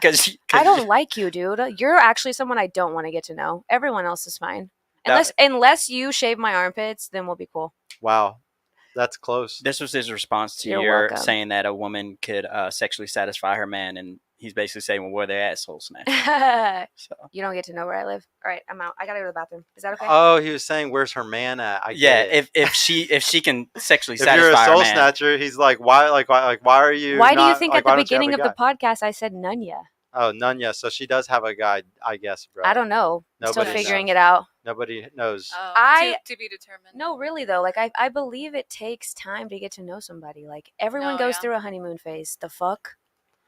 I don't like you, dude. You're actually someone I don't want to get to know. Everyone else is fine. Unless you shave my armpits, then we'll be cool.
Wow. That's close.
This was his response to
You're
your
welcome.
saying that a woman could sexually satisfy her man, and he's basically saying, well, where they at, Soul Snatcher? So.
You don't get to know where I live. All right, I'm out. I gotta go to the bathroom. Is that okay?
Oh, he was saying, where's her man at?
If she can sexually
if
satisfy
you're a
her
soul
man.
snatcher, he's like, why are you?
Why do you
not,
think
like,
at the
why don't you
beginning
have
of
a
the
guy?
podcast I said none ya?
Oh, none yet. So she does have a guy, I guess, bro.
I don't know.
Nobody
Still figuring
knows.
it out.
Nobody knows.
To be determined.
No, really though. Like I believe it takes time to get to know somebody. Like everyone goes through a honeymoon phase. The fuck?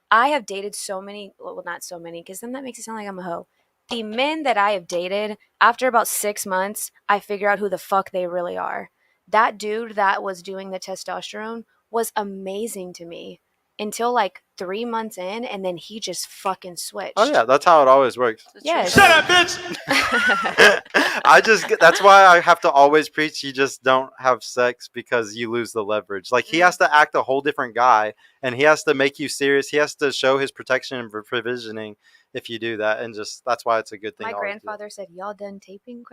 I have dated so many. Well, not so many, because then that makes it sound like I'm a hoe. The men that I have dated, after about 6 months, I figure out who the fuck they really are. That dude that was doing the testosterone was amazing to me. until like 3 months in, and then he just fucking switched.
Oh yeah, that's how it always works.
Yes.
Shut up, bitch!
That's why I have to always preach you just don't have sex because you lose the leverage. Like he has to act a whole different guy, and he has to make you serious. He has to show his protection and provisioning if you do that, and just that's why it's a good thing.
My
to always do.
grandfather said, "Y'all done taping?" ?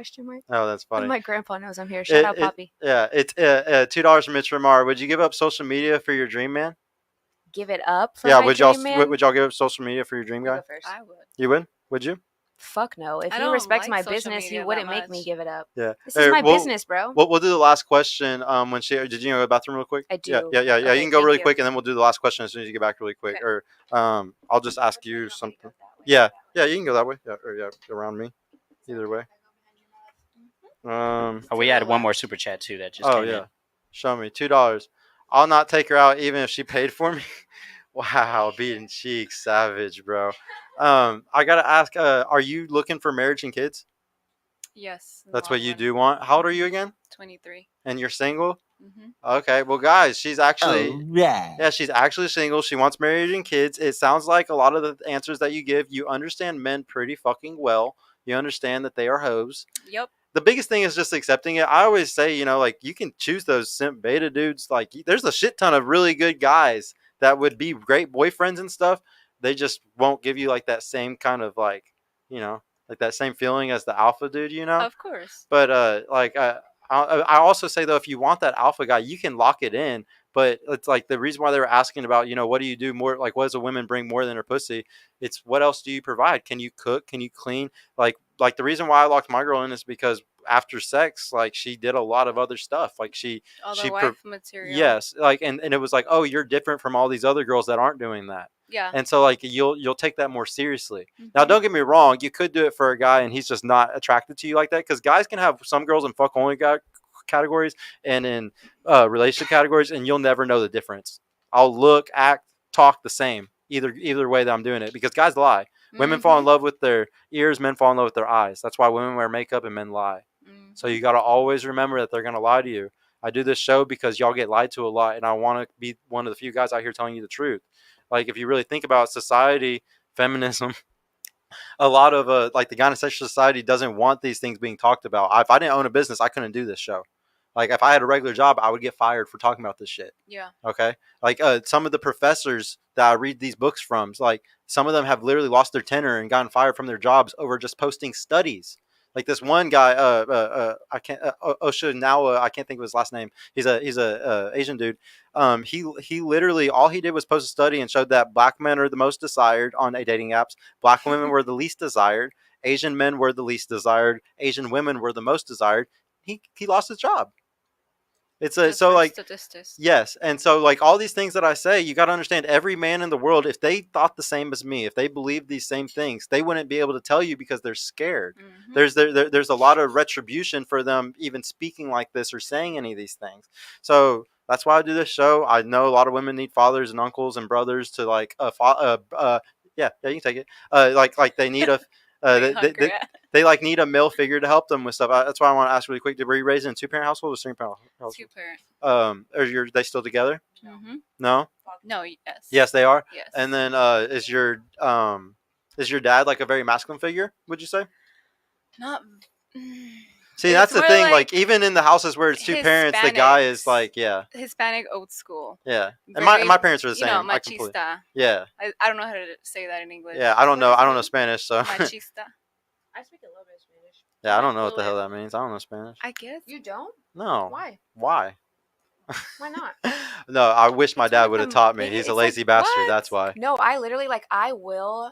Oh, that's funny.
My grandpa knows I'm here. Shout out, Poppy.
Yeah, it's $2 from Mitch Ramar. Would you give up social media for your dream man?
Give it up for
Yeah,
my
would
dream man?
y'all give up social media for your dream guy?
Go first.
I would.
You would? Would you?
Fuck no. If
I
he
don't
respects
like
my
social
business, he
media
wouldn't
that
make me
much.
give it up.
Yeah.
This is my business, bro.
We'll do the last question. When she did you go to the bathroom real quick?
I do.
Yeah.
Okay,
You can go
thank
really
you.
quick, and then we'll do the last question as soon as you get back really quick.
Okay.
Or I'll just ask
Which way
you
want me to
something.
go, that way?
Yeah. Yeah. You can go that way. Yeah. Or around me. Either way.
Oh, we had one more super chat too that just
Oh
came
yeah.
in.
Show me $2. I'll not take her out even if she paid for me. Wow, beating cheeks, savage, bro. I gotta ask. Are you looking for marriage and kids?
Yes.
That's what you do want. How old are you again?
23.
And you're single?
Mm-hmm.
Okay, well, guys, she's actually
Yeah.
she's actually single. She wants marriage and kids. It sounds like a lot of the answers that you give, you understand men pretty fucking well. You understand that they are hoes.
Yep.
The biggest thing is just accepting it. I always say, like you can choose those simp beta dudes. Like there's a shit ton of really good guys that would be great boyfriends and stuff. They just won't give you like that same kind of like that same feeling as the alpha dude.
Of course.
But I also say though, if you want that alpha guy, you can lock it in. But it's like the reason why they were asking about, what do you do more? Like, what does a woman bring more than her pussy? It's what else do you provide? Can you cook? Can you clean? Like the reason why I locked my girl in is because after sex, like she did a lot of other stuff. Like
all
she
the wife material.
Yes, like and it was like, oh, you're different from all these other girls that aren't doing that.
Yeah.
And so like you'll take that more seriously. Now, don't get me wrong, you could do it for a guy and he's just not attracted to you like that, because guys can have some girls in fuck only categories and in relationship categories, and you'll never know the difference. I'll look, act, talk the same either way that I'm doing it, because guys lie. Women fall in love with their ears, men fall in love with their eyes. That's why women wear makeup and men lie. So you got to always remember that they're going to lie to you. I do this show because y'all get lied to a lot, and I want to be one of the few guys out here telling you the truth. Like, if you really think about society, feminism, a lot of like the gynecological society doesn't want these things being talked about. If I didn't own a business, I couldn't do this show. Like, if I had a regular job, I would get fired for talking about this shit.
Yeah.
Okay. Like some of the professors that I read these books from, like some of them have literally lost their tenure and gotten fired from their jobs over just posting studies. Like this one guy, I can't Oshinawa, I can't think of his last name. He's a Asian dude. He literally, all he did was post a study and showed that black men are the most desired on dating apps. Black women were the least desired. Asian men were the least desired. Asian women were the most desired. He lost his job. It's so like
statistics.
Yes, and so like all these things that I say, you got to understand, every man in the world, if they thought the same as me, if they believed these same things, they wouldn't be able to tell you because they're scared. There's a lot of retribution for them even speaking like this or saying any of these things. So that's why I do this show. I know a lot of women need fathers and uncles and brothers to like yeah, you can take it. Like they need a they like need a male figure to help them with stuff. That's why I want to ask really quick: were you raised in a 2-parent household or 3-parent household?
2-parent.
Are they still together? No.
No. Yes.
Yes, they are.
Yes.
And then is your dad like a very masculine figure? Would you say?
Not.
See, that's the thing. Like even in the houses where it's 2 parents, the guy is like, yeah,
Hispanic old school.
Yeah, and my parents are the same.
Machista.
Yeah.
I don't know how to say that in English.
Yeah, I don't know Spanish, so.
Machista.
I speak a little bit of Spanish.
Yeah, I don't know what the hell that means. I don't know Spanish.
I guess.
You don't?
No.
Why?
Why?
Why not?
No, I wish my dad would have taught me. He's a lazy bastard.
what?
That's why.
No, I literally I will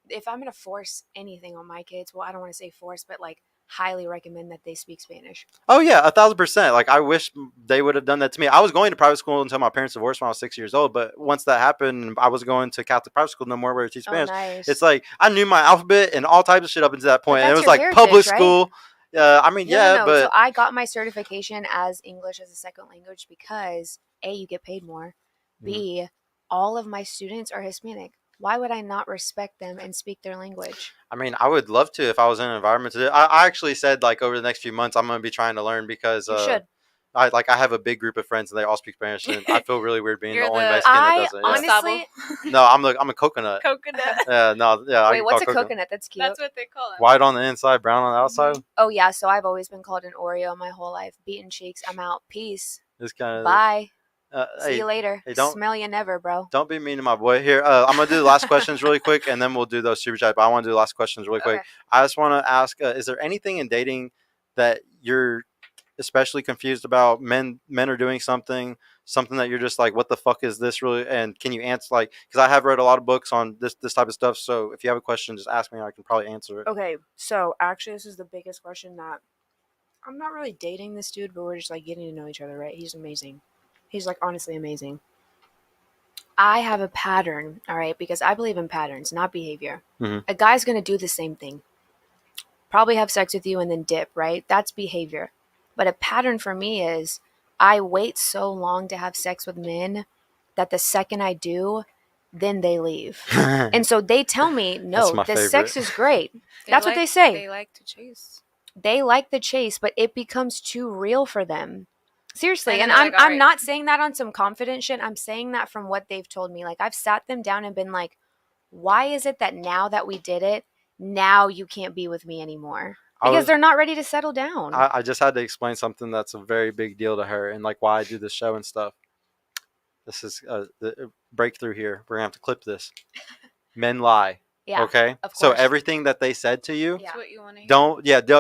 if I'm gonna force anything on my kids. Well, I don't want to say force, but highly recommend that they speak Spanish.
Oh yeah, 1,000%. Like I wish they would have done that to me. I was going to private school until my parents divorced when I was 6 years old. But once that happened, I was going to Catholic private school no more where I teach Spanish.
Nice.
It's like I knew my alphabet and all types of shit up until that point. And it was like
heritage,
public
right?
school. I mean,
No.
but
So I got my certification as English as a second language because A, you get paid more. B, all of my students are Hispanic. Why would I not respect them and speak their language?
I mean, I would love to if I was in an environment to do it. I actually said over the next few months I'm going to be trying to learn because
You should.
I have a big group of friends and they all speak Spanish, and I feel really weird being the
You're
only
the-
Mexican that
I
doesn't. Yeah.
honestly,
No, I'm a coconut.
Coconut.
Yeah, no, yeah. I
wait,
can
what's a
call
coconut? That's cute.
That's what they call it.
White on the inside, brown on the outside.
Oh yeah, so I've always been called an Oreo my whole life. Beaten cheeks. I'm out. Peace.
It's kind of
Bye. See
hey,
you later.
hey, don't-
Smell you never, bro.
Don't be mean to my boy here. I'm gonna do the last questions really quick, and then we'll do those super chat. But I want to do the last questions really quick.
Okay.
I just want to ask: is there anything in dating that you're especially confused about? Men are doing something that you're just like, what the fuck is this really? And can you answer, like, because I have read a lot of books on this type of stuff. So if you have a question, just ask me. I can probably answer it.
Okay, so actually, this is the biggest question that I'm not really dating this dude, but we're just like getting to know each other, right? He's amazing. He's like honestly amazing. I have a pattern, all right, because I believe in patterns, not behavior.
Mhm.
A guy's going to do the same thing. Probably have sex with you and then dip, right? That's behavior. But a pattern for me is I wait so long to have sex with men that the second I do, then they leave. And so they tell me, no,
my
the
favorite.
sex is great. That's what they say.
They like to chase.
They like the chase, but it becomes too real for them. Seriously.
And
And
they're
I'm
like, "All
I'm
right."
not saying that on some confident shit. I'm saying that from what they've told me. Like, I've sat them down and been like, why is it that now that we did it, now you can't be with me anymore? Because they're not ready to settle down.
I just had to explain something that's a very big deal to her, and like why I do this show and stuff. This is the breakthrough here. We're gonna have to clip this. Men lie.
Yeah.
Okay.
Of
So
course.
everything that they said to you,
Yeah.
That's what you want to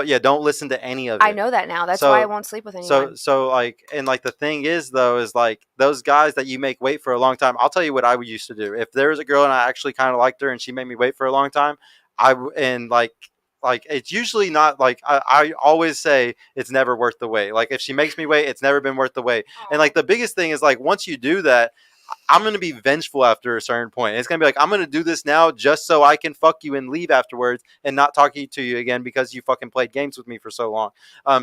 hear.
don't listen to any of it.
I know that now. That's why I won't sleep with anyone.
So like, and like the thing is though, is like those guys that you make wait for a long time. I'll tell you what I used to do. If there was a girl and I actually kind of liked her and she made me wait for a long time, like it's usually not like I always say it's never worth the wait. Like if she makes me wait, it's never been worth the wait. And like the biggest thing is like once you do that, I'm going to be vengeful after a certain point. It's going to be like, I'm going to do this now just so I can fuck you and leave afterwards and not talk to you again because you fucking played games with me for so long.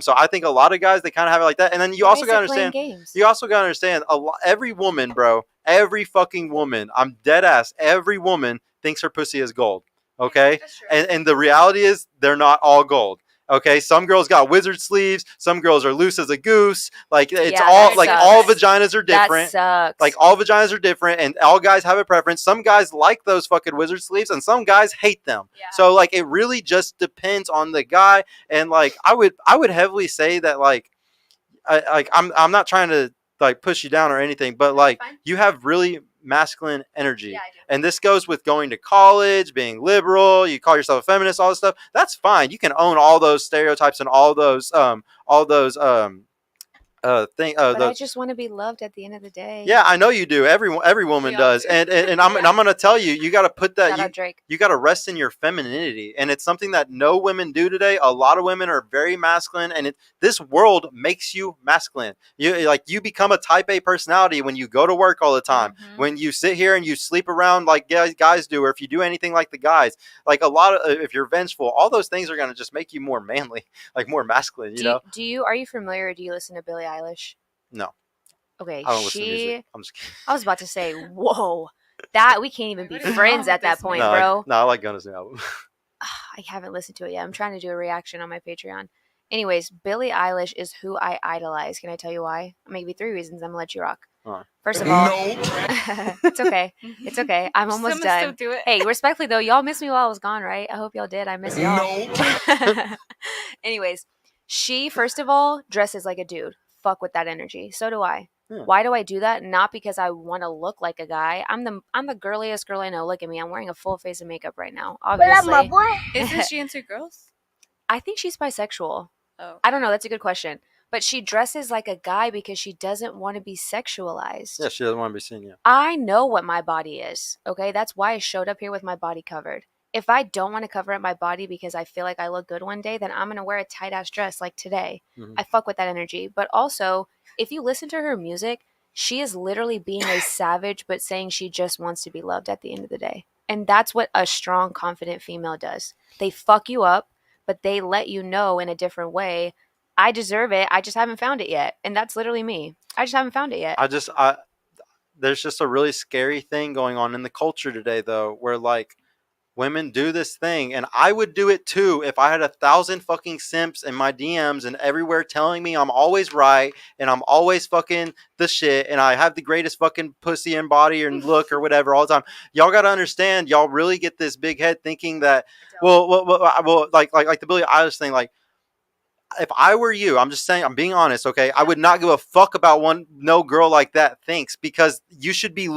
So I think a lot of guys, they kind of have it like that. And then you also got to understand, every woman, bro, every fucking woman, I'm dead ass, every woman thinks her pussy is gold. Okay. And the reality is they're not all gold. Okay, some girls got wizard sleeves. Some girls are loose as a goose. Like it's all like all vaginas are different.
That sucks.
Like all vaginas are different, and all guys have a preference. Some guys like those fucking wizard sleeves, and some guys hate them.
Yeah.
So like it really just depends on the guy. And like I would heavily say that I'm not trying to like push you down or anything, but like you have really masculine energy.
Yeah, I do.
And this goes with going to college, being liberal, you call yourself a feminist, all this stuff. That's fine. You can own all those stereotypes and all those
But I just want to be loved at the end of the day.
Yeah, I know you do. Every woman does. And I'm going to tell you, you got to put that
Shout out Drake.
you got to rest in your femininity, and it's something that no women do today. A lot of women are very masculine, and this world makes you masculine. You become a type A personality when you go to work all the time.
Mhm.
When you sit here and you sleep around like guys do, or if you do anything like the guys, like a lot of if you're vengeful, all those things are going to just make you more manly, like more masculine.
Are you familiar? Or do you listen to Billie Eilish?
No.
Okay,
I don't listen to music. I'm just kidding.
I was about to say, whoa, that we can't even be
What is
friends
wrong
at
with
that
this
point,
man?
bro.
No, I like Gunna's new album.
I haven't listened to it yet. I'm trying to do a reaction on my Patreon. Anyways, Billie Eilish is who I idolize. Can I tell you why? Maybe 3 reasons. I'm gonna let you rock. First of all, it's okay. It's okay. I'm almost done.
Still do it.
Hey, respectfully though, y'all missed me while I was gone, right? I hope y'all did. I miss y'all. Anyways, she first of all dresses like a dude. Fuck with that energy. So do I.
Yeah.
Why do I do that? Not because I want to look like a guy. I'm the girliest girl I know. Look at me. I'm wearing a full face of makeup right now. Obviously.
my boy.
Isn't she into girls?
I think she's bisexual.
Oh.
I don't know. That's a good question. But she dresses like a guy because she doesn't want to be sexualized.
Yeah, she doesn't want to be seen. Yeah.
I know what my body is. Okay. That's why I showed up here with my body covered. If I don't want to cover up my body because I feel like I look good one day, then I'm going to wear a tight ass dress like today.
Mhm.
I fuck with that energy. But also, if you listen to her music, she is literally being a savage, but saying she just wants to be loved at the end of the day. And that's what a strong, confident female does. They fuck you up, but they let you know in a different way, I deserve it. I just haven't found it yet. And that's literally me. I just haven't found it yet.
There's just a really scary thing going on in the culture today, though, where like women do this thing, and I would do it too if I had 1,000 fucking simps in my DMs and everywhere telling me I'm always right and I'm always fucking the shit and I have the greatest fucking pussy and body and look or whatever all the time. Y'all got to understand, y'all really get this big head thinking that, like the Billie Eilish thing, like, if I were you, I'm just saying, I'm being honest, okay? I would not give a fuck about no girl like that thinks, because you should be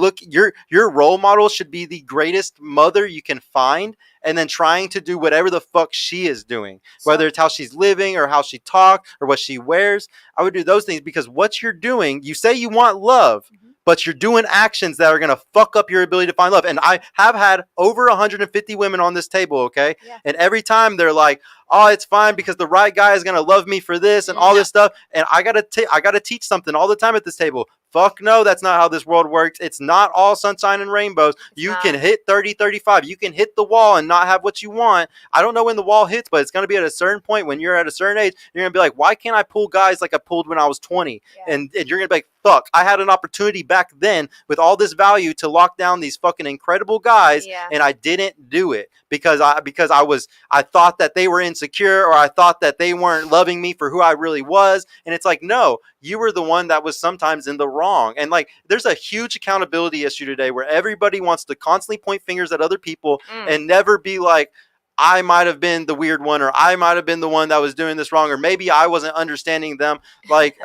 your role model should be the greatest mother you can find, and then trying to do whatever the fuck she is doing, whether it's how she's living or how she talks or what she wears. I would do those things, because what you're doing, you say you want love, but you're doing actions that are going to fuck up your ability to find love. And I have had over 150 women on this table, okay? Yeah. And every time they're like, oh, it's fine because the right guy is going to love me for this and all this stuff. And I got to teach something all the time at this table. Fuck no, that's not how this world works. It's not all sunshine and rainbows. You can hit 30, 35. You can hit the wall and not have what you want. I don't know when the wall hits, but it's going to be at a certain point when you're at a certain age. You're going to be like, why can't I pull guys like I pulled when I was 20? Yeah. And you're going to be like, fuck, I had an opportunity back then with all this value to lock down these fucking incredible guys, and I didn't do it because I thought that they were insecure, or I thought that they weren't loving me for who I really was. And it's like, no, you were the one that was sometimes in the wrong. And like, there's a huge accountability issue today where everybody wants to constantly point fingers at other people and never be like, I might have been the weird one, or I might have been the one that was doing this wrong, or maybe I wasn't understanding them. Like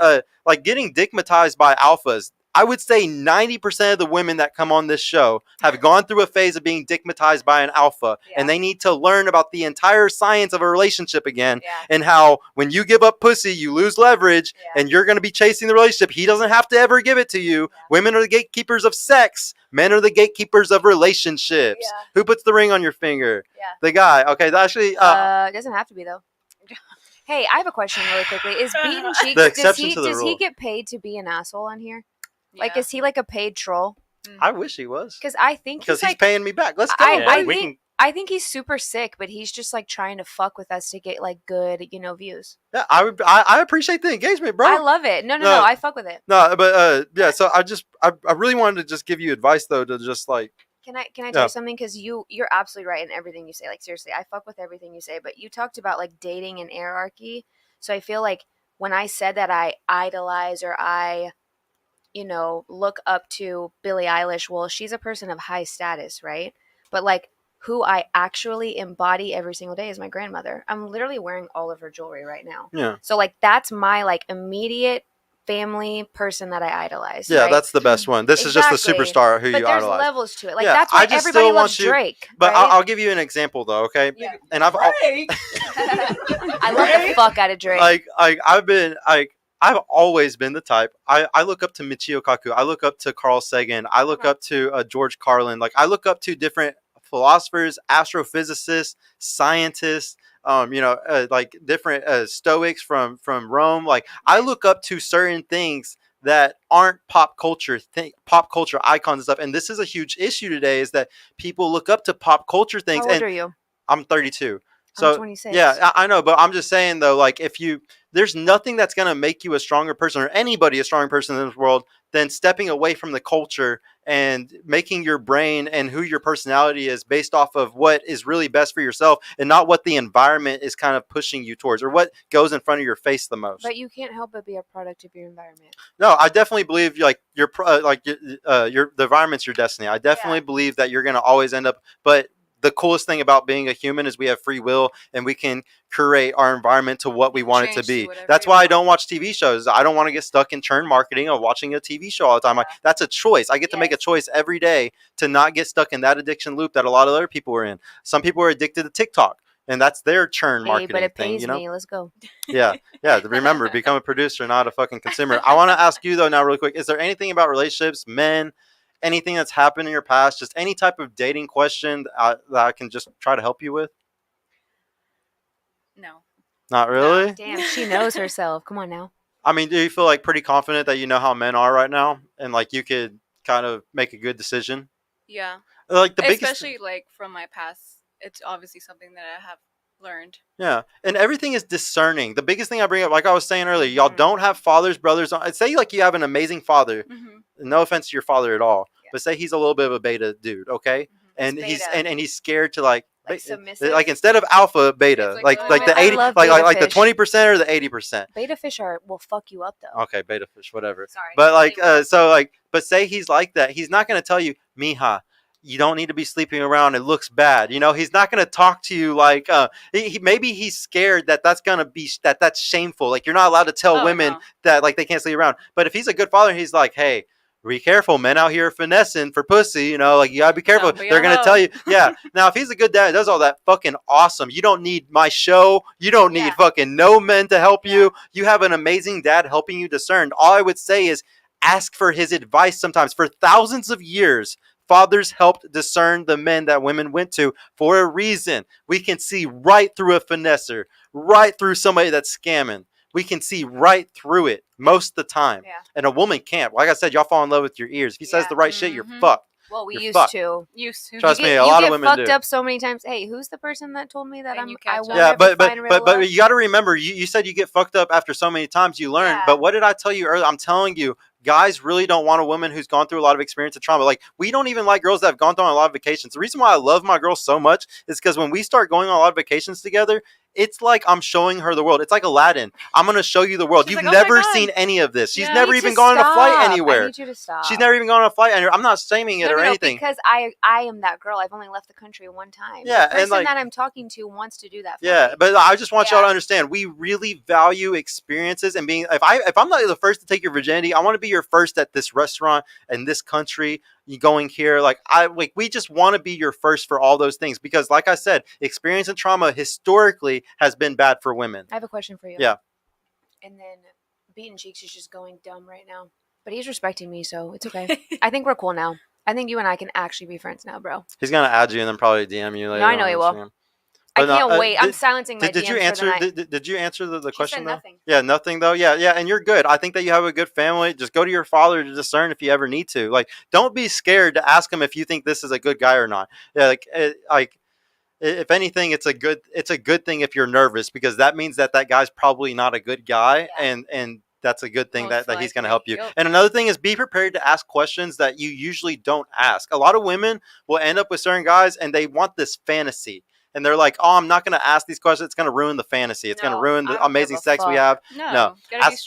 getting digmatized by alphas. I would say 90% of the women that come on this show have gone through a phase of being digmatized by an alpha, and they need to learn about the entire science of a relationship again, and how when you give up pussy, you lose leverage, and you're going to be chasing the relationship. He doesn't have to ever give it to you. Women are the gatekeepers of sex. Men are the gatekeepers of relationships. Who puts the ring on your finger? The guy. Okay, that actually...
it doesn't have to be, though. Hey, I have a question really quickly. Is beating cheeks, does he get paid to be an asshole on here? Yeah. Like, is he like a paid troll?
I wish he was.
Because I think
he's paying me back. Let's go.
I think he's super sick, but he's just like trying to fuck with us to get like good, views.
Yeah, I appreciate the engagement, bro.
I love it. No, I fuck with it.
No, but yeah. So I really wanted to just give you advice though, to just like.
Can I tell you something? Because you're absolutely right in everything you say. Like, seriously, I fuck with everything you say. But you talked about like dating and hierarchy. So I feel like when I said that I idolize or I, look up to Billie Eilish, well, she's a person of high status, right? But like who I actually embody every single day is my grandmother. I'm literally wearing all of her jewelry right now. Yeah. So like that's my like immediate family person that I idolize.
Yeah,
right?
That's the best one. This is just the superstar who you idolize. But
there's levels to it. Like that's why everybody loves Drake.
But
right?
I'll give you an example though, okay? Yeah. And
I love the fuck out of Drake.
I've always been the type. I look up to Michio Kaku. I look up to Carl Sagan. I look up to George Carlin. Like I look up to different philosophers, astrophysicists, scientists. Like different Stoics from Rome. Like I look up to certain things that aren't pop culture icons and stuff. And this is a huge issue today, is that people look up to pop culture things.
How old are you?
I'm 32. So,
I'm 26.
Yeah, I know, but I'm just saying though, like there's nothing that's going to make you a stronger person, or anybody a stronger person in this world, than stepping away from the culture and making your brain and who your personality is based off of what is really best for yourself, and not what the environment is kind of pushing you towards, or what goes in front of your face the most.
But you can't help but be a product of your environment.
No, I definitely believe the environment's your destiny. I definitely believe that you're going to always end up, but the coolest thing about being a human is we have free will, and we can curate our environment to what we want it to be. That's why I don't watch TV shows. I don't want to get stuck in churn marketing of watching a TV show all the time. Like, that's a choice. I get to make a choice every day to not get stuck in that addiction loop that a lot of other people are in. Some people are addicted to TikTok, and that's their churn marketing
but it
thing.
Pays me. Let's go.
Yeah. Remember, become a producer, not a fucking consumer. I want to ask you though now, really quick. Is there anything about relationships, men, anything that's happened in your past, just any type of dating question that I can just try to help you with?
No.
Not really?
No. Damn, she knows herself. Come on now.
I mean, do you feel like pretty confident that you know how men are right now, and like you could kind of make a good decision?
Yeah.
Like
especially like from my past, it's obviously something that I have learned.
Yeah, and everything is discerning. The biggest thing I bring up, like I was saying earlier, y'all don't have fathers, brothers. I'd say like you have an amazing father. No offense to your father at all, but say he's a little bit of a beta dude, okay? and
It's
he's
beta.
and he's scared to like
submissive.
like instead of alpha, beta,
It's
like
like,
the
I
80,
love
like
beta
like the
fish.
20% or the 80%.
Beta fish will fuck you up though.
Okay, beta fish, whatever.
Sorry.
But like,
They will.
so like, but say he's like that. He's not going to tell you, Mija, you don't need to be sleeping around. It looks bad. You know, he's not going to talk to you like, maybe he's scared that that's going to be, that's shameful. Like, you're not allowed to tell women that like they can't sleep around. But if he's a good father, he's like, hey, be careful, men out here finessing for pussy, you know, like you gotta be careful. They're gonna tell you, yeah. Now, if he's a good dad, does all that, fucking awesome. You don't need my show. You don't need fucking no men to help you. You have an amazing dad helping you discern. All I would say is ask for his advice sometimes. For thousands of years, fathers helped discern the men that women went to for a reason. We can see right through a finesser, right through somebody that's scamming. We can see right through it most of the time.
Yeah.
And a woman can't. Like I said, y'all fall in love with your ears. If he says the right shit, you're fucked.
Well, we
You're
used
fucked.
to.
Trust me, a lot of women do.
You get fucked up so many times. Hey, who's the person that told me that I won't
yeah,
ever find real love?
but you got to remember, you said you get fucked up after so many times you learn.
Yeah.
But what did I tell you earlier? I'm telling you, guys really don't want a woman who's gone through a lot of experience of trauma. Like, we don't even like girls that have gone through a lot of vacations. The reason why I love my girls so much is because when we start going on a lot of vacations together, it's like I'm showing her the world. It's like Aladdin. I'm going to show you the world.
She's
You've
like, oh
never
my God.
seen any of this. She's
You
never
need
even
to
gone on a flight
stop.
anywhere.
I need you to stop.
She's never even gone on a flight anywhere. I'm not shaming it or anything.
Because I am that girl. I've only left the country one time.
Yeah,
the person
and like,
that I'm talking to wants to do that for
yeah,
me.
but I just want y'all to understand, we really value experiences and being. If I'm not the first to take your virginity, I want to be your first at this restaurant in this country. You going here, we just want to be your first for all those things because, like I said, experience and trauma historically has been bad for women.
I have a question for you.
Yeah.
And then Beaten Cheeks is just going dumb right now, but he's respecting me, so it's okay. I think we're cool now. I think you and I can actually be friends now, bro.
He's gonna add you and then probably DM you later.
No, I know he will. I can't wait. I'm silencing my DMs
you answer?
for the night.
Did you answer the question though?
Nothing.
Yeah, nothing though. Yeah, and you're good. I think that you have a good family. Just go to your father to discern if you ever need to. Like, don't be scared to ask him if you think this is a good guy or not. Yeah, if anything, it's a good thing if you're nervous because that means that guy's probably not a good guy, and that's a good thing that he's going to help you. Yep. And another thing is be prepared to ask questions that you usually don't ask. A lot of women will end up with certain guys and they want this fantasy. And they're like, oh, I'm not going to ask these questions. It's going to ruin the fantasy. It's going to ruin the amazing sex we have.
No.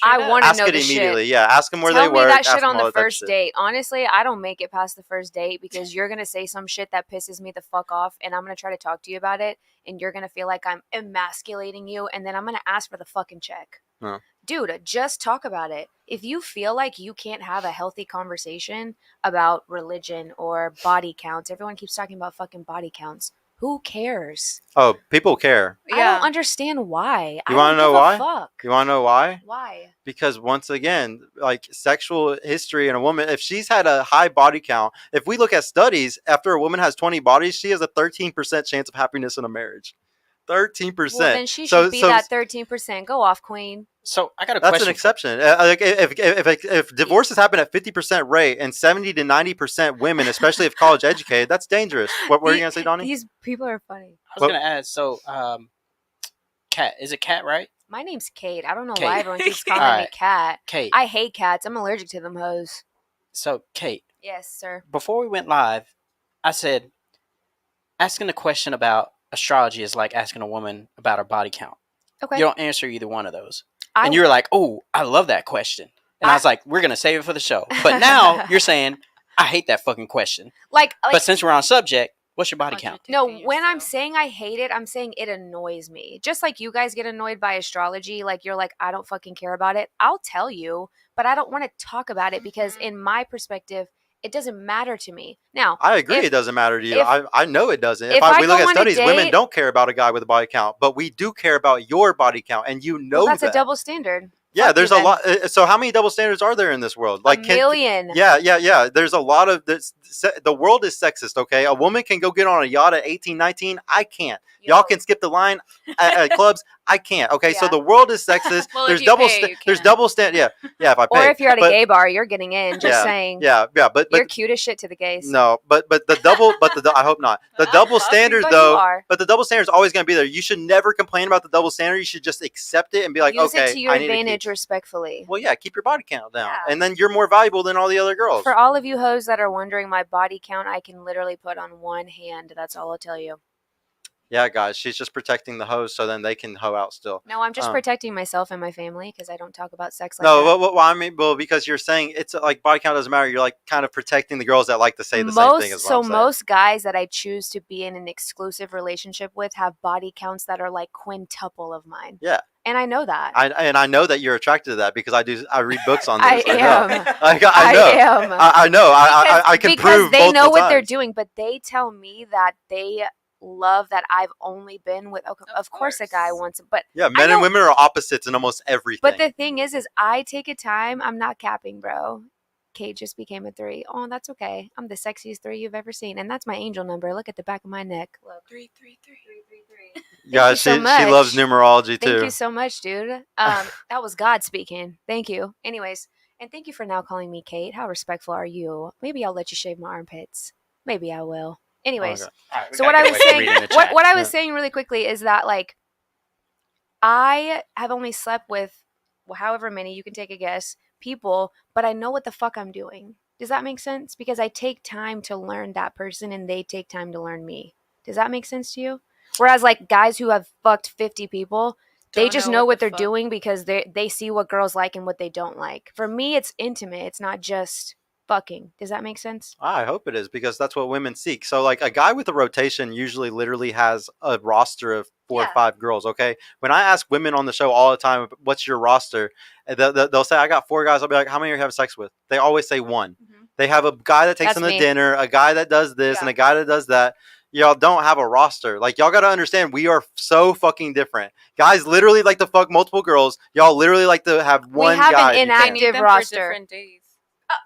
I want to know
it
the
immediately.
shit.
Yeah, ask them where they work.
Tell me that shit on the first date. Honestly, I don't make it past the first date because you're going to say some shit that pisses me the fuck off. And I'm going to try to talk to you about it. And you're going to feel like I'm emasculating you. And then I'm going to ask for the fucking check.
Huh.
Dude, just talk about it. If you feel like you can't have a healthy conversation about religion or body counts, everyone keeps talking about fucking body counts. Who cares?
Oh, people care.
I don't understand why.
You want to know why?
Fuck.
You want to know why?
Why?
Because once again, like sexual history in a woman, if she's had a high body count, if we look at studies, after a woman has 20 bodies, she has a 13% chance of happiness in a marriage. 13%.
Well, then she should be that 13%. Go off, queen.
So I got a question.
That's an exception. If divorces happen at 50% rate and 70 to 90% women, especially if college educated, that's dangerous. What were you gonna say, Donnie?
These people are funny.
I was gonna add. So, Kat, is it Kat, right?
My name's Kate. I don't know
Kate.
why everyone keeps calling me Kat.
Kate.
I hate cats. I'm allergic to them hoes.
So, Kate.
Yes, sir.
Before we went live, I said asking a question about astrology is like asking a woman about her body count.
Okay.
You don't answer either one of those. And you were like, oh, I love that question. And I was like, we're going to save it for the show. But now you're saying, I hate that fucking question. But since we're on subject, what's your body count?
No, when I'm saying I hate it, I'm saying it annoys me. Just like you guys get annoyed by astrology, like you're like, I don't fucking care about it. I'll tell you, but I don't want to talk about it because in my perspective, it doesn't matter to me. Now,
I agree it doesn't matter to you. I know it doesn't.
If
we look at studies,
date,
women don't care about a guy with a body count, but we do care about your body count, and you know
that's a double standard.
Yeah,
Fuck
there's
you
a lot. So how many double standards are there in this world? Like
a million.
Yeah. There's a lot of this. The world is sexist, okay? A woman can go get on a yacht at 18, 19. I can't. Y'all can skip the line at clubs. I can't. Okay, so
Yeah.
the world is sexist.
Well,
there's
if you
double
pay, you
there's
can.
double stand. Yeah, if I pay.
Or if you're at a
But-
gay bar, you're getting in. Just saying.
Yeah, but
You're cute as shit to the gays.
no, but the double, I hope not. The double standard
But you
though.
are.
But the double standard is always going to be there. You should never complain about the double standard. You should just accept it and be like,
Use
okay,
it to your
I need
advantage
to keep.
respectfully.
Well, yeah, keep your body count down,
Yeah.
and then you're more valuable than all the other girls.
For all of you hoes that are wondering my body count, I can literally put on one hand. That's all I'll tell you.
Yeah, guys, she's just protecting the hoes so then they can hoe out still.
No, I'm just protecting myself and my family because I don't talk about sex like
No,
that.
well, I mean, well, because you're saying it's like body count doesn't matter. You're like kind of protecting the girls that like to say the same thing as what I'm saying.
Most guys that I choose to be in an exclusive relationship with have body counts that are like quintuple of mine.
Yeah.
And I know that.
I know that you're attracted to that because I read books on this.
I am.
I know. I know. I can prove
because they know what they're
times.
doing, but they tell me that they love that I've only been with. Of course, a guy wants, but
yeah, men and women are opposites in almost everything.
But the thing is I take a time. I'm not capping, bro. Kate just became a 3. Oh, that's okay. I'm the sexiest 3 you've ever seen, and that's my angel number. Look at the back of my neck. Look,
333.
Yeah, she loves numerology too.
Thank you so much, dude. That was God speaking. Thank you. Anyways, and thank you for now calling me Kate. How respectful are you? Maybe I'll let you shave my armpits. Maybe I will. Anyways,
Right,
so what I was saying, what I was saying really quickly is that like I have only slept with however many, you can take a guess, people, but I know what the fuck I'm doing. Does that make sense? Because I take time to learn that person and they take time to learn me. Does that make sense to you? Whereas like guys who have fucked 50 people, they just know what they're doing because they see what girls like and what they don't like. For me, it's intimate. It's not just fucking. Does that make sense?
I hope it is because that's what women seek. So like a guy with a rotation usually literally has a roster of 4 or 5 girls. Okay. When I ask women on the show all the time, what's your roster? They'll say, I got 4 guys. I'll be like, how many are you having sex with? They always say 1. Mm-hmm. They have a guy that takes them to dinner, a guy that does this and a guy that does that. Y'all don't have a roster. Like, y'all got to understand, we are so fucking different. Guys literally like to fuck multiple girls. Y'all literally like to have one guy.
We have an inactive roster.
For different days.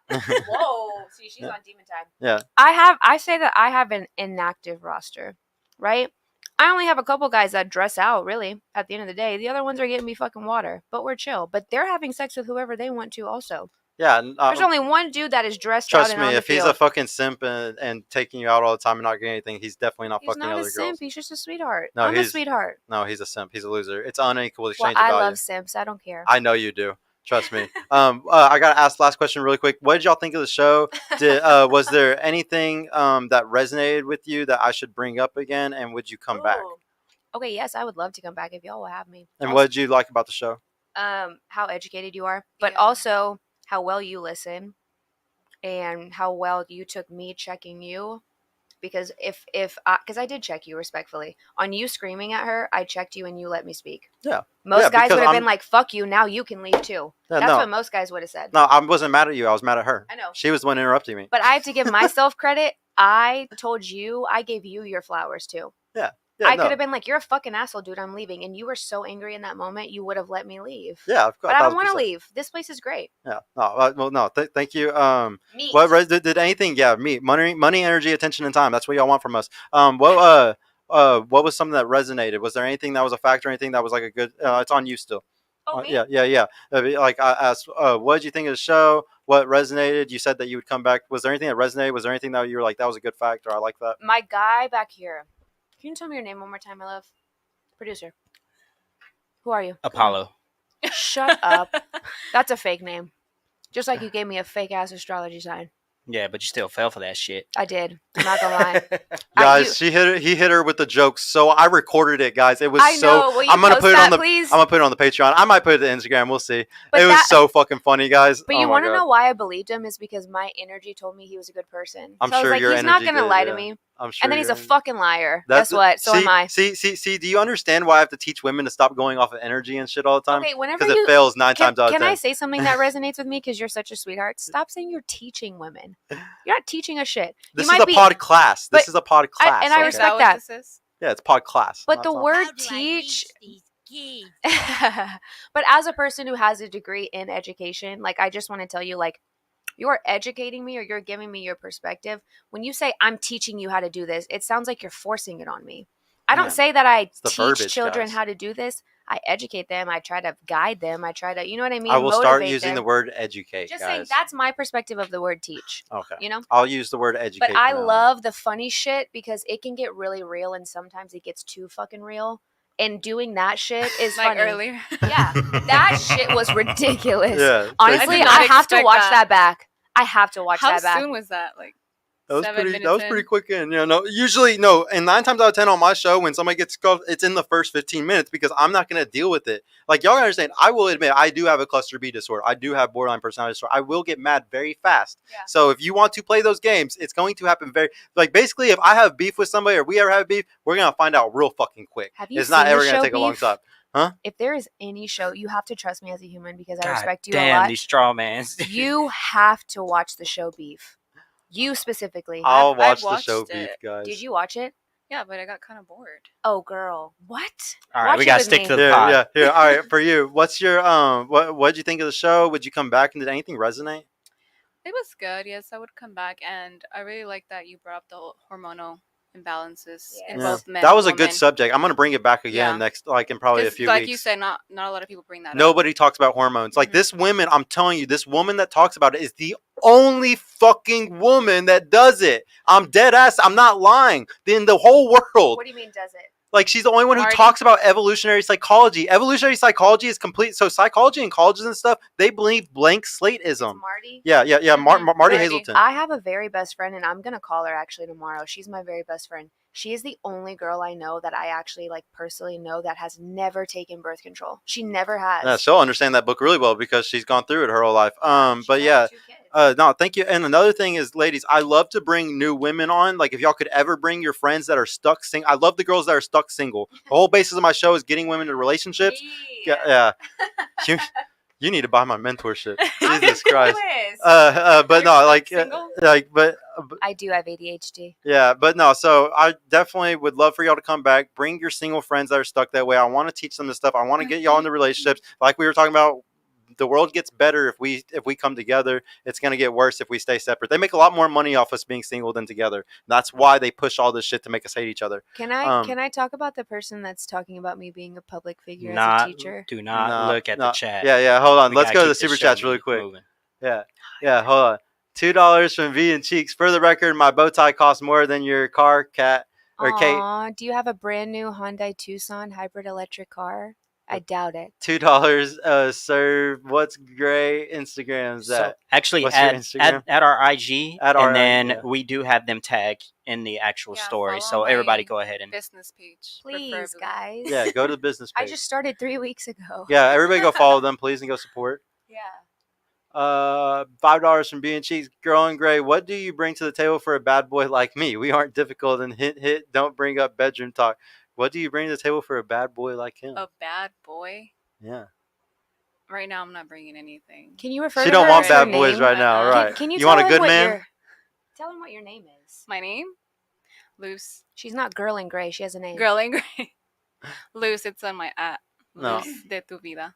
Whoa. See, she's on demon time.
Yeah.
I say that I have an inactive roster, right? I only have a couple guys that dress out, really, at the end of the day. The other ones are getting me fucking water, but we're chill. But they're having sex with whoever they want to also.
Yeah.
There's only one dude that is dressed
out.
Trust
me, if he's a fucking simp and taking you out all the time and not getting anything, he's definitely not fucking other girls.
He's not a simp. He's just a sweetheart.
No,
I'm a sweetheart.
No, he's a simp. He's a loser. It's unequal exchange
Well,
of value.
I love simps. I don't care.
I know you do. Trust me. I got to ask the last question really quick. What did y'all think of the show? Was there anything that resonated with you that I should bring up again? And would you come back?
Okay, yes, I would love to come back if y'all will have me.
And what did you like about the show?
How educated you are, but also how well you listen and how well you took me checking you. Because because I did check you respectfully. On you screaming at her, I checked you and you let me speak.
Yeah.
Most guys would have been like, fuck you, now you can leave too. Yeah, that's what most guys would have said.
No, I wasn't mad at you. I was mad at her.
I know.
She was the one interrupting me.
But I have to give myself credit. I gave you your flowers too.
Yeah.
I could have been like, you're a fucking asshole, dude, I'm leaving. And you were so angry in that moment, you would have let me leave.
Yeah, of course.
But I don't want to leave. This place is great.
Yeah. No, well, no, thank you.
Meat.
What did anything? Yeah, meat, money, energy, attention, and time. That's what y'all want from us. What was something that resonated? Was there anything that was a factor? Anything that was like a good? It's on you still.
Oh, me?
Yeah. Like I asked, what did you think of the show? What resonated? You said that you would come back. Was there anything that resonated? Was there anything that you were like, that was a good factor? I like that.
My guy back here. Can you tell me your name one more time, my love? Producer. Who are you?
Apollo.
Shut up. That's a fake name. Just like you gave me a fake ass astrology sign.
Yeah, but you still fell for that shit.
I did. I'm not gonna lie.
Guys, he hit her with the jokes. So I recorded it, guys. It was
I know. Will you
I'm gonna
post
put it
that,
on the
please?
I'm gonna put it on the Patreon. I might put it to Instagram. We'll see.
But
it was so fucking funny, guys.
But you want to know why I believed him is because my energy told me he was a good person.
I'm
so
sure
I was like,
your
he's not
energy
gonna
did,
lie to me.
I'm sure.
And then he's a fucking liar. Guess what? So am I.
See, do you understand why I have to teach women to stop going off of energy and shit all the time?
Okay, whenever
because it fails 9 times out of 10.
Can I say something that resonates with me because you're such a sweetheart? Stop saying you're teaching women. You're not teaching a shit.
This is a pod class. This is a pod class.
And I respect that.
Yeah, it's pod class.
But the word teach... But as a person who has a degree in education, like I just want to tell you, like, you're educating me or you're giving me your perspective. When you say I'm teaching you how to do this, it sounds like you're forcing it on me. I don't say that I teach children how to do this. I educate them. I try to guide them. I try to, you know what I mean?
I will start
Motivate
using
them.
the word educate,
Just
guys.
saying, that's my perspective of the word teach.
Okay.
You know?
I'll use the word educate.
But I love the funny shit because it can get really real and sometimes it gets too fucking real. And doing that shit is
like
funny.
earlier.
Yeah. That shit was ridiculous.
Yeah.
Honestly, I have to watch that back. I have to watch that back.
How soon was that? Like
That was
7
pretty.
minutes
Pretty quick in. Usually no. And 9 times out of 10 on my show, when somebody gets scuffed, it's in the first 15 minutes because I'm not gonna deal with it. Like y'all understand. I will admit I do have a cluster B disorder. I do have borderline personality disorder. I will get mad very fast.
Yeah.
So if you want to play those games, it's going to happen very. Like basically, if I have beef with somebody or we ever have beef, we're gonna find out real fucking quick.
Have you
it's not
seen
ever
the
gonna
show
take a long
Beef?
time. Huh?
If there is any show, you have to trust me as a human because I
God
respect you a
damn,
lot.
these straw mans.
You have to watch the show Beef. You specifically.
I'll watch
I've
the show
watched
Beef,
it.
guys.
Did you watch it?
Yeah, but I got kind of bored.
Oh, girl. What?
All right,
Watch
we
it
gotta
with
stick
me.
to the pod.
Yeah. All right, for you, what's your what'd you think of the show? Would you come back and did anything resonate?
It was good. Yes, I would come back, and I really like that you brought up the hormonal imbalances in
Yeah.
both men.
That was
and
a good
women.
subject. I'm gonna bring it back again
Yeah.
next, like in probably a
'Cause
few
like
weeks.
you said, not a lot of people bring that up.
Nobody talks about hormones. Like
Mhm.
this woman, I'm telling you, this woman that talks about it is the only fucking woman that does it. I'm dead ass. I'm not lying. In the whole world.
What do you mean, does it?
Like she's the only one who
Marty.
talks about evolutionary psychology. Evolutionary psychology is complete. So psychology and colleges and stuff, they believe blank slateism.
It's Marty?
Yeah.
Mhm.
Marty
Marty.
Hazelton.
I have a very best friend, and I'm going to call her actually tomorrow. She's my very best friend. She is the only girl I know that I actually like personally know that has never taken birth control. She never has.
Yeah, she'll understand that book really well because she's gone through it her whole life.
She's
But
had
yeah.
2 kids.
No, thank you. And another thing is, ladies, I love to bring new women on. Like, if y'all could ever bring your friends that are stuck single. I love the girls that are stuck single. The whole basis of my show is getting women into relationships. Yeah. You need to buy my mentorship. Jesus Christ. But no, but
I do have ADHD.
yeah, but no. So I definitely would love for y'all to come back. Bring your single friends that are stuck that way. I want to teach them this stuff. I want to get y'all into relationships. Like we were talking about. The world gets better if we come together. It's going to get worse if we stay separate. They make a lot more money off us being single than together. That's why they push all this shit to make us hate each other.
Can I talk about the person that's talking about me being a public figure as a teacher?
Do not look at the chat.
Yeah. Hold on.
We
Let's
gotta
go to the
keep
super
this show
chats really quick.
moving.
Yeah. Hold on. $2 from V and Cheeks. For the record, my bow tie costs more than your car, Cat or Kate.
Aw, do you have a brand new Hyundai Tucson hybrid electric car? I doubt it.
$2. Sir, what's gray Instagram is
So
that?
actually,
What's your Instagram?
at our IG,
At our
and then
yeah.
we do have them tagged in the actual
Yeah,
story.
follow
So everybody
my
go ahead and
business page.
Please,
preferably.
guys.
Yeah, go to the business
I
page.
just started 3 weeks ago.
Yeah, everybody go follow them, please, and go support.
Yeah.
$5 from B and Cheeks. Girl in Gray, what do you bring to the table for a bad boy like me? We aren't difficult and hit. Don't bring up bedroom talk. What do you bring to the table for a bad boy like him?
A bad boy.
Yeah.
Right now, I'm not bringing anything.
Can you refer
She
to
don't
her
want
as her
bad boys
name?
right now, right?
Can you
You want a
tell
good
him what
man?
Tell him what your name is.
My name? Loose.
She's not Girl in Gray. She has a name.
Girl in Gray. Loose. It's on my app.
No.
Luz de tu vida.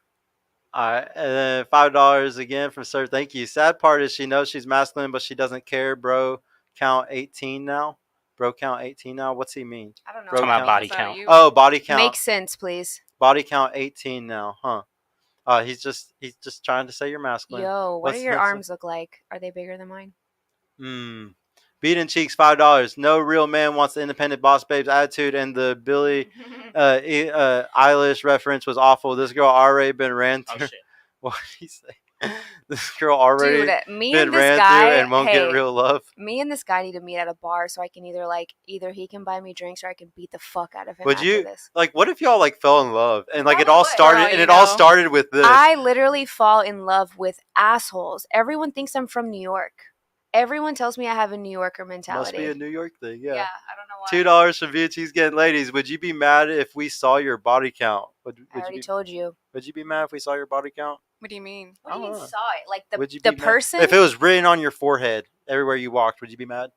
All right, and then $5 again from Sir. Thank you. Sad part is she knows she's masculine, but she doesn't care. Bro, count 18 now. Bro, count 18 now. What's he mean?
I don't know.
Bro,
talking about
count.
body
Is that
count.
you?
Oh, body count.
Make sense, please.
Body count 18 now, huh? He's just trying to say you're masculine.
Yo, what
What's-
do your
what's-
arms look like? Are they bigger than mine?
Beat in Cheeks, $5. No real man wants the independent boss babe's attitude, and the Billie Eilish reference was awful. This girl already been ran
Oh
through.
shit.
What did he say? This girl already
Dude, me
been
and this
ran
guy,
through and won't get real love.
Me and this guy need to meet at a bar so I can either he can buy me drinks or I can beat the fuck out of him.
Would
after
you
this.
like? What if y'all like fell in love and like it
Probably
all
would.
started
Girl,
and
you
it all
know.
started with this?
I literally fall in love with assholes. Everyone thinks I'm from New York. Everyone tells me I have a New Yorker mentality.
Must be a New York thing, yeah.
I don't know why.
$2 from VH's getting ladies. Would you be mad if we saw your body count? Would
I already
you be,
told you.
Would you be mad if we saw your body count?
What do you mean?
What do you mean
Oh.
saw it? Like
Would you
the
be mad?
person?
If it was written on your forehead everywhere you walked, would you be mad?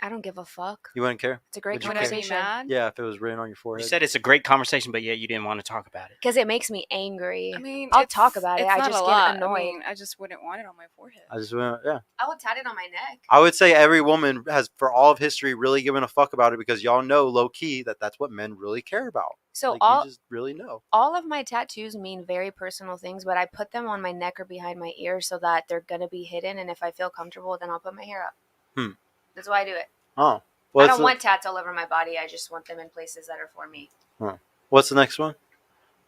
I don't give a fuck.
You wouldn't care?
It's a great
Would you care?
conversation.
Mad?
Yeah, if it was written on your
You
forehead.
said it's a great conversation, but yeah, you didn't want to talk about it.
Because it makes me angry.
I mean,
I'll talk about it.
It's
I
not
just
a
get
lot.
annoyed.
I mean, I just wouldn't want it on my forehead.
I just went, yeah.
I will tat it on my neck.
I would say every woman has, for all of history, really given a fuck about it because y'all know low key that that's what men really care about.
So
like, you just really know.
All of my tattoos mean very personal things, but I put them on my neck or behind my ear so that they're gonna be hidden. And if I feel comfortable, then I'll put my hair up. That's why I do it.
Oh, well,
I don't want tats all over my body. I just want them in places that are for me.
What's the next one?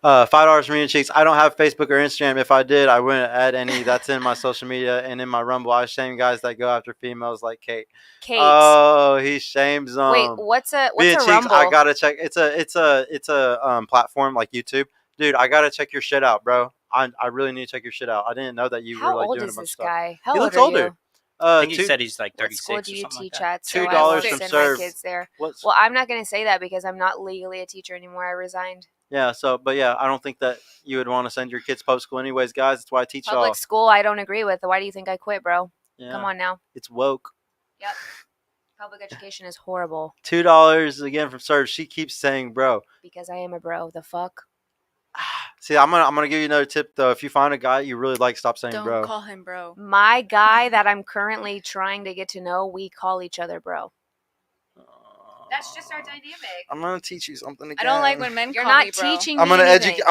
$5 for me and cheeks. I don't have Facebook or Instagram. If I did, I wouldn't add any. That's in my social media and in my Rumble. I shame guys that go after females like Kate.
Kate.
Oh, he shames them.
Wait, what's a
cheeks,
Rumble?
I gotta check. It's a platform like YouTube. Dude, I gotta check your shit out, bro. I really need to check your shit out. I didn't know that you were like doing a bunch of stuff.
How old is this guy? How
He
old
looks
are
older.
you?
I think he said he's like 36
what school do
or
you
something
teach
like that.
at? So
$2
I
from
send
Serve.
my kids there.
What's,
well, I'm not going to say that because I'm not legally a teacher anymore. I resigned.
yeah, so, but yeah, I don't think that you would want to send your kids public school anyways, guys. That's why I teach y'all.
Public school, I don't agree with. Why do you think I quit, bro?
Yeah,
Come on now.
it's woke.
Yep. Public education is horrible.
$2 again from Serge. She keeps saying, bro.
Because I am a bro. The fuck?
See, I'm gonna give you another tip though. If you find a guy you really like, stop saying
Don't
bro.
call him bro.
My guy that I'm currently trying to get to know, we call each other bro. That's just our dynamic.
I'm gonna teach you something again.
I don't like when men
You're
call
not
me bro.
teaching
I'm
me
gonna
anything.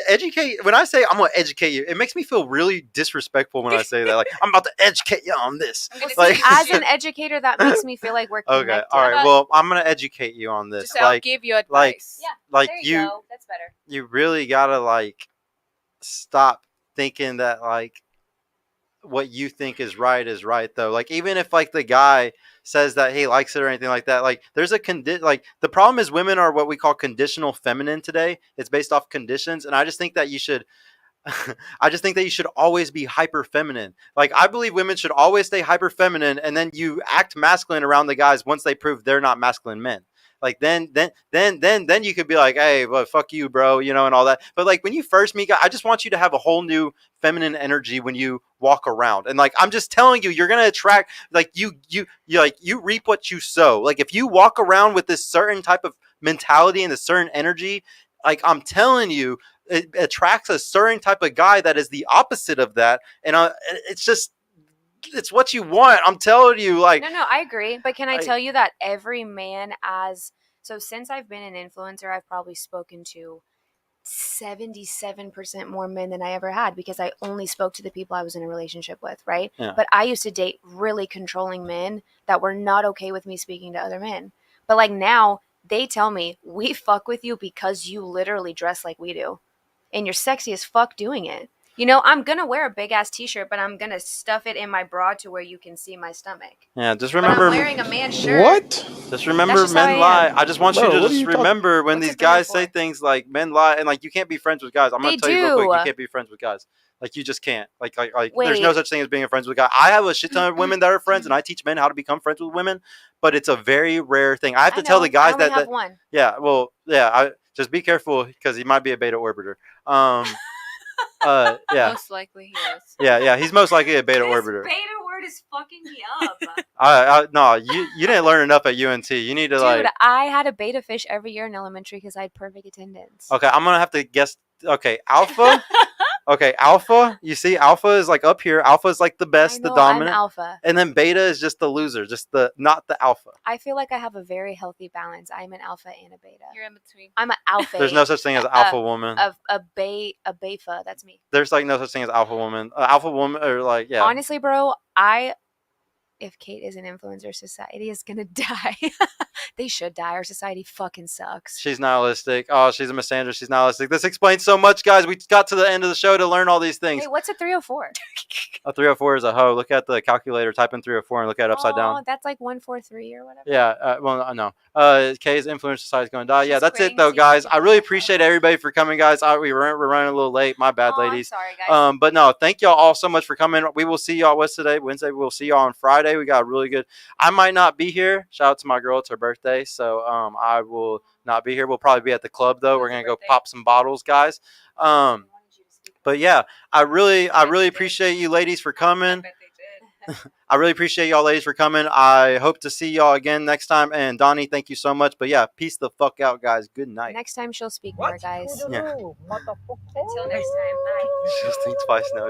educate. When I say I'm gonna educate you, it makes me feel really disrespectful when I say that. Like I'm about to educate you on this.
I'm gonna
Like,
teach
As
you.
an educator, that makes me feel like we're connected.
okay, all right. Well, I'm gonna educate you on this.
Just say, I'll give you advice.
Yeah,
like
there you go. That's better.
You really gotta like stop thinking that like what you think is right though. Like even if like the guy says that he likes it or anything like that, like there's a like the problem is women are what we call conditional feminine today. It's based off conditions, and I just think that you should always be hyper feminine. Like I believe women should always stay hyper feminine, and then you act masculine around the guys once they prove they're not masculine men. Like then you could be like, hey, well, fuck you, bro, you know, and all that. But like when you first meet guys, I just want you to have a whole new feminine energy when you walk around. And like I'm just telling you, you're gonna attract like you reap what you sow. Like if you walk around with this certain type of mentality and a certain energy, like I'm telling you, it attracts a certain type of guy that is the opposite of that. And it's what you want. I'm telling you, like
No, I agree. But can I tell you that every man so since I've been an influencer, I've probably spoken to 77% more men than I ever had because I only spoke to the people I was in a relationship with, right?
Yeah.
But I used to date really controlling men that were not okay with me speaking to other men. But like now, they tell me, we fuck with you because you literally dress like we do. And you're sexy as fuck doing it. You know, I'm going to wear a big-ass t-shirt, but I'm going to stuff it in my bra to where you can see my stomach.
Yeah, just remember.
But I'm wearing a man's shirt.
What?
Just remember,
That's just how
men
I
lie.
am.
I just want you to just remember when
What's
these
it for?
guys say things like men lie, and like you can't be friends with guys. I'm gonna
They
tell you real quick,
do.
you can't be friends with guys. Like you just can't. Like there's
Wait.
no such thing as being friends with guys. I have a shit ton of women that are friends, and I teach men how to become friends with women, but it's a very rare thing. I have to tell the guys
I only
that
have one.
yeah, well, yeah. I just be careful because he might be a beta orbiter. Yeah.
Most likely he is.
Yeah, he's most likely a beta
This
orbiter.
beta word is fucking me up.
No, you didn't learn enough at UNT. You need to
Dude, I had a beta fish every year in elementary because I had perfect attendance.
Okay, I'm gonna have to guess. Okay, alpha. Okay, alpha. You see, alpha is like up here. Alpha is like the best, the dominant.
I'm alpha.
And then beta is just the loser, just not the alpha.
I feel like I have a very healthy balance. I'm an alpha and a beta.
You're in between.
I'm an alpha.
There's no such thing as alpha woman.
A befa. That's me.
There's like no such thing as alpha woman. Alpha woman or like yeah.
Honestly, bro, if Kate is an influencer, society is gonna die. They should die. Our society fucking sucks.
She's nihilistic. Oh, she's a misandrist. She's nihilistic. This explains so much, guys. We got to the end of the show to learn all these things.
Hey, what's a 304?
A 304 is a hoe. Look at the calculator. Type in 304 and look at it upside down.
Oh, that's like 143 or whatever.
Yeah. Well, no. Kay's influencer society is going to die. Yeah,
She's
that's it
creating
though, guys.
secret
I really
info.
appreciate everybody for coming, guys. We're running a little late. My bad, ladies.
I'm sorry, guys.
But no, thank y'all all so much for coming. We will see y'all. What's today? Wednesday. We'll see y'all on Friday. We got a really good. I might not be here. Shout out to my girl. It's her birthday, so I will not be here. We'll probably be at the club though. We're gonna go pop some bottles, guys. But yeah, I really appreciate you ladies for coming. I really appreciate y'all ladies for coming. I hope to see y'all again next time. And Donnie, thank you so much. But yeah, peace the fuck out, guys. Good night.
Next time she'll speak more, guys.
Yeah.
Until next time, bye.
She'll think twice now.